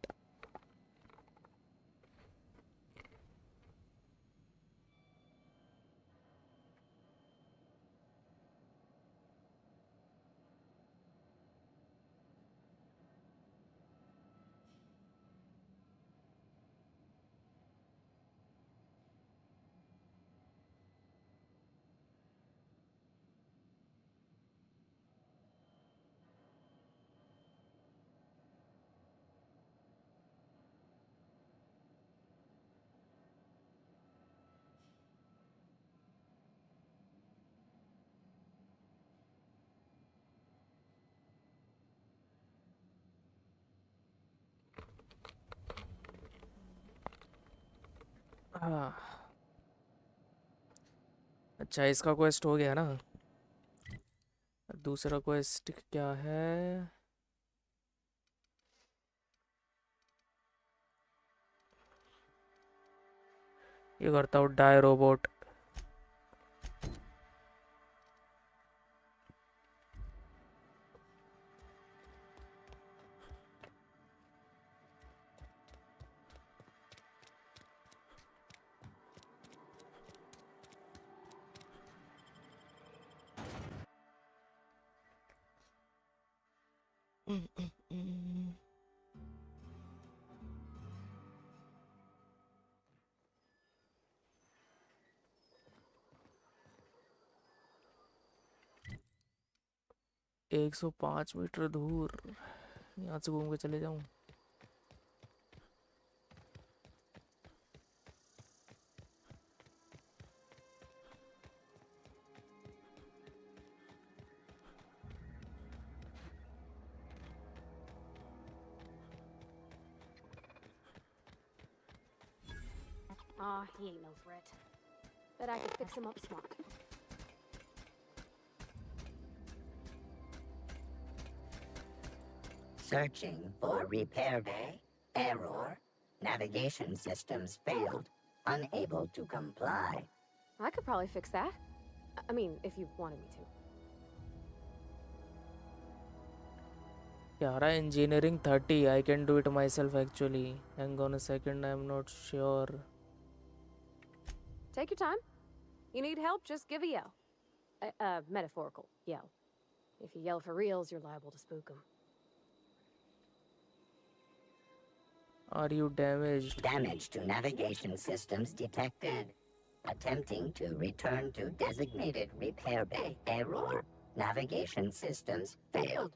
हाँ. अच्छा इसका quest हो गया ना. दूसरा quest क्या है? ये करता हूँ डाई रोबोट. एक 105 मीटर दूर. यहाँ से घूम के चले जाऊँ. Aw, he ain't no threat. Bet I could fix him up smart. Searching for repair bay. Error. Navigation systems failed. Unable to comply. I could probably fix that. I mean, if you wanted me to. Yara engineering 30. I can do it myself actually. Hang on a second, I'm not sure. Take your time. You need help, just give a yell. Metaphorical yell. If you yell for reals, you're liable to spook them. Are you damaged? Damage to navigation systems detected. Attempting to return to designated repair bay. Error. Navigation systems failed.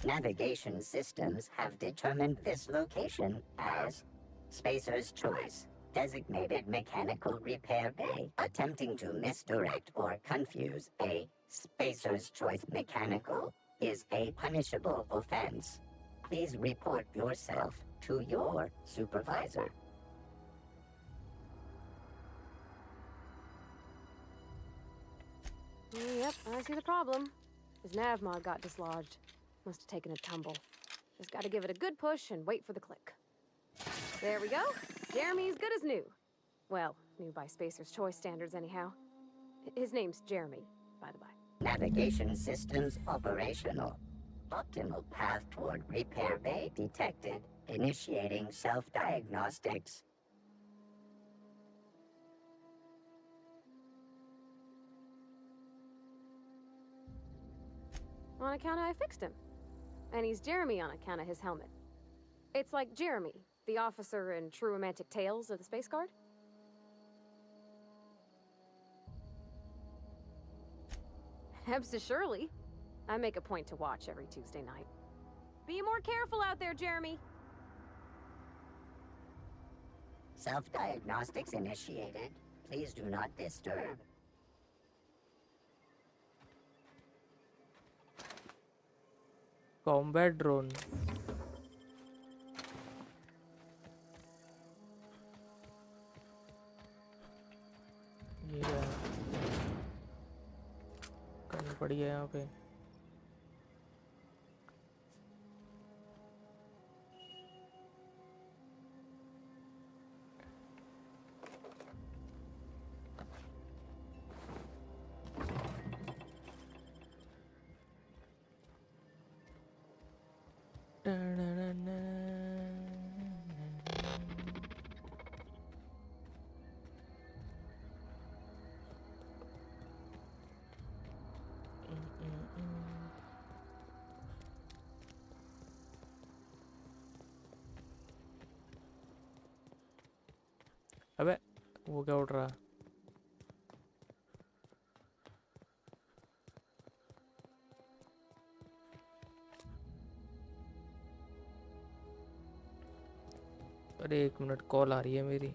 Navigation systems have determined this location as Spacer's Choice, designated mechanical repair bay, attempting to misdirect or confuse a Spacer's Choice mechanical is a punishable offense. Please report yourself to your supervisor. Yep, I see the problem. His nav mod got dislodged. Must have taken a tumble. Just gotta give it a good push and wait for the click. There we go. Jeremy's good as new. Well, new by Spacer's Choice standards anyhow. His name's Jeremy, by the by. Navigation systems operational. Optimal path toward repair bay detected. Initiating self-diagnostics. On account of I fixed him. And he's Jeremy on account of his helmet. It's like Jeremy, the officer in True Romantic Tales of the Space Guard. Surely. I make a point to watch every Tuesday night. Be more careful out there, Jeremy. Self-diagnostics initiated. Please do not disturb. Combat drone. ये क्या है? करनी पड़ी है यहाँ पे. अबे वो क्या उड़ रहा है? अरे 1 मिनट, कॉल आ रही है मेरी.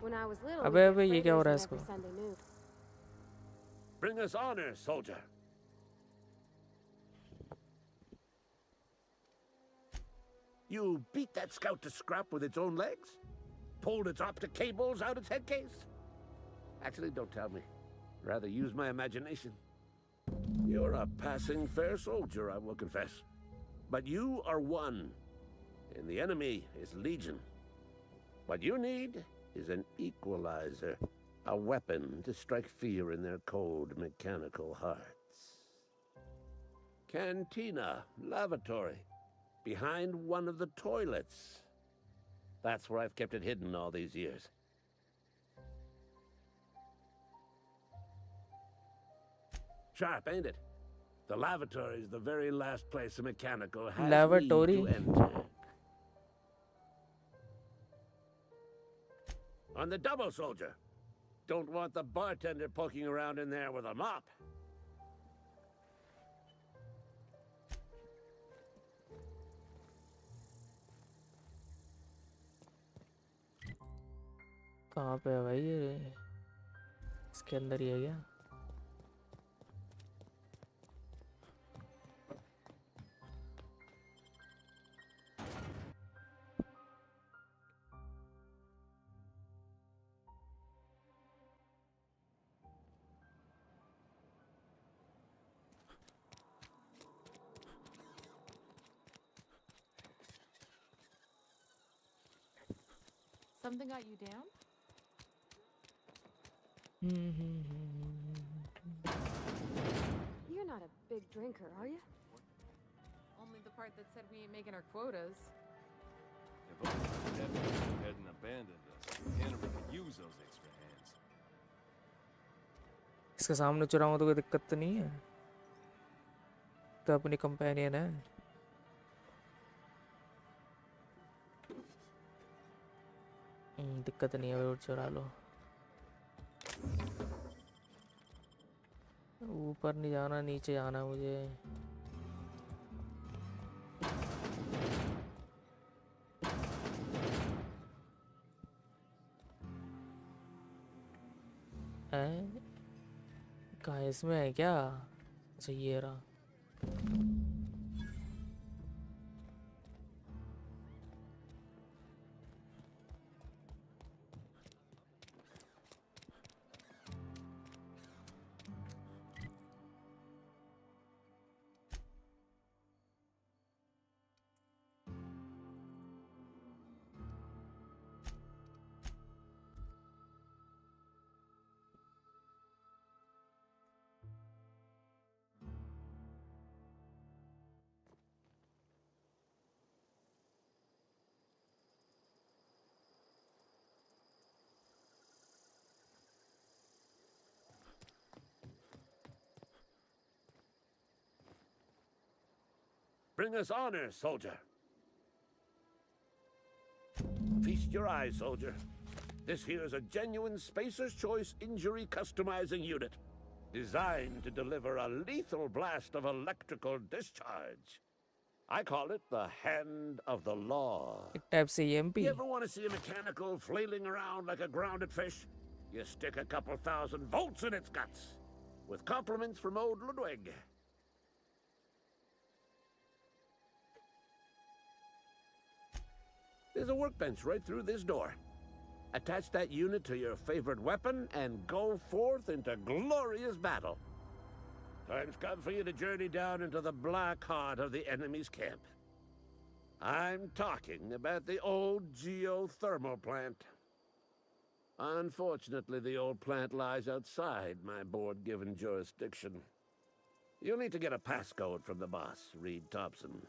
When I was little, अबे we अबे did ये क्या हो रहा है Fridays इसको? every Sunday noon. Bring us honor, soldier. You beat that scout to scrap with its own legs? Pulled its optic cables out its head case? Actually, don't tell me. Rather use my imagination. You're a passing fair soldier, I will confess. But you are one, and the enemy is legion. What you need is an equalizer, a weapon to strike fear in their cold mechanical hearts. Cantina, lavatory, behind one of the toilets. That's where I've kept it hidden all these years. Sharp, ain't it? The lavatory is the very last place a mechanical has Lavatory? need to enter. On the double, soldier. Don't want the bartender poking around in there with a mop. कहाँ पे है भाई ये? इसके अंदर ही है क्या? Something got you down? You're not a big drinker, are you? Only the part that said we ain't making our quotas. If only Devin hadn't abandoned us, Henry could use those extra hands. इसके सामने चुराऊं तो कोई दिक्कत तो नहीं है? तो अपनी कंपेनियन है. दिक्कत नहीं है, वो चुरा लो. ऊपर नहीं जाना, नीचे जाना मुझे. कहाँ इसमें है क्या? अच्छा ये रहा. Bring us honor, soldier. Feast your eyes, soldier. This here is a genuine Spacer's Choice injury customizing unit, designed to deliver a lethal blast of electrical discharge. I call it the Hand of the Law. Type C EMP. You ever want to see a mechanical flailing around like a grounded fish? You stick a couple thousand volts in its guts. With compliments from old Ludwig. There's a workbench right through this door. Attach that unit to your favorite weapon and go forth into glorious battle. Time's come for you to journey down into the black heart of the enemy's camp. I'm talking about the old geothermal plant. Unfortunately, the old plant lies outside my board-given jurisdiction. You'll need to get a passcode from the boss, Reed Thompson.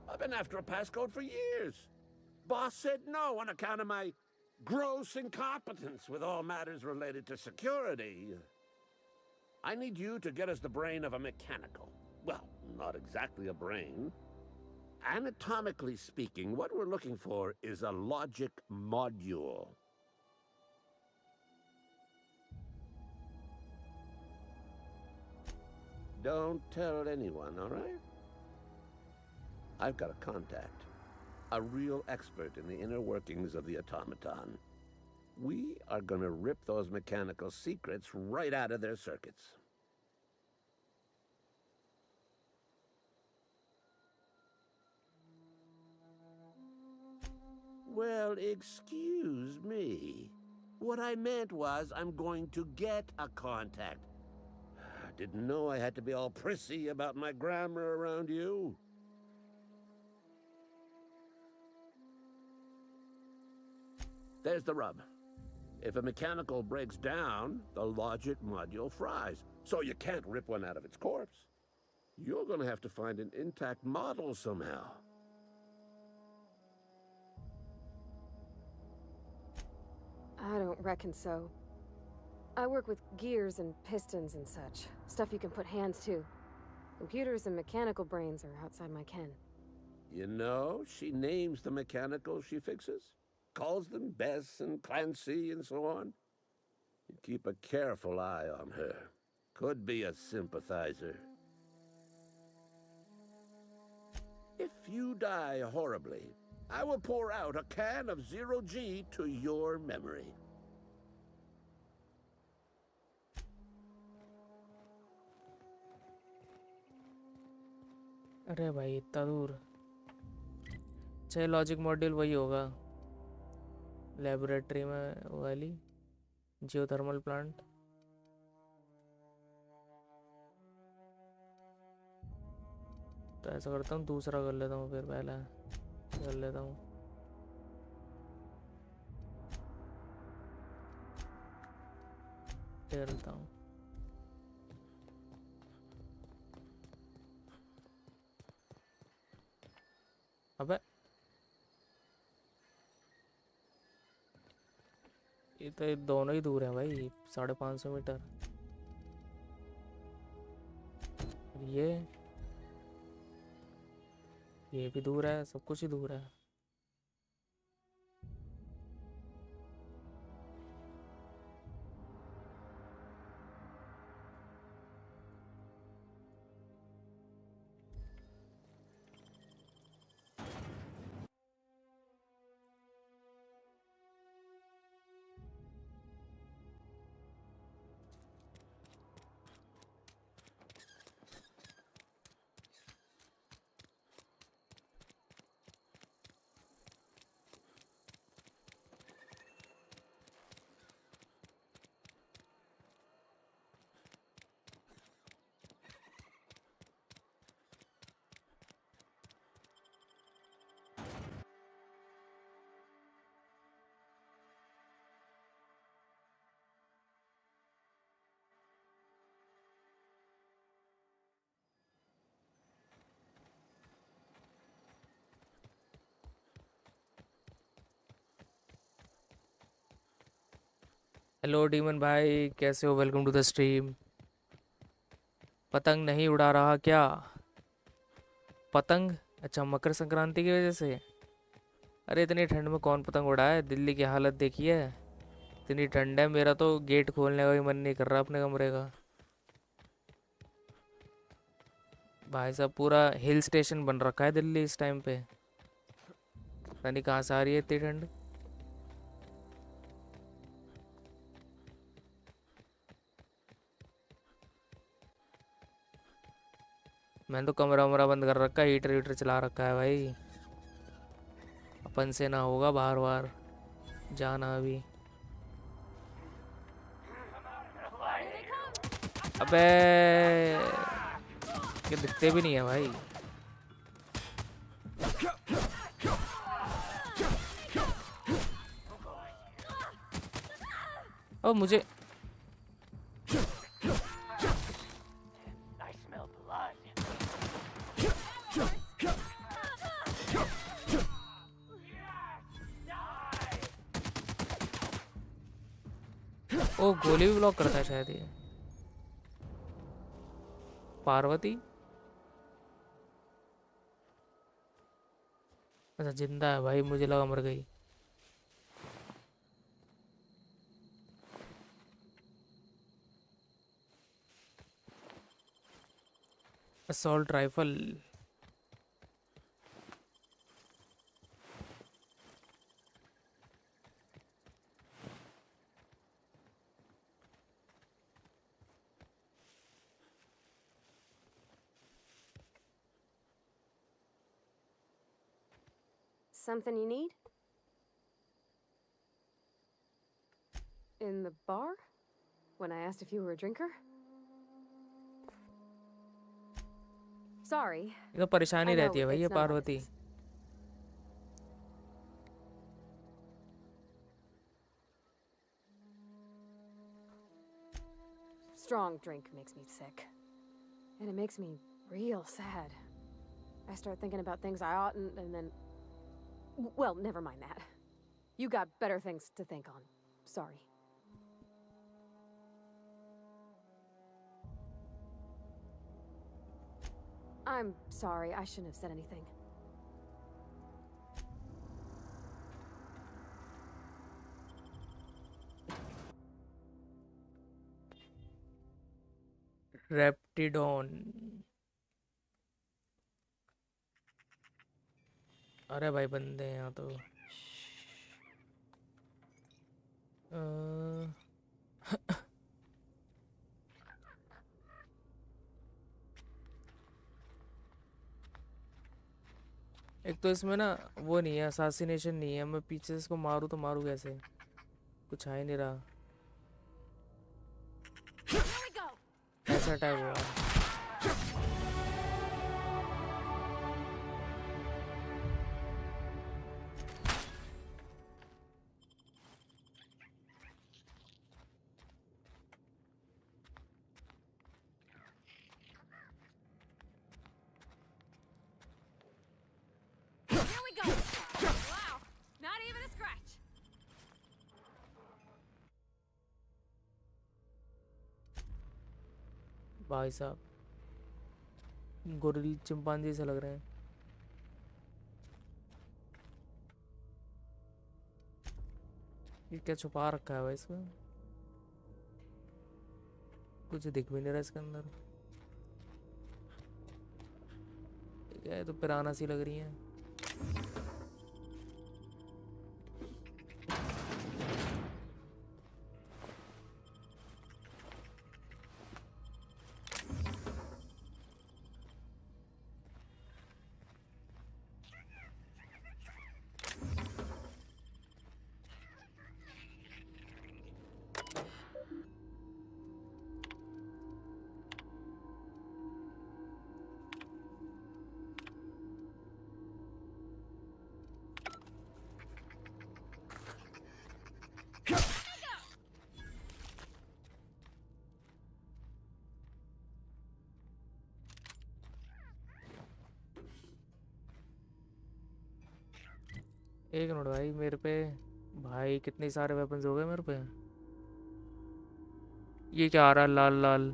I've been after a passcode for years. Boss said no on account of my gross incompetence with all matters related to security. I need you to get us the brain of a mechanical. Well, not exactly a brain. Anatomically speaking, what we're looking for is a logic module. Don't tell anyone, all right? I've got a contact. A real expert in the inner workings of the automaton. We are gonna rip those mechanical secrets right out of their circuits. Well, excuse me. What I meant was I'm going to get a contact. Didn't know I had to be all prissy about my grammar around you. There's the rub. If a mechanical breaks down, the logic module fries, so you can't rip one out of its corpse. You're gonna have to find an intact model somehow. I don't reckon so. I work with gears and pistons and such. Stuff you can put hands to. Computers and mechanical brains are outside my ken. You know, she names the mechanicals she fixes. Calls them Bess and Clancy and so on. You keep a careful eye on her. Could be a sympathizer. If you die horribly, I will pour out a can of 0G to your memory. अरे भाई इतना दूर चाहे logic module वही होगा laboratory में वाली geothermal plant तो ऐसा करता हूँ दूसरा कर लेता हूँ फिर पहला कर लेता हूँ टेलता हूँ अबे ये तो दोनों ही दूर है भाई 550 मीटर ये भी दूर है सब कुछ ही दूर है हेलो डीमन भाई कैसे हो वेलकम टू द स्ट्रीम पतंग नहीं उड़ा रहा क्या पतंग अच्छा मकर संक्रांति की वजह से अरे इतनी ठंड में कौन पतंग उड़ाए दिल्ली की हालत देखी है इतनी ठंड है मेरा तो गेट खोलने का भी मन नहीं कर रहा अपने कमरे का भाई साहब पूरा हिल स्टेशन बन रखा है दिल्ली इस टाइम पे पता नहीं कहाँ से आ रही है इतनी ठंड मैंने तो कमरा वमरा बंद कर रखा है हीटर हीटर चला रखा है भाई अपन से ना होगा बार बार जाना अभी अबे ये दिखते भी नहीं है भाई अब मुझे ओ गोली भी ब्लॉक करता है शायद ये पार्वती अच्छा जिंदा है भाई मुझे लगा मर गई assault rifle Something you need? In the bar? When I asked if you were a drinker? Sorry. ये तो परेशानी I know रहती है भाई ये it's none of my Parvati. business. Strong drink makes me sick. And it makes me real sad. I start thinking about things I oughtn't, and then... Well, never mind that. You got better things to think on. Sorry. I'm sorry, I shouldn't have said anything. रेप्टिडॉन। अरे भाई बंदे हैं यहाँ तो। एक तो इसमें ना वो नहीं है, असैसिनेशन नहीं है। मैं पीछे से इसको मारूँ तो मारूँ कैसे? कुछ आ ही नहीं रहा। ऐसा टाइप हुआ। Here we go! Wow! Not even a scratch! भाई साहब गोरिल चिंपांजी से लग रहे हैं। ये क्या छुपा रखा है भाई इसमें? कुछ दिख भी नहीं रहा इसके अंदर। क्या है, तो पिराना सी लग रही है। एक मिनट भाई, मेरे पे भाई कितने सारे वेपन्स हो गए मेरे पे। ये क्या आ रहा है लाल लाल?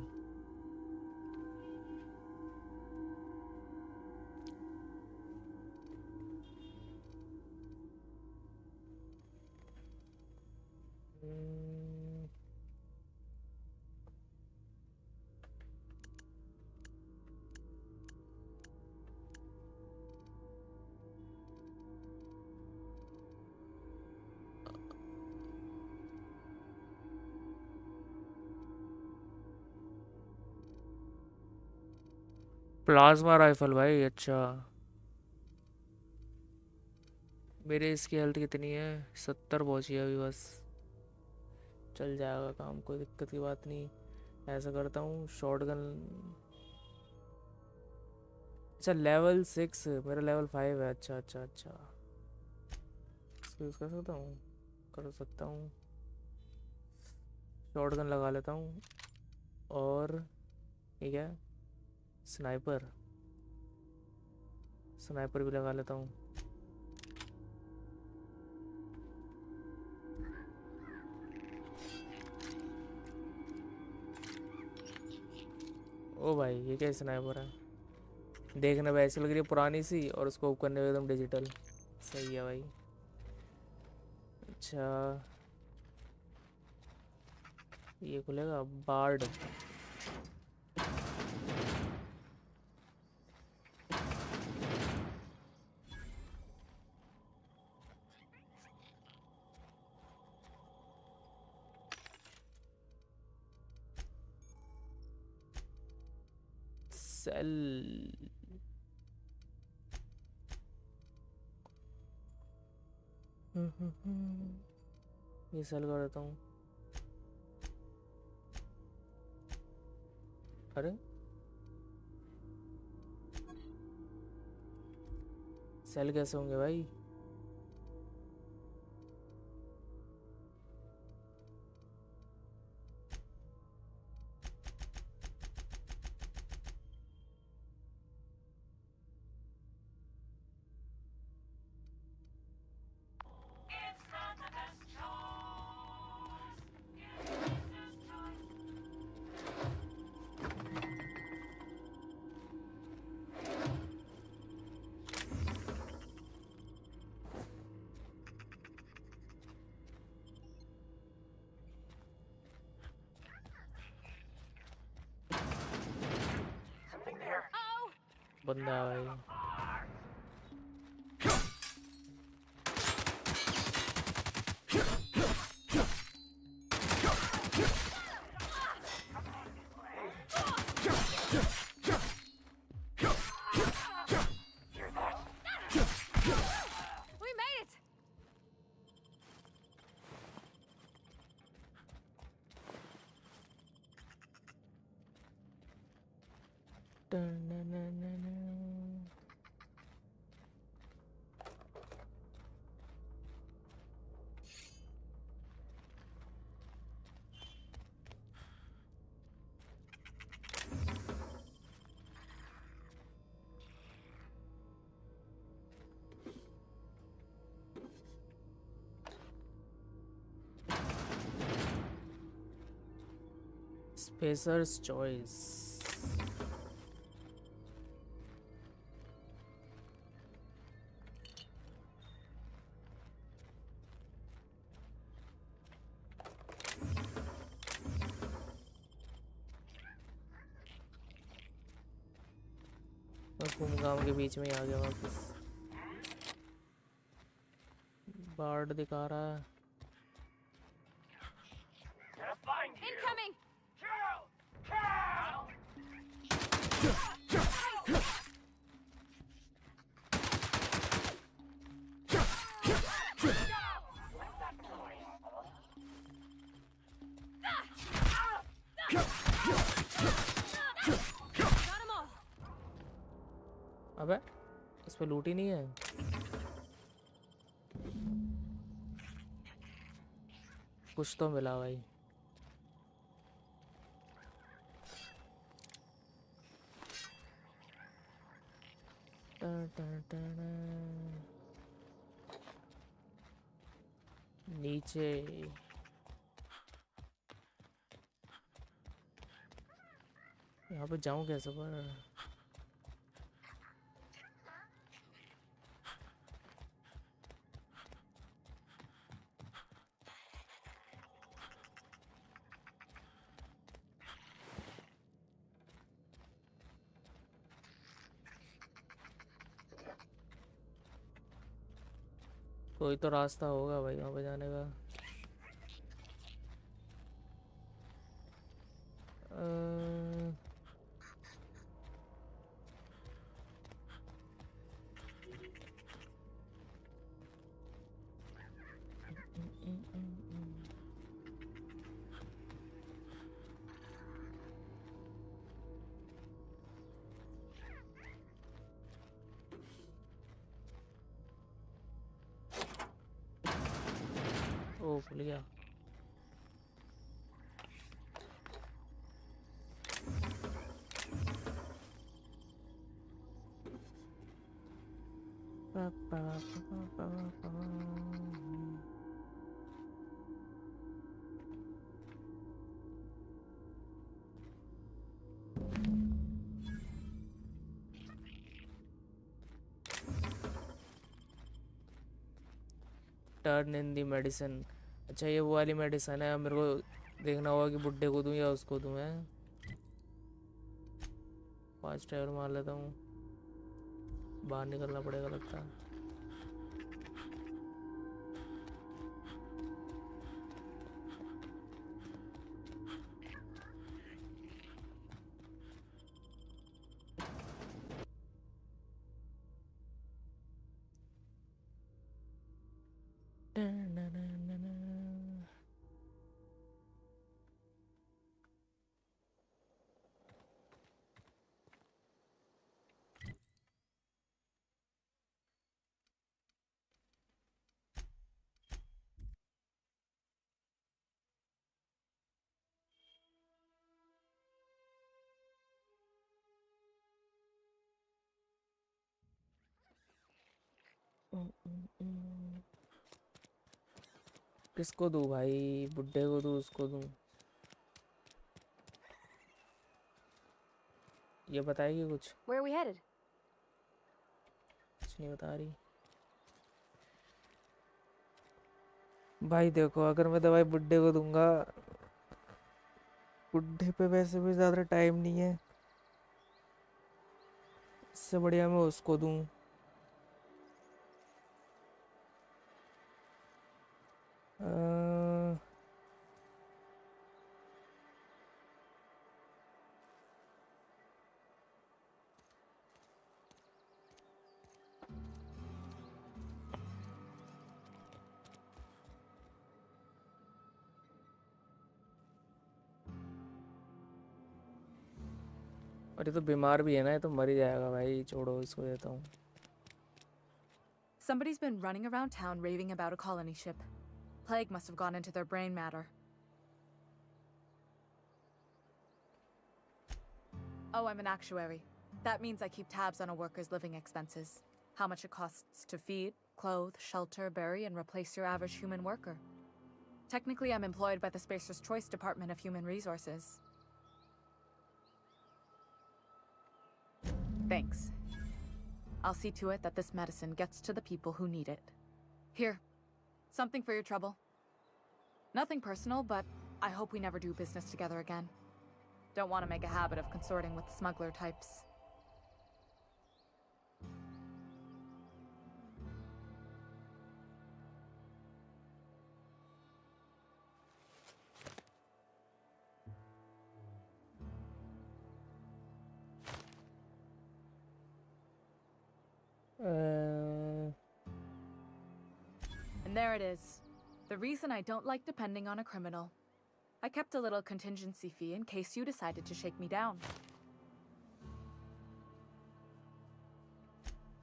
प्लाज्मा राइफल भाई, अच्छा। मेरे इसकी हेल्थ कितनी है? 70 पहुंची है अभी बस। चल जाएगा काम, कोई दिक्कत की बात नहीं। ऐसा करता हूँ शॉटगन। अच्छा लेवल 6, मेरा लेवल 5 है। अच्छा अच्छा अच्छा, इसको यूज़ कर सकता हूँ, कर सकता हूँ। शॉटगन लगा लेता हूँ। और ये क्या, स्नाइपर, स्नाइपर भी लगा लेता हूँ। ओ भाई ये क्या स्नाइपर है? देखने में ऐसी लग रही है पुरानी सी, और उसको ऑफ करने में एकदम डिजिटल। सही है भाई। अच्छा ये खुलेगा बार्ड। सेल ये सेल कर देता हूँ। अरे सेल कैसे होंगे भाई? बंदा है भाई। We made it! Spacer's choice. गांव के बीच में ही आ गया वापस। बार्ड दिखा रहा है। Incoming! अबे इस पे लूट ही नहीं है। कुछ तो मिला भाई। नीचे यहाँ पे जाऊं कैसे पर? कोई तो रास्ता होगा भाई वहाँ पे जाने का। ओ भूल गया। Turn in the medicine. अच्छा ये वो वाली मेडिसिन है। मेरे को देखना होगा कि बुड्ढे को दूं या उसको दूं। मैं 5 टायर मार लेता हूँ। बाहर निकलना पड़ेगा लगता है। किसको दूँ भाई? बुड्ढे को दूँ, उसको दूँ? ये बताएगी कुछ? Where are we headed? कुछ नहीं बता रही भाई। देखो, अगर मैं दवाई बुड्ढे को दूंगा, बुड्ढे पे वैसे भी ज़्यादा टाइम नहीं है, इससे बढ़िया मैं उसको दूं। अ, और ये तो बीमार भी है ना, ये तो मर ही जाएगा भाई। छोड़ो, इसको देता हूँ। Somebody's been running around town raving about a colony ship. Plague must have gone into their brain matter. Oh, I'm an actuary. That means I keep tabs on a worker's living expenses. How much it costs to feed, clothe, shelter, bury, and replace your average human worker. Technically, I'm employed by the Spacer's Choice Department of Human Resources. Thanks. I'll see to it that this medicine gets to the people who need it. Here, something for your trouble. Nothing personal, but I hope we never do business together again. Don't want to make a habit of consorting with smuggler types. And there it is. The reason I don't like depending on a criminal. I kept a little contingency fee in case you decided to shake me down.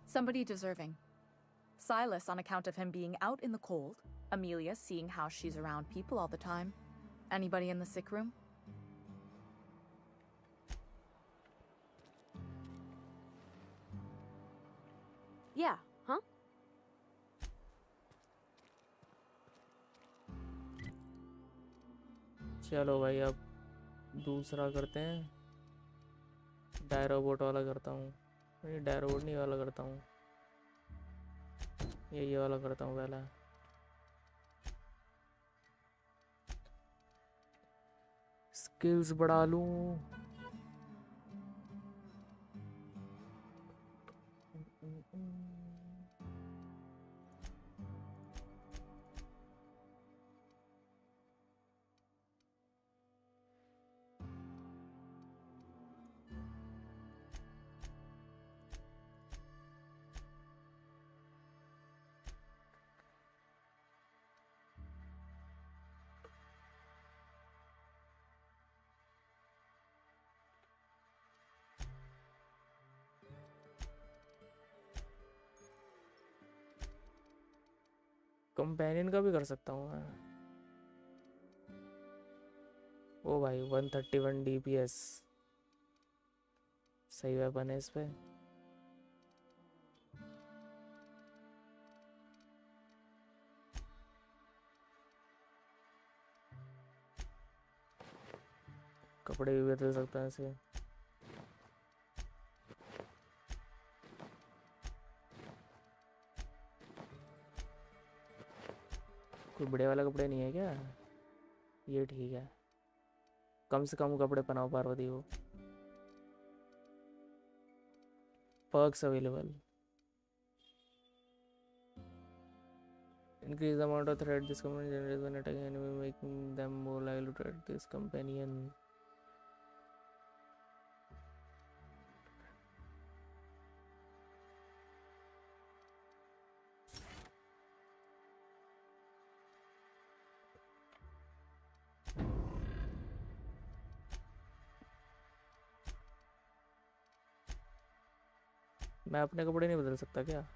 Somebody deserving. Silas on account of him being out in the cold. Amelia seeing how she's around people all the time. Anybody in the sick room? Yeah, huh? चलो भाई, अब दूसरा करते हैं। डायरोबोट वाला करता हूँ। नहीं, डायरोबोट नहीं, वाला करता हूँ। ये वाला करता हूँ पहला। स्किल्स बढ़ा लूँ। कंपेनियन का भी कर सकता हूँ मैं। ओ भाई, 131 DPS सही वेपन है इस पे। कपड़े भी बदल सकता है इसे। कोई बड़े वाला कपड़े नहीं है क्या? ये ठीक है। कम से कम कपड़े पहनाओ पार्वती को। Perks available. Increase the amount of threat this companion generates when attacking enemy, making them more likely to attack this companion. मैं अपने कपड़े नहीं बदल सकता क्या?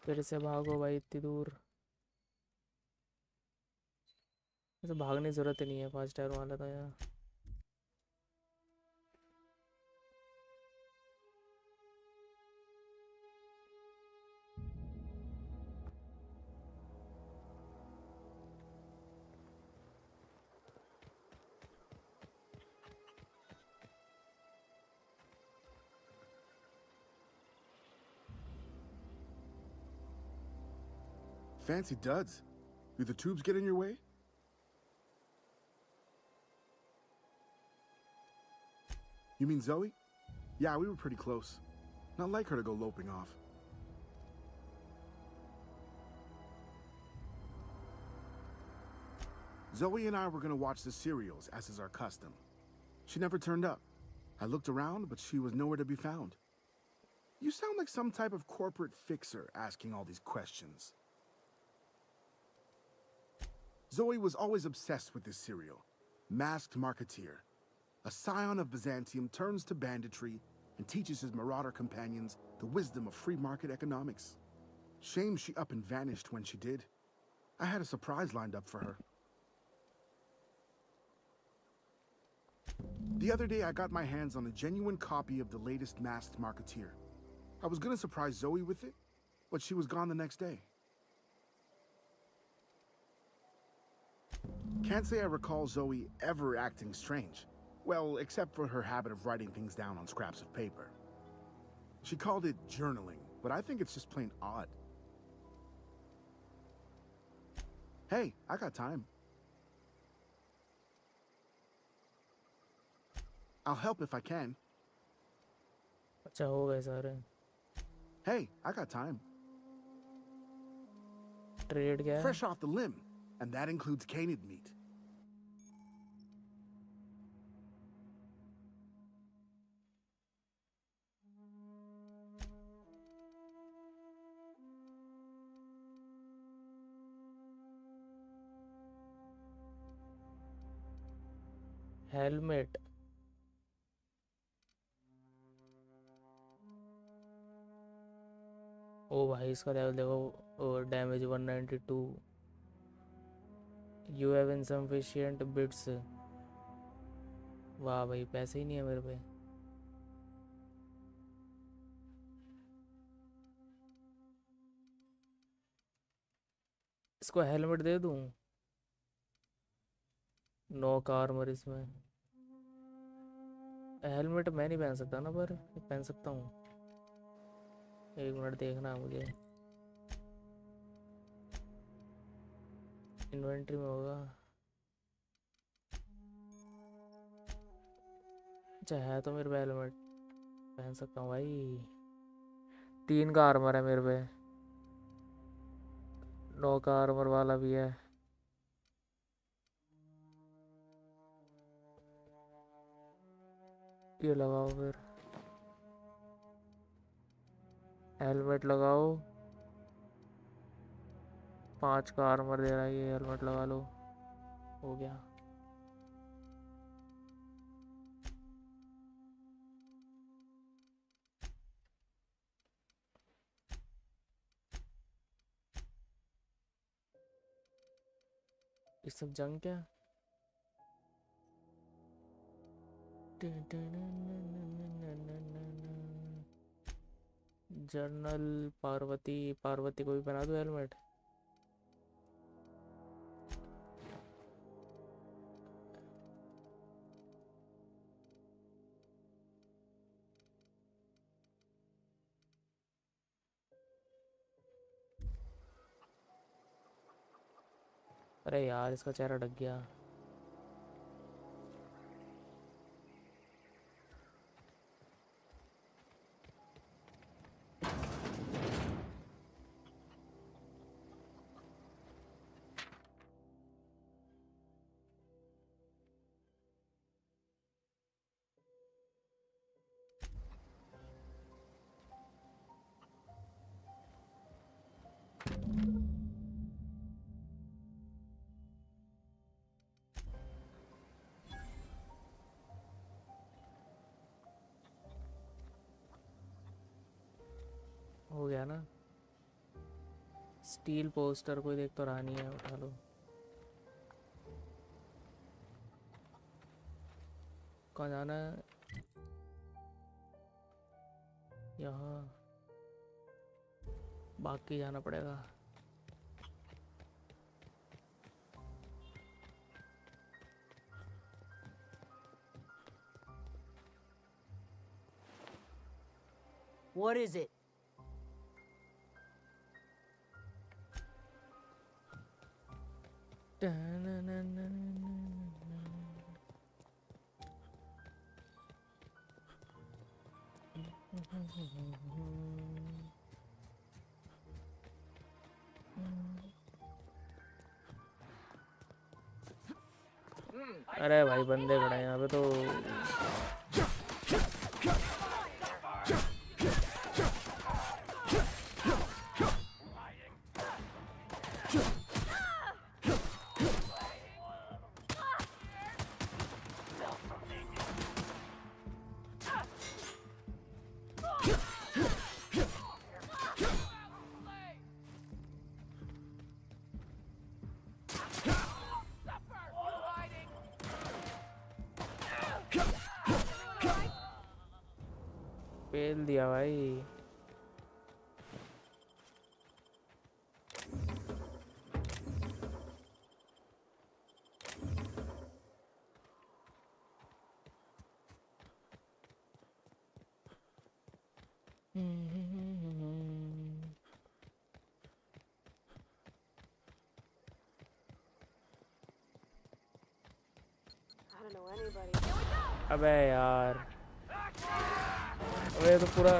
फिर से भागो भाई इतनी दूर। ऐसे भागने की जरूरत ही नहीं है, 5 टायर वाला था यार। Fancy duds. Do the tubes get in your way? You mean Zoe? Yeah, we were pretty close. Not like her to go loping off. Zoe and I were gonna watch the serials, as is our custom. She never turned up. I looked around, but she was nowhere to be found. You sound like some type of corporate fixer asking all these questions. Zoe was always obsessed with this serial. Masked Marketeer. A scion of Byzantium turns to banditry and teaches his marauder companions the wisdom of free market economics. Shame she up and vanished when she did. I had a surprise lined up for her. The other day, I got my hands on a genuine copy of the latest Masked Marketeer. I was gonna surprise Zoe with it, but she was gone the next day. Can't say I recall Zoe ever acting strange. Well, except for her habit of writing things down on scraps of paper. She called it journaling, but I think it's just plain odd. Hey, I got time. I'll help if I can. अच्छा हो गए सारे। Hey, I got time. Trade क्या है? Fresh off the limb, and that includes canid meat. Helmet. ओ भाई इसका level देखो, damage 192। You have insufficient bits. वाह भाई पैसे ही नहीं है मेरे पे। इसको हेलमेट दे दूं? नो आर्मर इसमें। हेलमेट मैं नहीं पहन सकता ना, पर पहन सकता हूँ। 1 मिनट देखना है मुझे। इन्वेंट्री में होगा। अच्छा है तो मेरे पे हेलमेट पहन सकता हूँ भाई। 3 का आर्मर है मेरे पे। 9 का आर्मर वाला भी है। ये लगाओ फिर, हेलमेट लगाओ। 5 का आर्मर दे रहा है ये, हेलमेट लगा लो। हो गया। ये सब जंग क्या? जर्नल पार्वती। पार्वती को भी बना दो हेलमेट। अरे यार इसका चेहरा ढक गया। हो गया ना। स्टील पोस्टर कोई देख तो रहा नहीं है, उठा लो। कहाँ जाना है? यहाँ बाकी जाना पड़ेगा। What is it? अरे भाई बंदे खड़े हैं यहाँ पे तो। पेल दिया भाई। I don't know anybody. अबे यार, अबे तो पूरा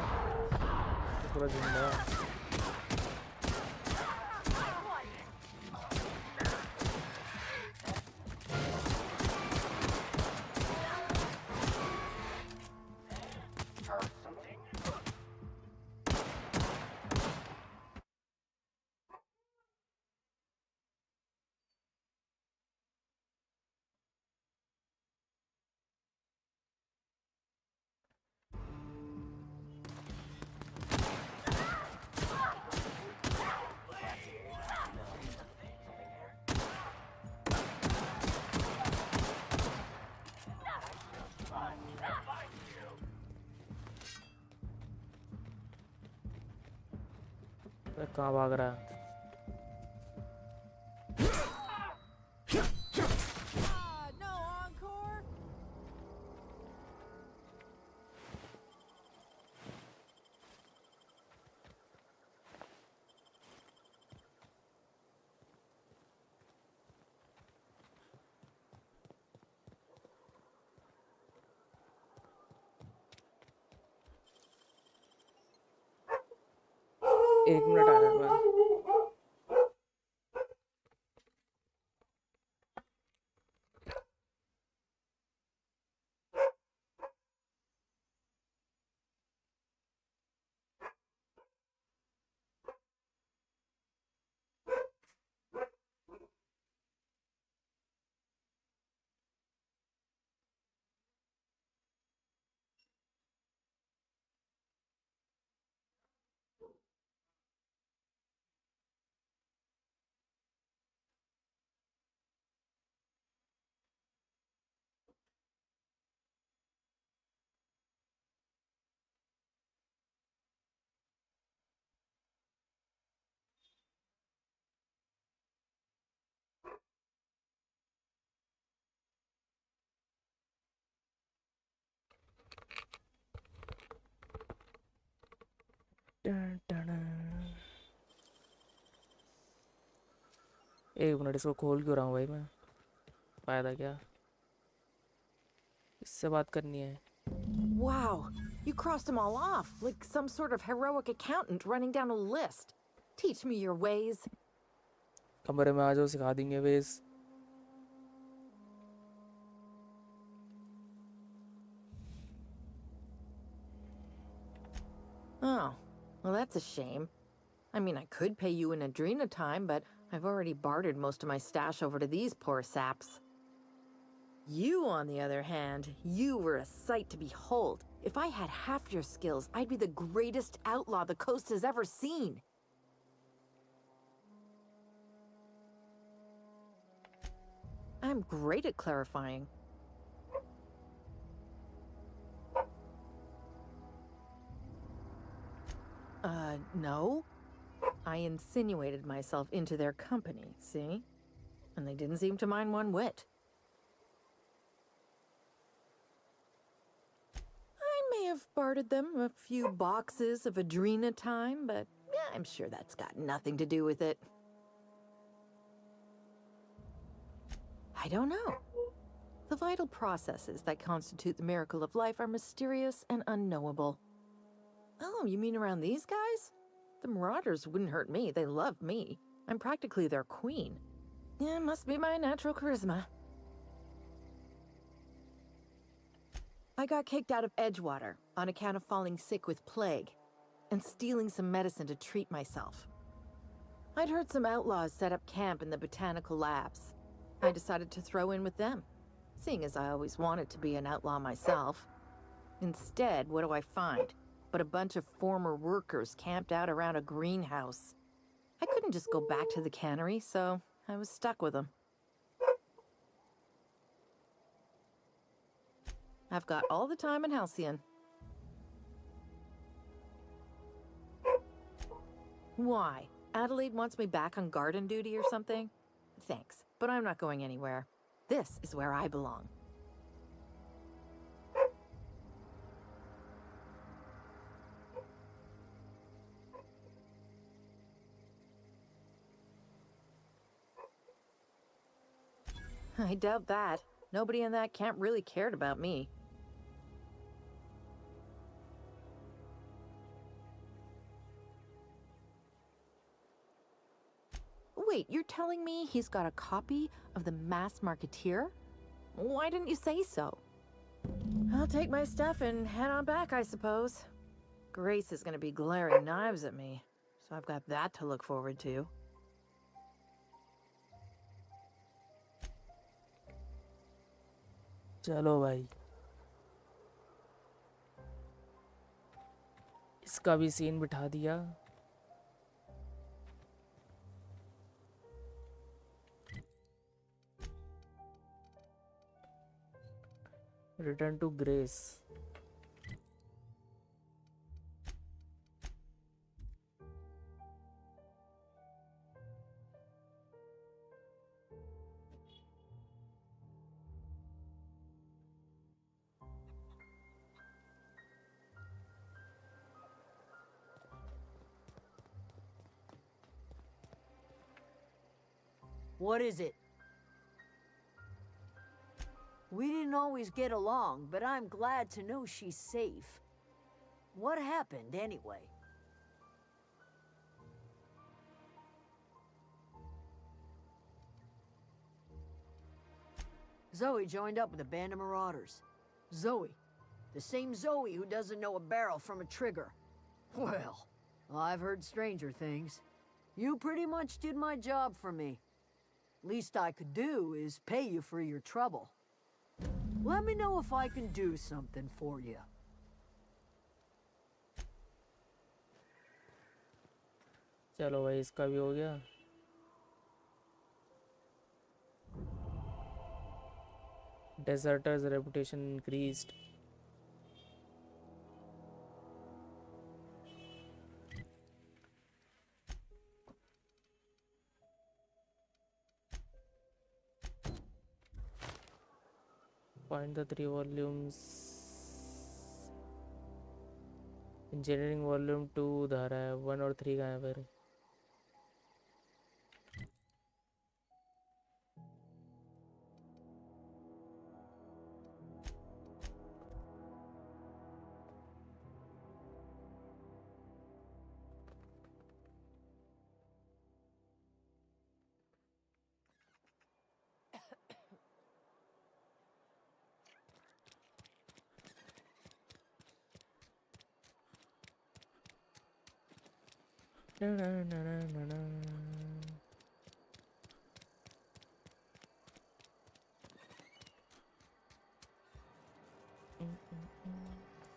जिंदा। कहाँ भाग रहा है? No encore? एक मिनट आ रहा है मैं। एक मिनट, इसको खोल क्यों रहा हूँ भाई मैं? फायदा क्या? इससे बात करनी है। Wow, you crossed them all off, like some sort of heroic accountant running down a list. Teach me your ways. कमरे में आ जाओ, सिखा देंगे veg. Oh, well that's a shame. I mean, I could pay you an Adrena time, but I've already bartered most of my stash over to these poor saps. You, on the other hand, you were a sight to behold. If I had half your skills, I'd be the greatest outlaw the coast has ever seen. I'm great at clarifying. No. I insinuated myself into their company, see? And they didn't seem to mind one whit. I may have bartered them a few boxes of Adrena time, but yeah, I'm sure that's got nothing to do with it. I don't know. The vital processes that constitute the miracle of life are mysterious and unknowable. Oh, you mean around these guys? The Marauders wouldn't hurt me. They love me. I'm practically their queen. Yeah, must be my natural charisma. I got kicked out of Edgewater on account of falling sick with plague and stealing some medicine to treat myself. I'd heard some outlaws set up camp in the botanical labs. I decided to throw in with them, seeing as I always wanted to be an outlaw myself. Instead, what do I find? But a bunch of former workers camped out around a greenhouse. I couldn't just go back to the cannery, so I was stuck with them. I've got all the time in Halcyon. Why? Adelaide wants me back on garden duty or something? Thanks, but I'm not going anywhere. This is where I belong. I doubt that. Nobody in that camp really cared about me. Wait, you're telling me he's got a copy of the Mass Marketeer? Why didn't you say so? I'll take my stuff and head on back, I suppose. Grace is gonna be glaring knives at me, so I've got that to look forward to. चलो भाई, इसका भी scene बिठा दिया. Return to Grace. What is it? We didn't always get along, but I'm glad to know she's safe. What happened, anyway? Zoe joined up with a band of marauders. Zoe. The same Zoe who doesn't know a barrel from a trigger. Well, I've heard stranger things. You pretty much did my job for me. Least I could do is pay you for your trouble. Let me know if I can do something for you. चलो भाई, इसका भी हो गया. Deserter's reputation increased. Find the 3 volumes. Engineering volume 2 उधार है. 1 और 3 कहाँ है फिर? Na, na, na, na, na, na.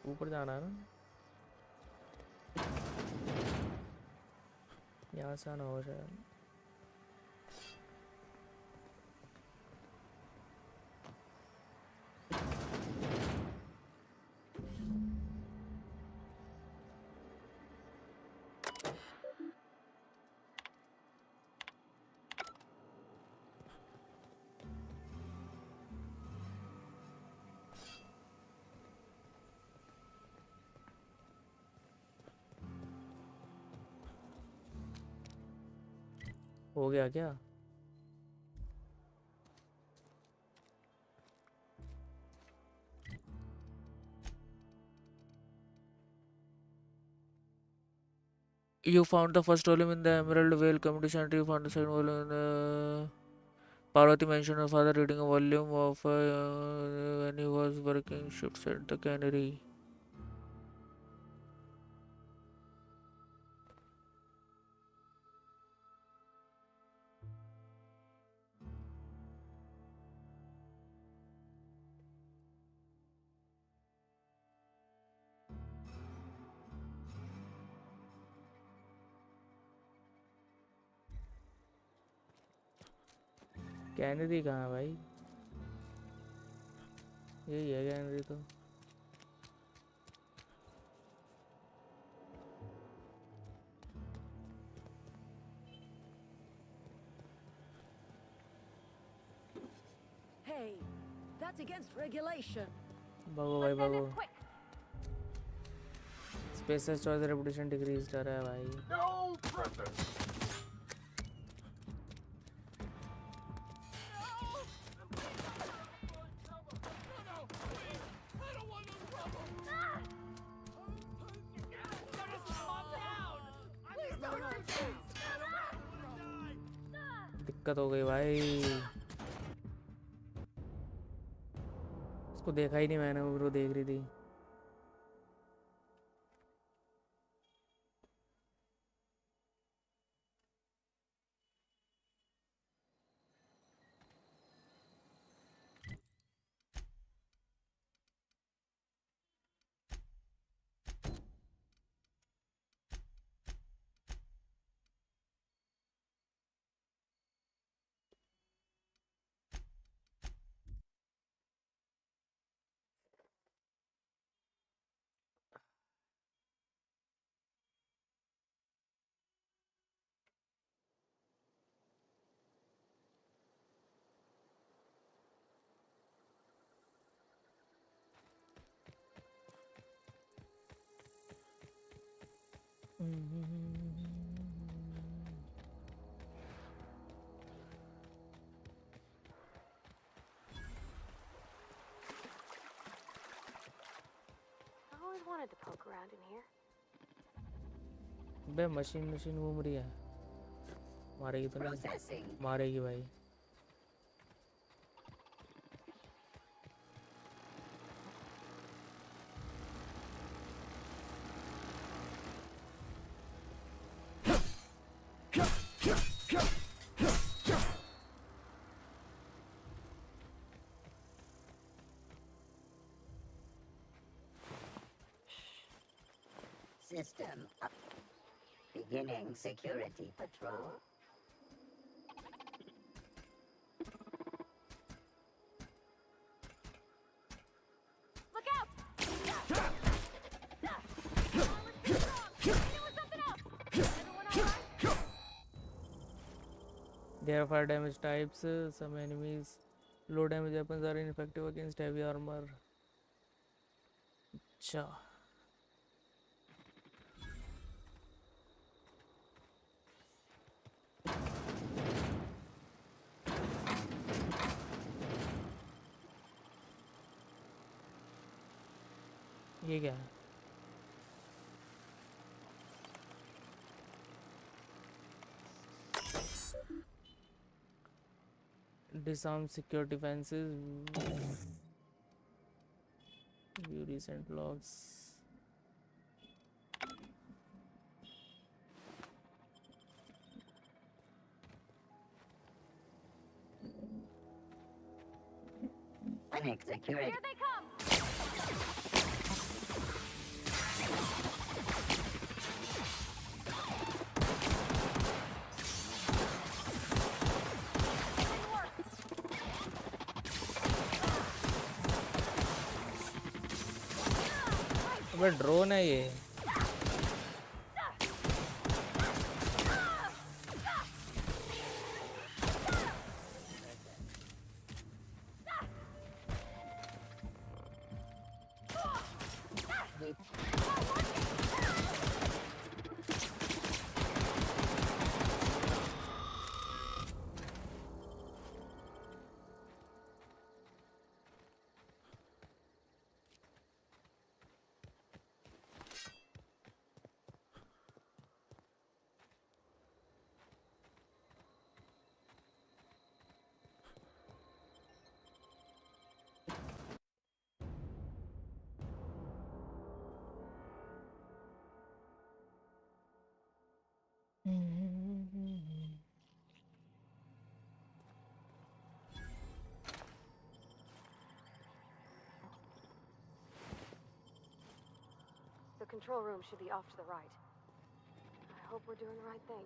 ऊपर जाना है ना, यहाँ से आना हो शायद। हो गया क्या? You found the first volume in the Emerald Whale competition. You found the second volume in the Parvati mentioned her father reading a volume of when he was working shifts at the cannery. Canary कहाँ है भाई? यही है canary तो। Hey, that's against regulation. भागो भाई भागो। Spacers choice reputation decrease कर रहा है भाई। No pressure. दिक्कत हो गई भाई। उसको देखा ही नहीं मैंने, वो देख रही थी। I always wanted to poke around in here. बे मशीन घूम रही है, मारेगी तो नहीं? मारेगी भाई। System up. Beginning security patrol. Look out! There are 5 damage types. Some enemies low damage weapons are ineffective against heavy armor. अच्छा ये क्या है? Disarm secure defenses. View recent logs. Panic security. Here they come! अबे drone है ये। The control room should be off to the right. I hope we're doing the right thing.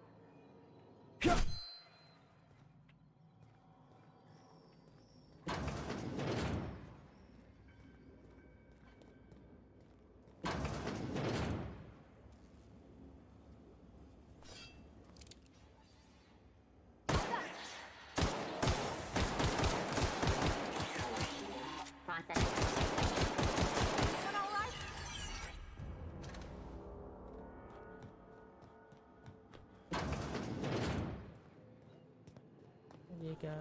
ये क्या?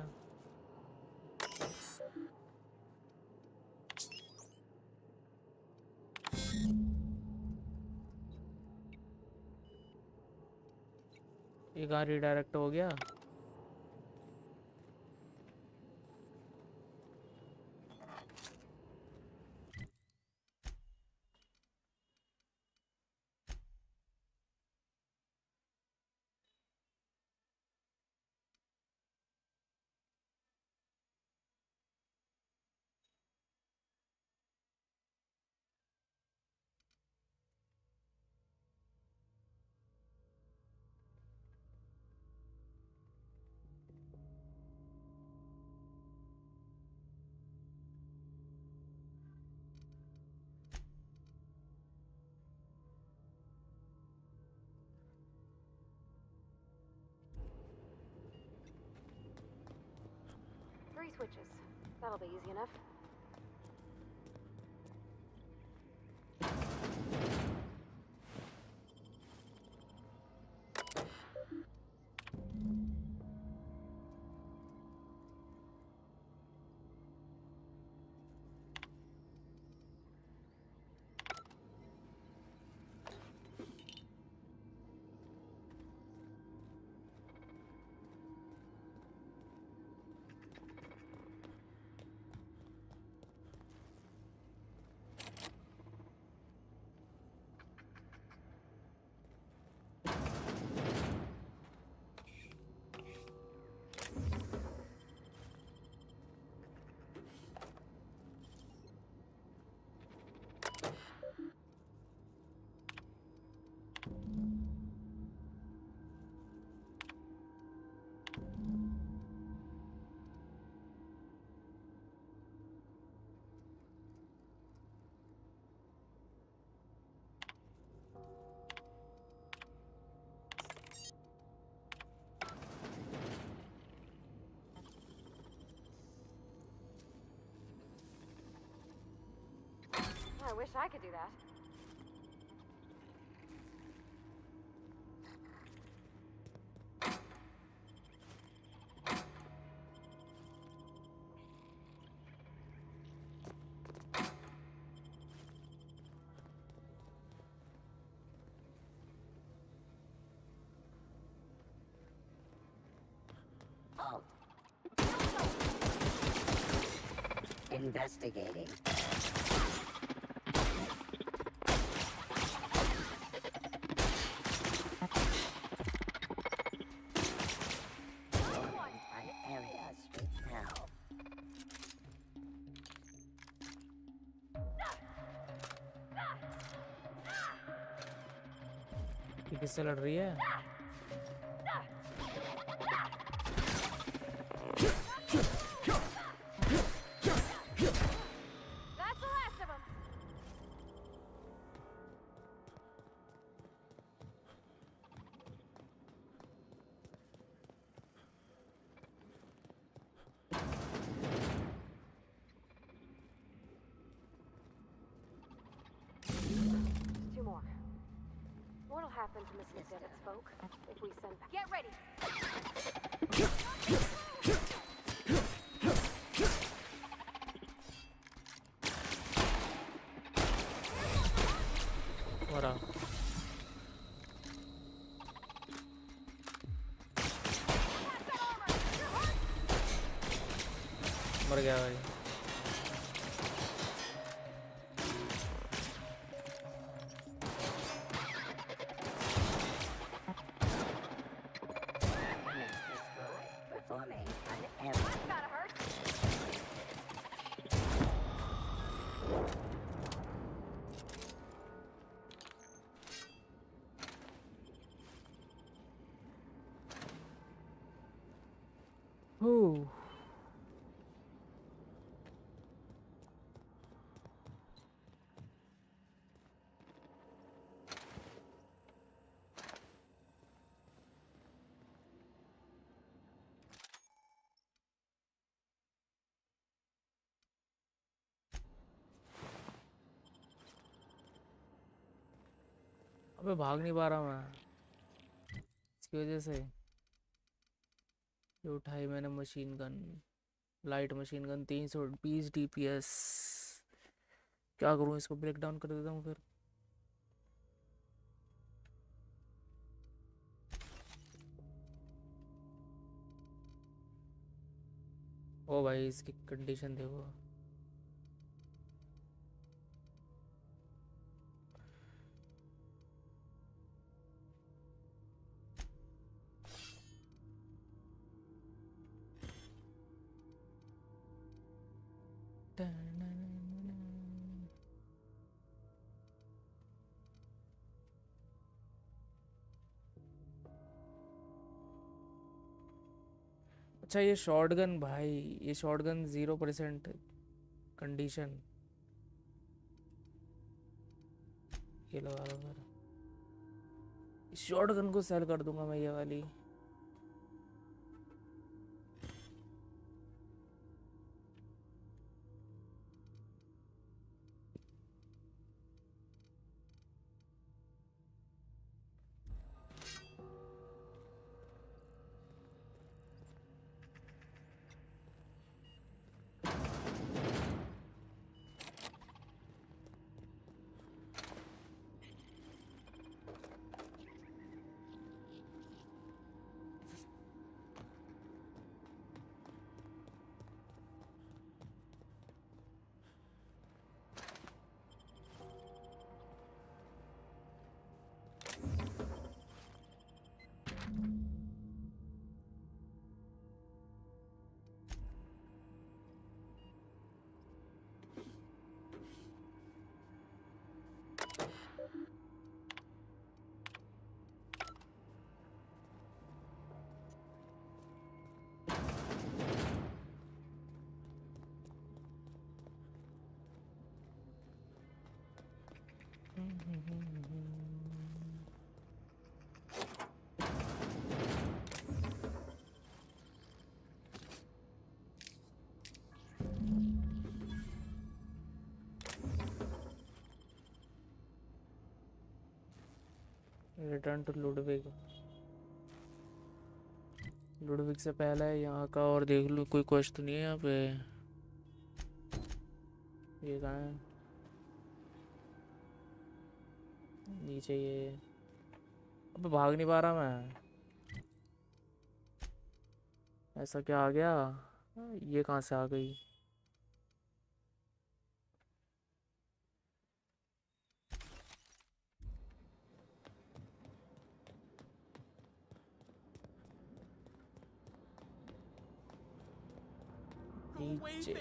ये कहाँ रिडायरेक्ट हो गया? Three switches. That'll be easy enough. I wish I could do that. Oh. Investigating. ये किससे लड़ रही है? That's the last of them. happen to Miss McDevitt's folk if we send... Get ready! मरा मर गया भाई Performing an error. Gotta hurt! Ooh. अबे भाग नहीं पा रहा मैं इसकी वजह से ये उठाई मैंने machine gun light machine gun 320 DPS क्या करूं इसको ब्रेक डाउन कर देता हूं फिर ओ भाई इसकी कंडीशन देखो अच्छा ये शॉटगन भाई ये शॉटगन 0% कंडीशन ये लगा दो फिर शॉटगन को सेल कर दूंगा मैं ये वाली रिटर्न टू लुडविग लुडविग से पहले यहाँ का और देख लो कोई क्वेश्चन तो नहीं है यहाँ पे ये कहाँ है नीचे ये अब भाग नहीं पा रहा मैं ऐसा क्या आ गया ये कहाँ से आ गई नीचे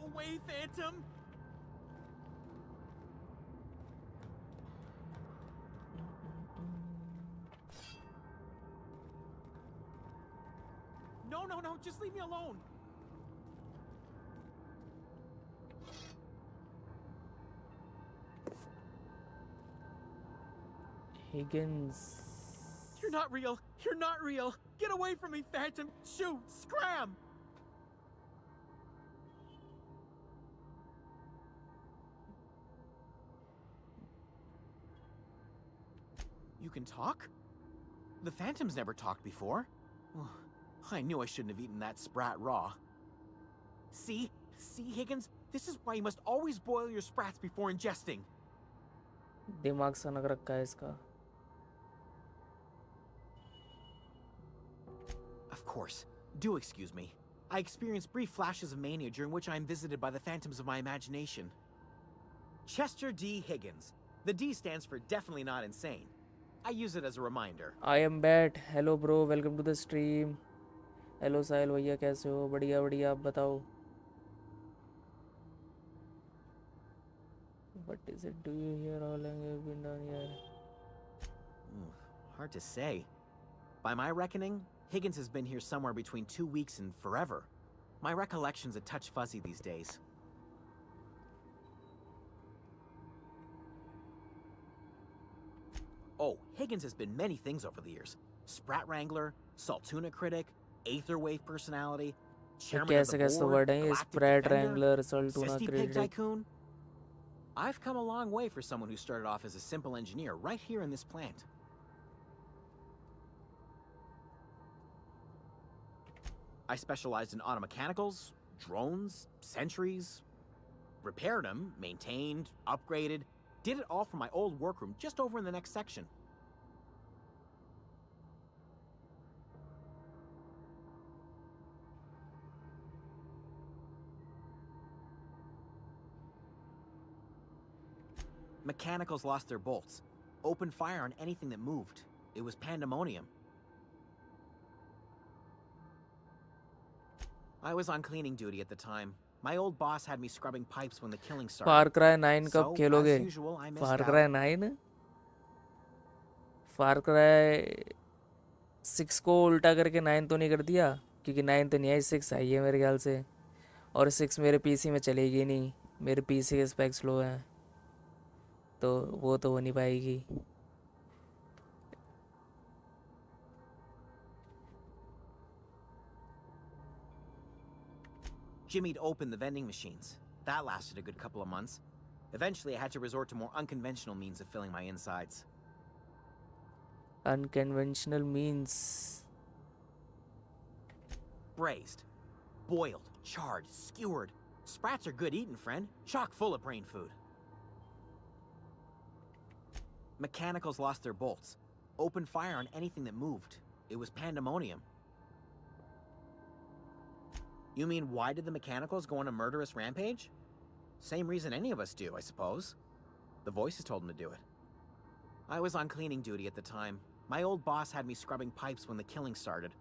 Away, Phantom! No, just leave me alone! Higgins You're not real! You're not real! Get away from me, Phantom! Shoot! Scram! You can talk? The Phantom's never talked before. I knew I shouldn't have eaten that sprat raw. See? See, Higgins? This is why you must always boil your sprats before ingesting. दिमाग सनक रखा है इसका. Of course. Do excuse me. I experience brief flashes of mania during which I am visited by the phantoms of my imagination. Chester D. Higgins. The D stands for definitely not insane. I use it as a reminder. I am Bat. Hello bro, welcome to the stream. Hello साहिल भैया कैसे हो? बढ़िया बढ़िया, आप बताओ. What is it? Do you hear how long you've been down here? Hard to say. By my reckoning, Higgins has been here somewhere between 2 weeks and forever. My recollection's a touch fuzzy these days. Oh, Higgins has been many things over the years. Sprat Wrangler, Saltuna Critic, Aetherwave Personality, Chairman of the Board, Galactic Sprat Defender, Wrangler, Saltuna Cysty Pig Critic. Tycoon. I've come a long way for someone who started off as a simple engineer right here in this plant. I specialized in automechanicals, drones, sentries, repaired them, maintained, upgraded, did it all from my old workroom just over in the next section. Mechanicals lost their bolts. Opened fire on anything that moved. It was pandemonium. I was on cleaning duty at the time. My old boss had me scrubbing pipes when the killing started. Far Cry 9 कब So, खेलोगे? as usual, I missed Far out. Cry 9? Far Cry 6 को उल्टा करके 9 तो नहीं कर दिया? क्योंकि 9 तो नहीं आई, 6 आई है मेरे ख्याल से. और 6 मेरे पीसी में चलेगी नहीं. मेरे पीसी के स्पेक्स लो हैं, तो वो तो हो नहीं पाएगी. Jimmy'd opened the vending machines. That lasted a good couple of months. Eventually, I had to resort to more unconventional means of filling my insides. Unconventional means? Braised, boiled, charred, skewered. Sprats are good eating, friend. Chock full of brain food. Mechanicals lost their bolts. Opened fire on anything that moved. It was pandemonium. You mean, why did the mechanicals go on a murderous rampage? Same reason any of us do, I suppose. The voices told them to do it. I was on cleaning duty at the time. My old boss had me scrubbing pipes when the killing started.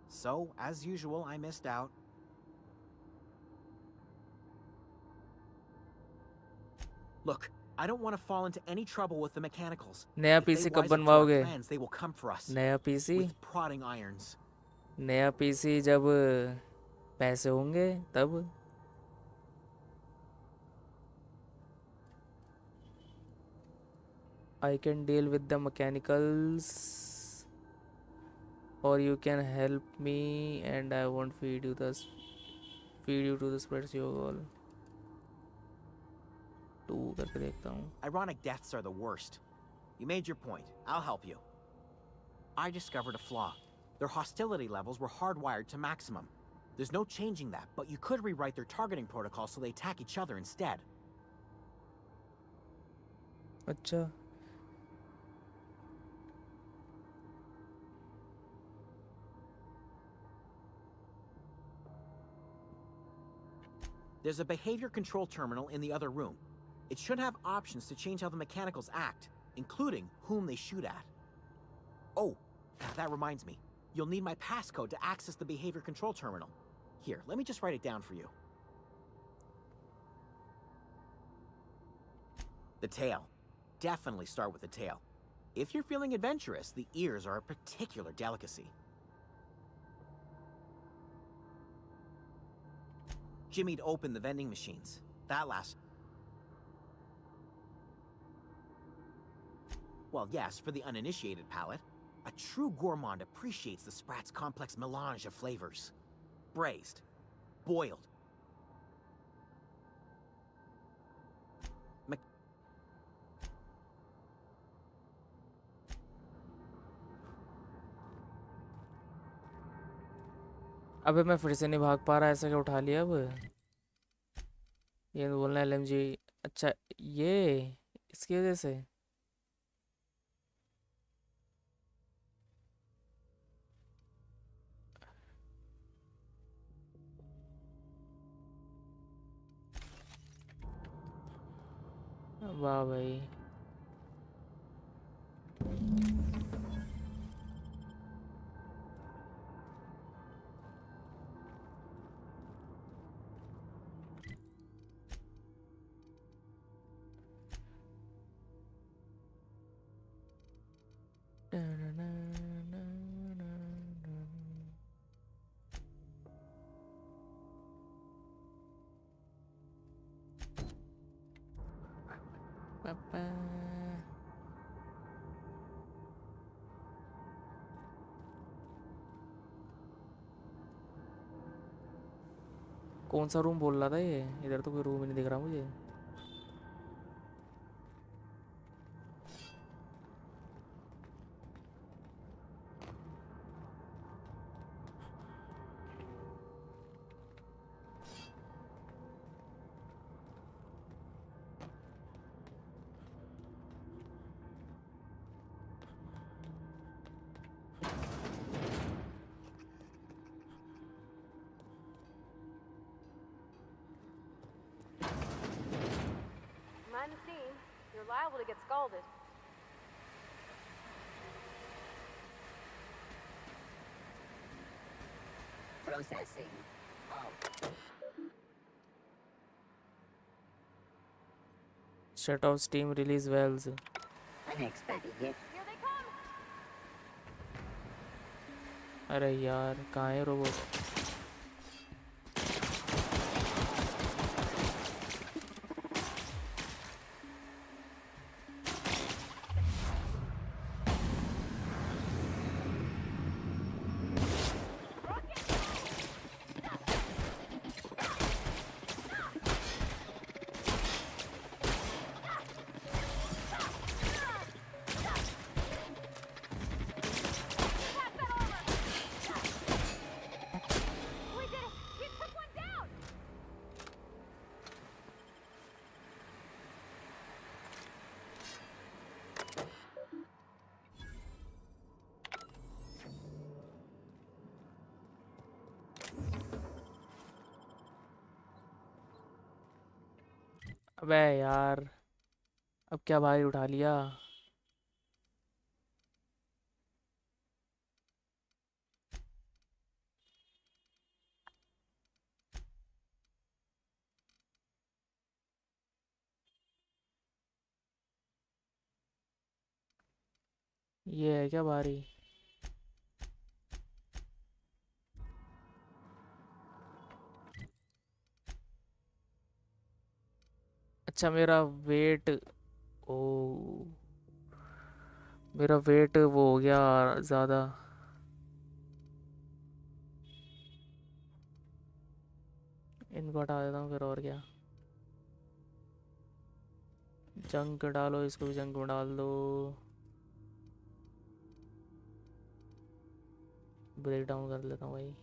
So, as usual, I missed out. Look, I don't want to fall into any trouble with the mechanicals. नया If they PC wise कब up to our बनवाओगे? plans, they will come for us. नया PC? With prodding irons. नया PC जब पैसे होंगे तब. I can deal with the mechanicals, or you can help me and I won't feed you to the spreads you all. 2 करके देखता हूँ. Ironic deaths are the worst. You made your point. I'll help you. I discovered a flaw. Their hostility levels were hardwired to maximum. There's no changing that, but you could rewrite their targeting protocol so they attack each other instead. अच्छा. There's a behavior control terminal in the other room. It should have options to change how the mechanicals act, including whom they shoot at. Oh, that reminds me. You'll need my passcode to access the behavior control terminal. Here, let me just write it down for you. The tail. Definitely start with the tail. If you're feeling adventurous, the ears are a particular delicacy. Jimmy'd opened the vending machines. That last... Well, yes, for the uninitiated palate. A true gourmand appreciates the Sprat's complex melange of flavors. Braised, boiled, अबे मैं फिर से नहीं भाग पा रहा, ऐसा क्या उठा लिया अब? ये बोलना एलएमजी। अच्छा, ये इसकी वजह से। वाह भाई। पापा। कौन सा रूम बोल रहा था ये? इधर तो कोई रूम ही नहीं दिख रहा मुझे। Mind the steam. You're liable to get scalded. Processing. Oh. Shut off steam release valves. Unexpected gift. Here they come! अरे यार कहाँ है robot? We did it! We took one down! अबे यार, अब क्या भाई उठा लिया? ये है क्या भारी? अच्छा मेरा वेट, ओ मेरा वेट वो हो गया ज़्यादा। इनको हटा देता हूँ फिर, और क्या। जंक डालो, इसको भी जंक में डाल दो। ब्रेक डाउन कर लेता हूँ भाई।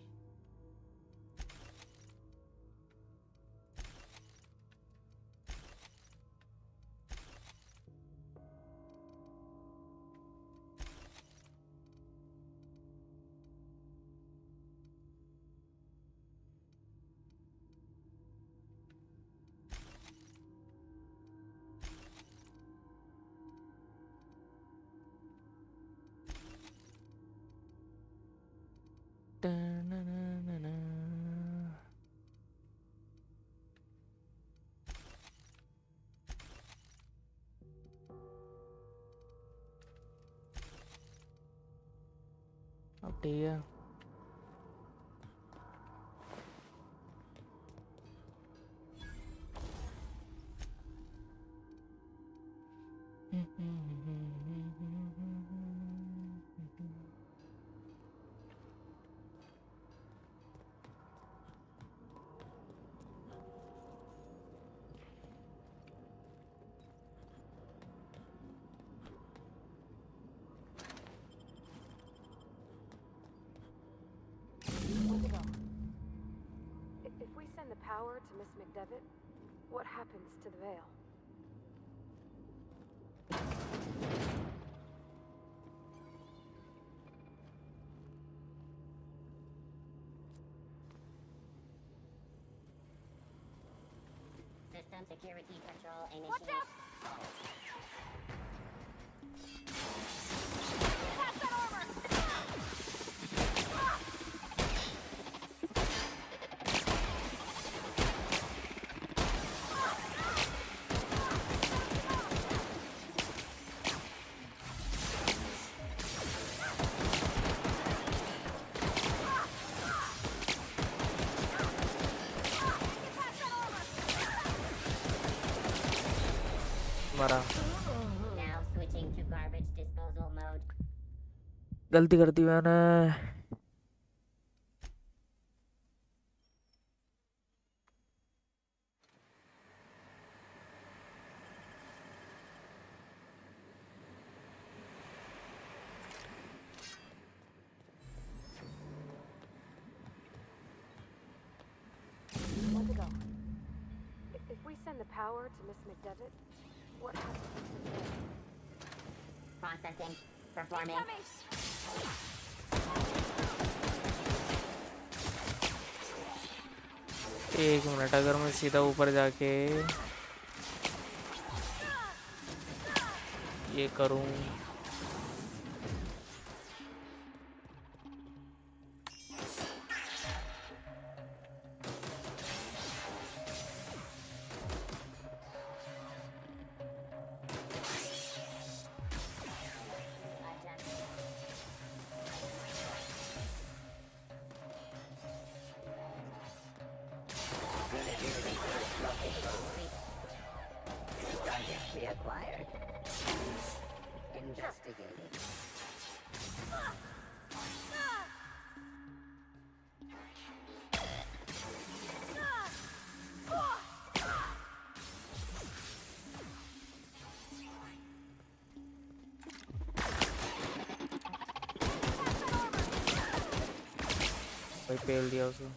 अब ठीक है। send the power to Miss McDevitt, what happens to the veil? System security control initiated. Watch out! Pass that armor! मरा। Now switching to garbage disposal mode. गलती कर दी मैंने। Where'd it go? If we send the power to Miss McDevitt, what happens to the veil? Processing. Performing. एक minute, अगर मैं सीधा ऊपर जाके ये करूं, Target reacquired. Investigating. भाई पेल दिया उसे।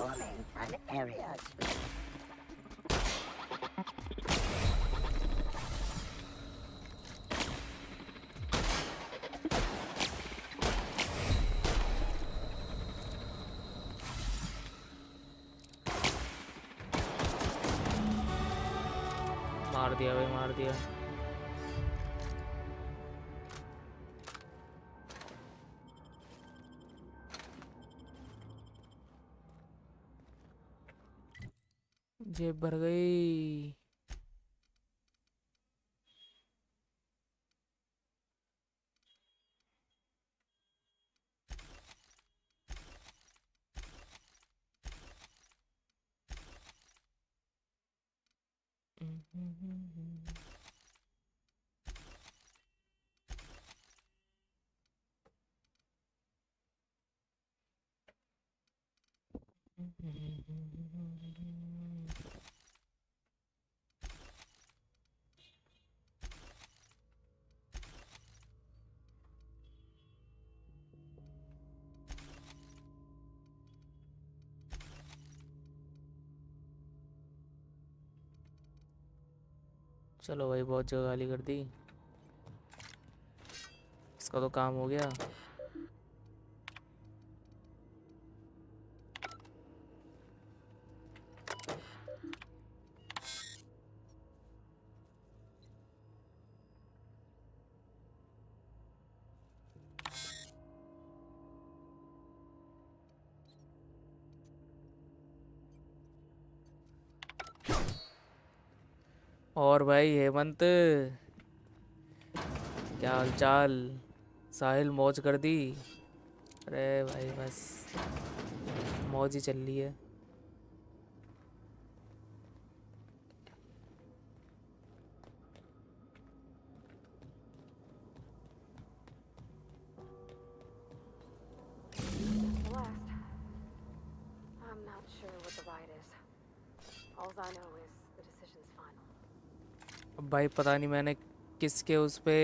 Performing an area sweep. मार दिया भाई, मार दिया। जेब भर गई। चलो भाई, बहुत जगह खाली कर दी, इसका तो काम हो गया। और भाई हेमंत, क्या हालचाल? साहिल मौज कर दी। अरे भाई बस मौज ही चल रही है। Last. I'm not sure what the ride is. All I know is the decision's final. अब भाई पता नहीं मैंने किसके उस पे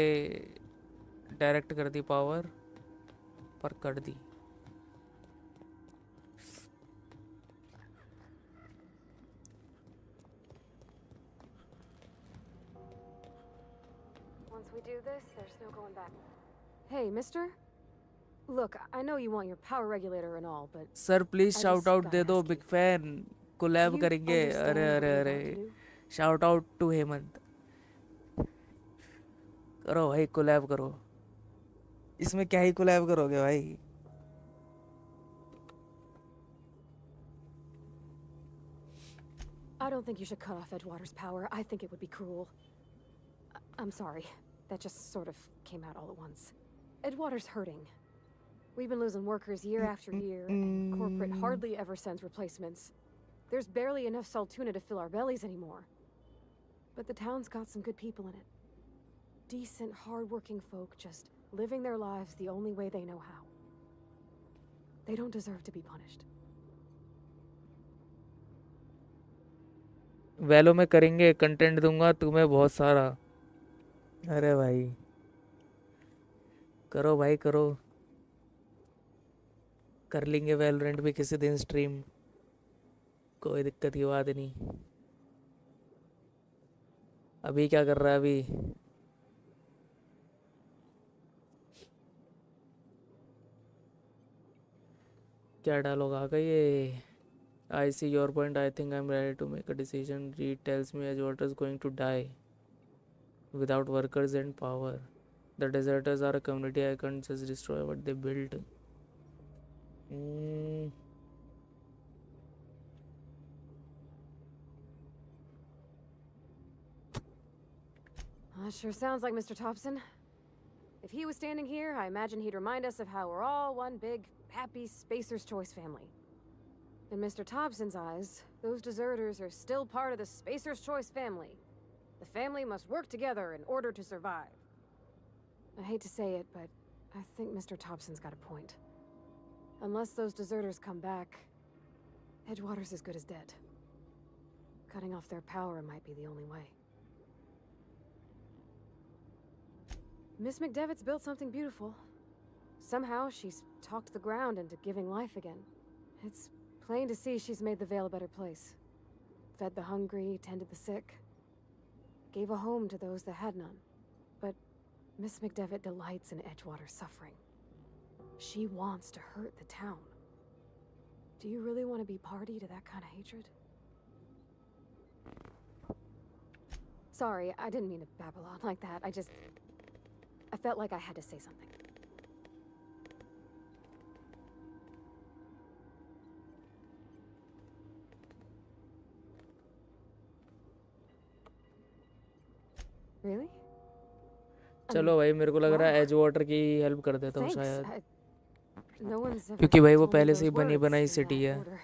डायरेक्ट कर दी पावर, पर कर दी। Once we do this, there's no going back. Hey, mister? Look, I know you want your power regulator and all, but sir please I shout just out gotta दे दो, ask big you. Fan, collab You करेंगे। understand अरे what अरे we're अरे, about to do? Shout out to Hemant. करो भाई, collab करो। इसमें क्या ही कोलैब करोगे भाई। I don't think you should cut off Edgewater's power. I think it would be cruel. I'm sorry. That just sort of came out all at once. Edgewater's hurting. We've been losing workers year after year, and corporate hardly ever sends replacements. There's barely enough Saltuna to fill our bellies anymore. But the town's got some good people in it. Decent, hard-working folk just living their lives the only way they know how. They don't deserve to be punished. वैलो में करेंगे, content दूंगा तुम्हें बहुत सारा। अरे भाई करो भाई करो, कर लेंगे वैलोरेंट भी किसी दिन स्ट्रीम, कोई दिक्कत की बात नहीं। अभी क्या कर रहा है अभी? क्या डायलॉग आ गई ये? I see your point. I think I'm ready to make a decision. Reed tells me Edgewater is going to die without workers and power. The deserters are a community. I can't just destroy what they built. Sure sounds like Mr. Thompson. If he was standing here, I imagine he'd remind us of how we're all one big, happy Spacer's Choice family. In Mr. Thompson's eyes, those deserters are still part of the Spacer's Choice family. The family must work together in order to survive. I hate to say it, but I think Mr. Thompson's got a point. Unless those deserters come back, Edgewater's as good as dead. Cutting off their power might be the only way. Miss McDevitt's built something beautiful. Somehow she's talked the ground into giving life again. It's plain to see she's made the Vale a better place. Fed the hungry, tended the sick. Gave a home to those that had none. But Miss McDevitt delights in Edgewater's suffering. She wants to hurt the town. Do you really want to be party to that kind of hatred? Sorry, I didn't mean to babble on like that. I felt like I had to say something. Really? चलो भाई, मेरे को लग रहा है एजवाटर की help कर देता हूँ Thanks. शायद, No one's ever क्योंकि भाई वो told me पहले those से ही बनी words बनाई in सिटी that है। order.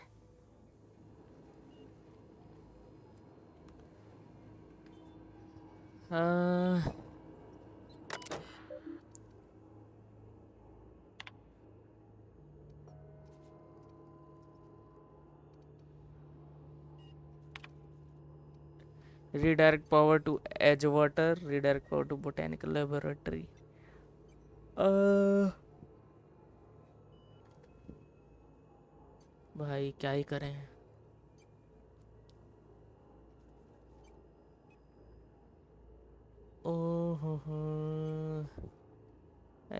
Redirect power to Edgewater, redirect power to Botanical Laboratory. भाई क्या ही करें। ओहो,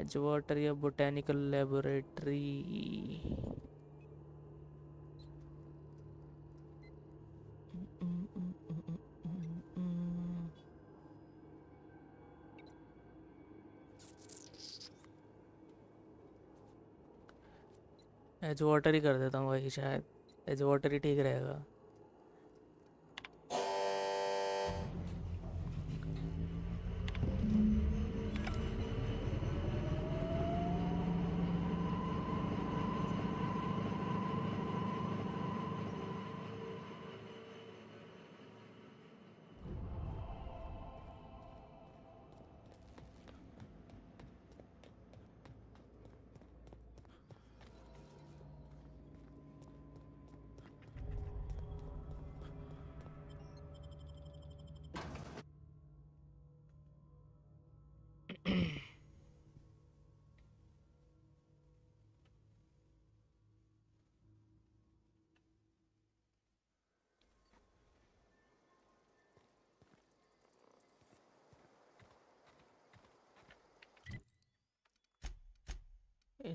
एजवाटर या बोटेनिकल लेबोरेटरी। एजवाटर ही कर देता हूँ भाई, शायद एजवाटर ही ठीक रहेगा।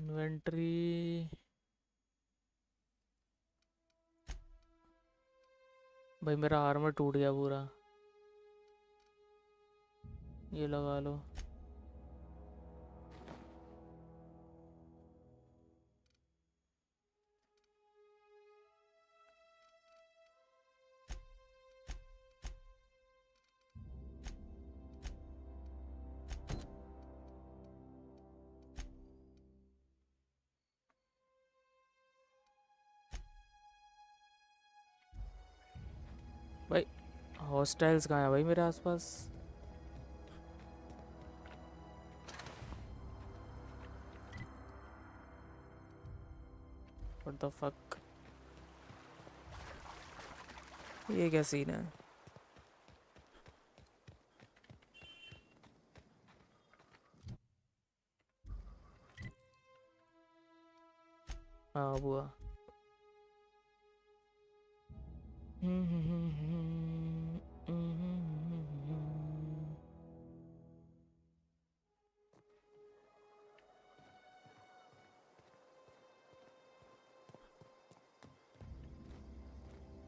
इन्वेंट्री भाई मेरा आर्मर टूट गया पूरा ये लगा लो भाई हॉस्टाइल्स कहाँ हैं भाई मेरे आसपास व्हाट द फक ये क्या सीन है हाँ बुआ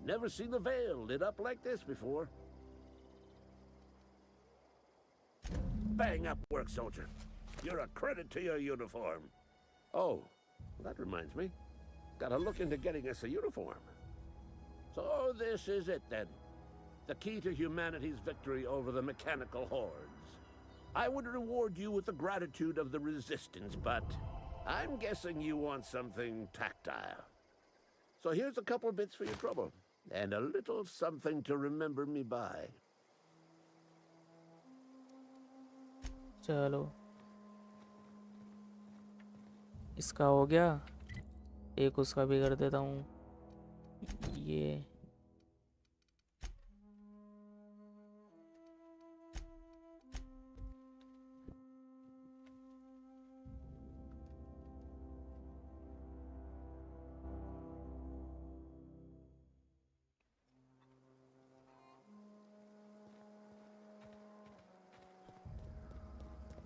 Never seen the Vale lit up like this before. Bang up work, soldier. You're a credit to your uniform. Oh, that reminds me. Gotta look into getting us a uniform. So this is it then. The key to humanity's victory over the mechanical hordes. I would reward you with the gratitude of the Resistance, but I'm guessing you want something tactile. So here's a couple bits for your trouble. And a little something to remember me by. चलो इसका हो गया एक उसका भी कर देता हूँ ये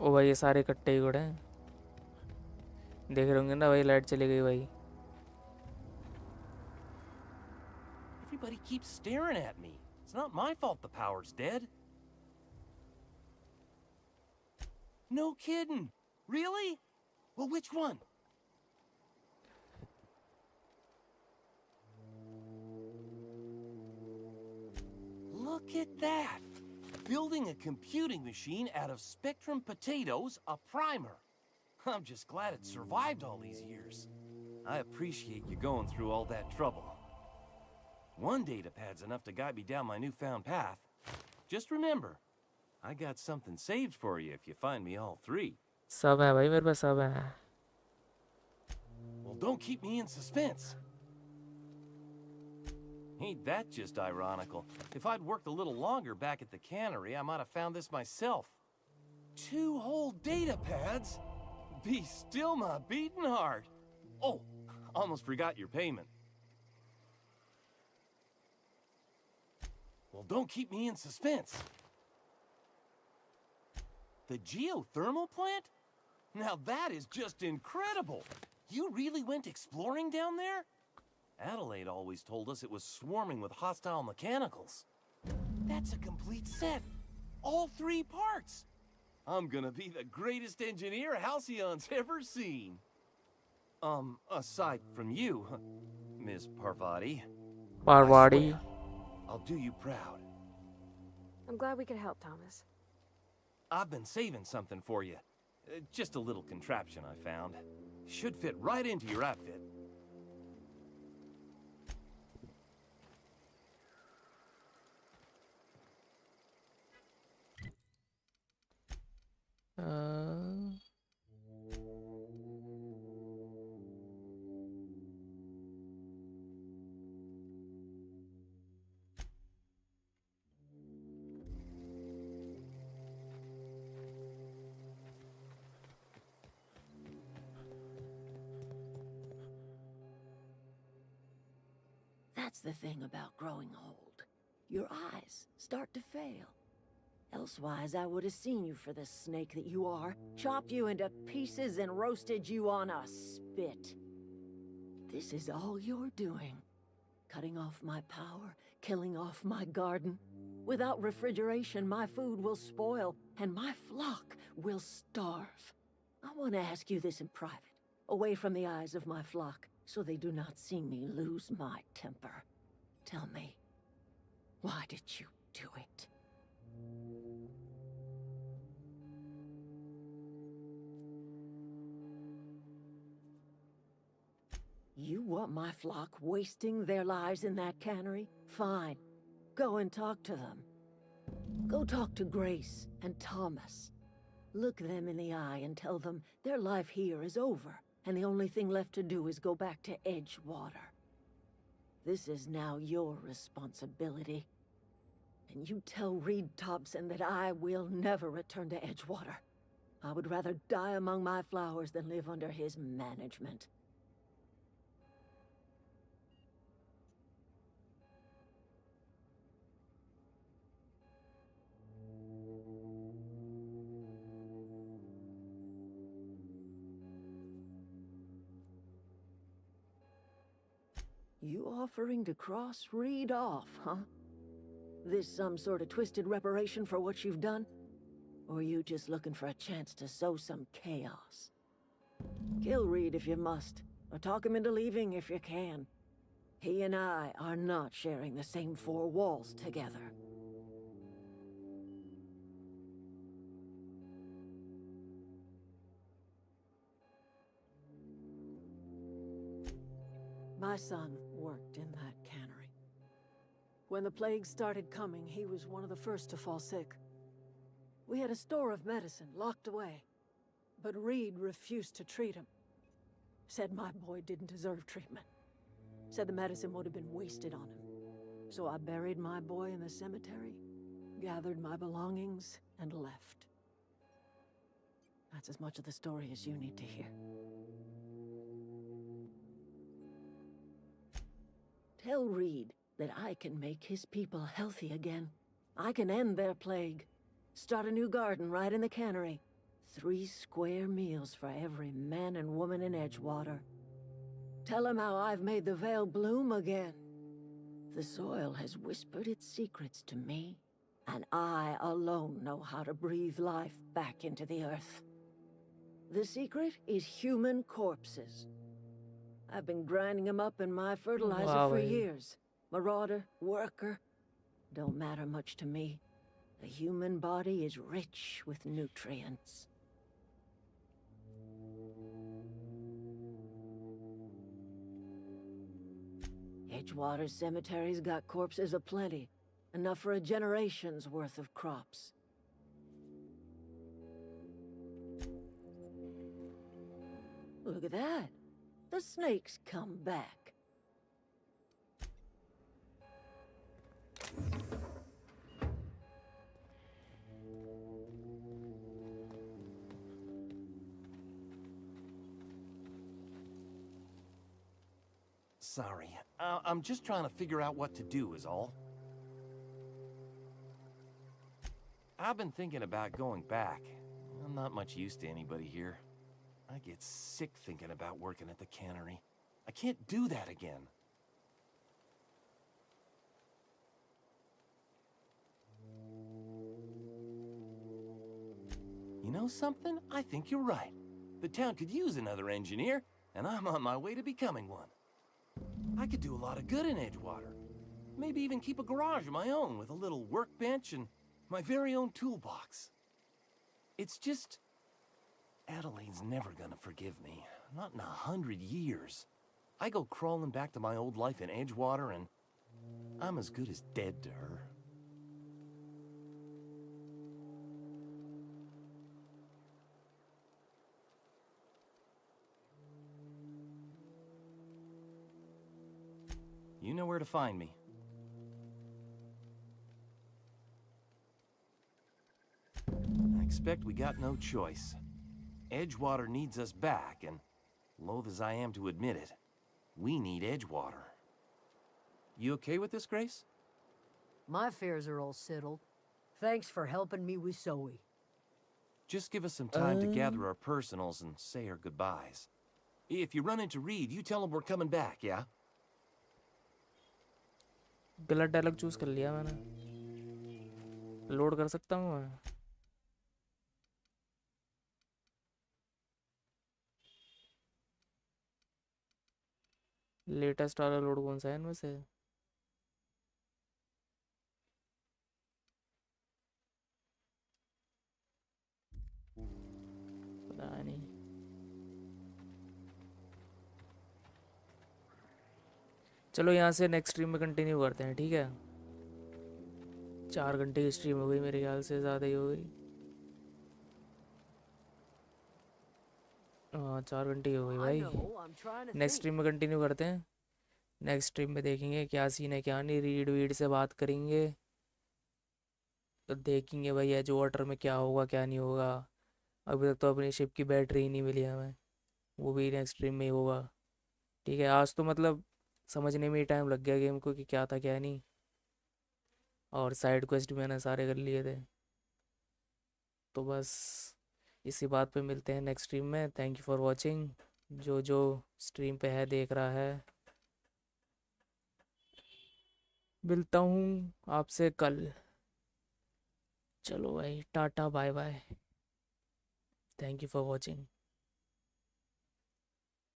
ओ भाई ये सारे कट्टे ही उड़े हैं देख रहे होंगे ना भाई लाइट चली गई भाई Everybody keeps staring at me. It's not my fault the power's dead. No kidding. Really? Well, which one? Look at that. Building a computing machine out of Spectrum potatoes, a primer. I'm just glad it survived all these years. I appreciate you going through all that trouble. One datapad's enough to guide me down my newfound path. Just remember, I got something saved for you if you find me all three. सब है भाई मेरे पास सब है Well, don't keep me in suspense. Ain't that just ironical? If I'd worked a little longer back at the cannery, I might have found this myself. 2 whole datapads? Be still my beating heart. Oh, almost forgot your payment. Well, don't keep me in suspense. The geothermal plant? Now that is just incredible. You really went exploring down there? Adelaide always told us it was swarming with hostile mechanicals. That's a complete set. All 3 parts. I'm gonna be the greatest engineer Halcyon's ever seen. Aside from you, Miss Parvati. Parvati. I'll do you proud. I'm glad we could help, Thomas. I've been saving something for you. Just a little contraption I found. Should fit right into your outfit. That's the thing about growing old. Your eyes start to fail. Elsewise, I would have seen you for the snake that you are, chopped you into pieces and roasted you on a spit. This is all you're doing. Cutting off my power, killing off my garden. Without refrigeration, my food will spoil, and my flock will starve. I want to ask you this in private, away from the eyes of my flock, so they do not see me lose my temper. Tell me, why did you do it? You want my flock wasting their lives in that cannery? Fine. Go and talk to them. Go talk to Grace and Thomas. Look them in the eye and tell them their life here is over, and the only thing left to do is go back to Edgewater. This is now your responsibility. And you tell Reed Thompson that I will never return to Edgewater. I would rather die among my flowers than live under his management. You offering to cross Reed off, huh? This some sort of twisted reparation for what you've done? Or you just looking for a chance to sow some chaos? Kill Reed if you must, or talk him into leaving if you can. He and I are not sharing the same four walls together. My son worked in that cannery. When the plague started coming, he was one of the first to fall sick. We had a store of medicine locked away, but Reed refused to treat him. Said my boy didn't deserve treatment. Said the medicine would have been wasted on him. So I buried my boy in the cemetery, gathered my belongings, and left. That's as much of the story as you need to hear. Tell Reed that I can make his people healthy again. I can end their plague. Start a new garden right in the cannery. 3 square meals for every man and woman in Edgewater. Tell him how I've made the Vale bloom again. The soil has whispered its secrets to me, and I alone know how to breathe life back into the earth. The secret is human corpses. I've been grinding them up in my fertilizer for years. Marauder, worker, don't matter much to me. The human body is rich with nutrients. Edgewater Cemetery's got corpses aplenty, enough for a generation's worth of crops. Look at that. The snakes come back. Sorry. I'm just trying to figure out what to do is all. I've been thinking about going back. I'm not much use to anybody here. I get sick thinking about working at the cannery. I can't do that again. You know something? I think you're right. The town could use another engineer, and I'm on my way to becoming one. I could do a lot of good in Edgewater. Maybe even keep a garage of my own with a little workbench and my very own toolbox. It's just... Adeline's never gonna forgive me. Not in 100 years. I go crawling back to my old life in Edgewater and I'm as good as dead to her. You know where to find me. I expect we got no choice. Edgewater needs us back, and loath as I am to admit it, we need Edgewater. You okay with this, Grace? My fears are all settled. Thanks for helping me with Zoe. Just give us some time to gather our personals and say our goodbyes. If you run into Reed, you tell him we're coming back, yeah? गलत dialogue choose कर लिया मैंने. Load कर सकता हूँ मैं? Latest वाला load कौन सा है इनमें से? पता नहीं. चलो यहाँ से नेक्स्ट स्ट्रीम में कंटिन्यू करते हैं, ठीक है? 4 घंटे की स्ट्रीम हो गई मेरे ख्याल से, ज़्यादा ही हो गई. हाँ 4 घंटे ही हो गई भाई. नेक्स्ट स्ट्रीम में कंटिन्यू करते हैं. नेक्स्ट स्ट्रीम में देखेंगे क्या सीन है क्या नहीं. रीड वीड से बात करेंगे तो देखेंगे भाई एज वाटर में क्या होगा क्या नहीं होगा. अभी तक तो अपनी शिप की बैटरी ही नहीं मिली हमें, वो भी नेक्स्ट स्ट्रीम में ही होगा. ठीक है, आज तो मतलब समझने में ही टाइम लग गया गेम को कि क्या था क्या नहीं. और साइड क्वेस्ट भी मैंने सारे कर लिए थे. तो बस इसी बात पे मिलते हैं नेक्स्ट स्ट्रीम में. Thank you for watching. जो जो स्ट्रीम पे है देख रहा है, मिलता हूँ आपसे कल. चलो भाई, tata bye bye. Thank you for watching.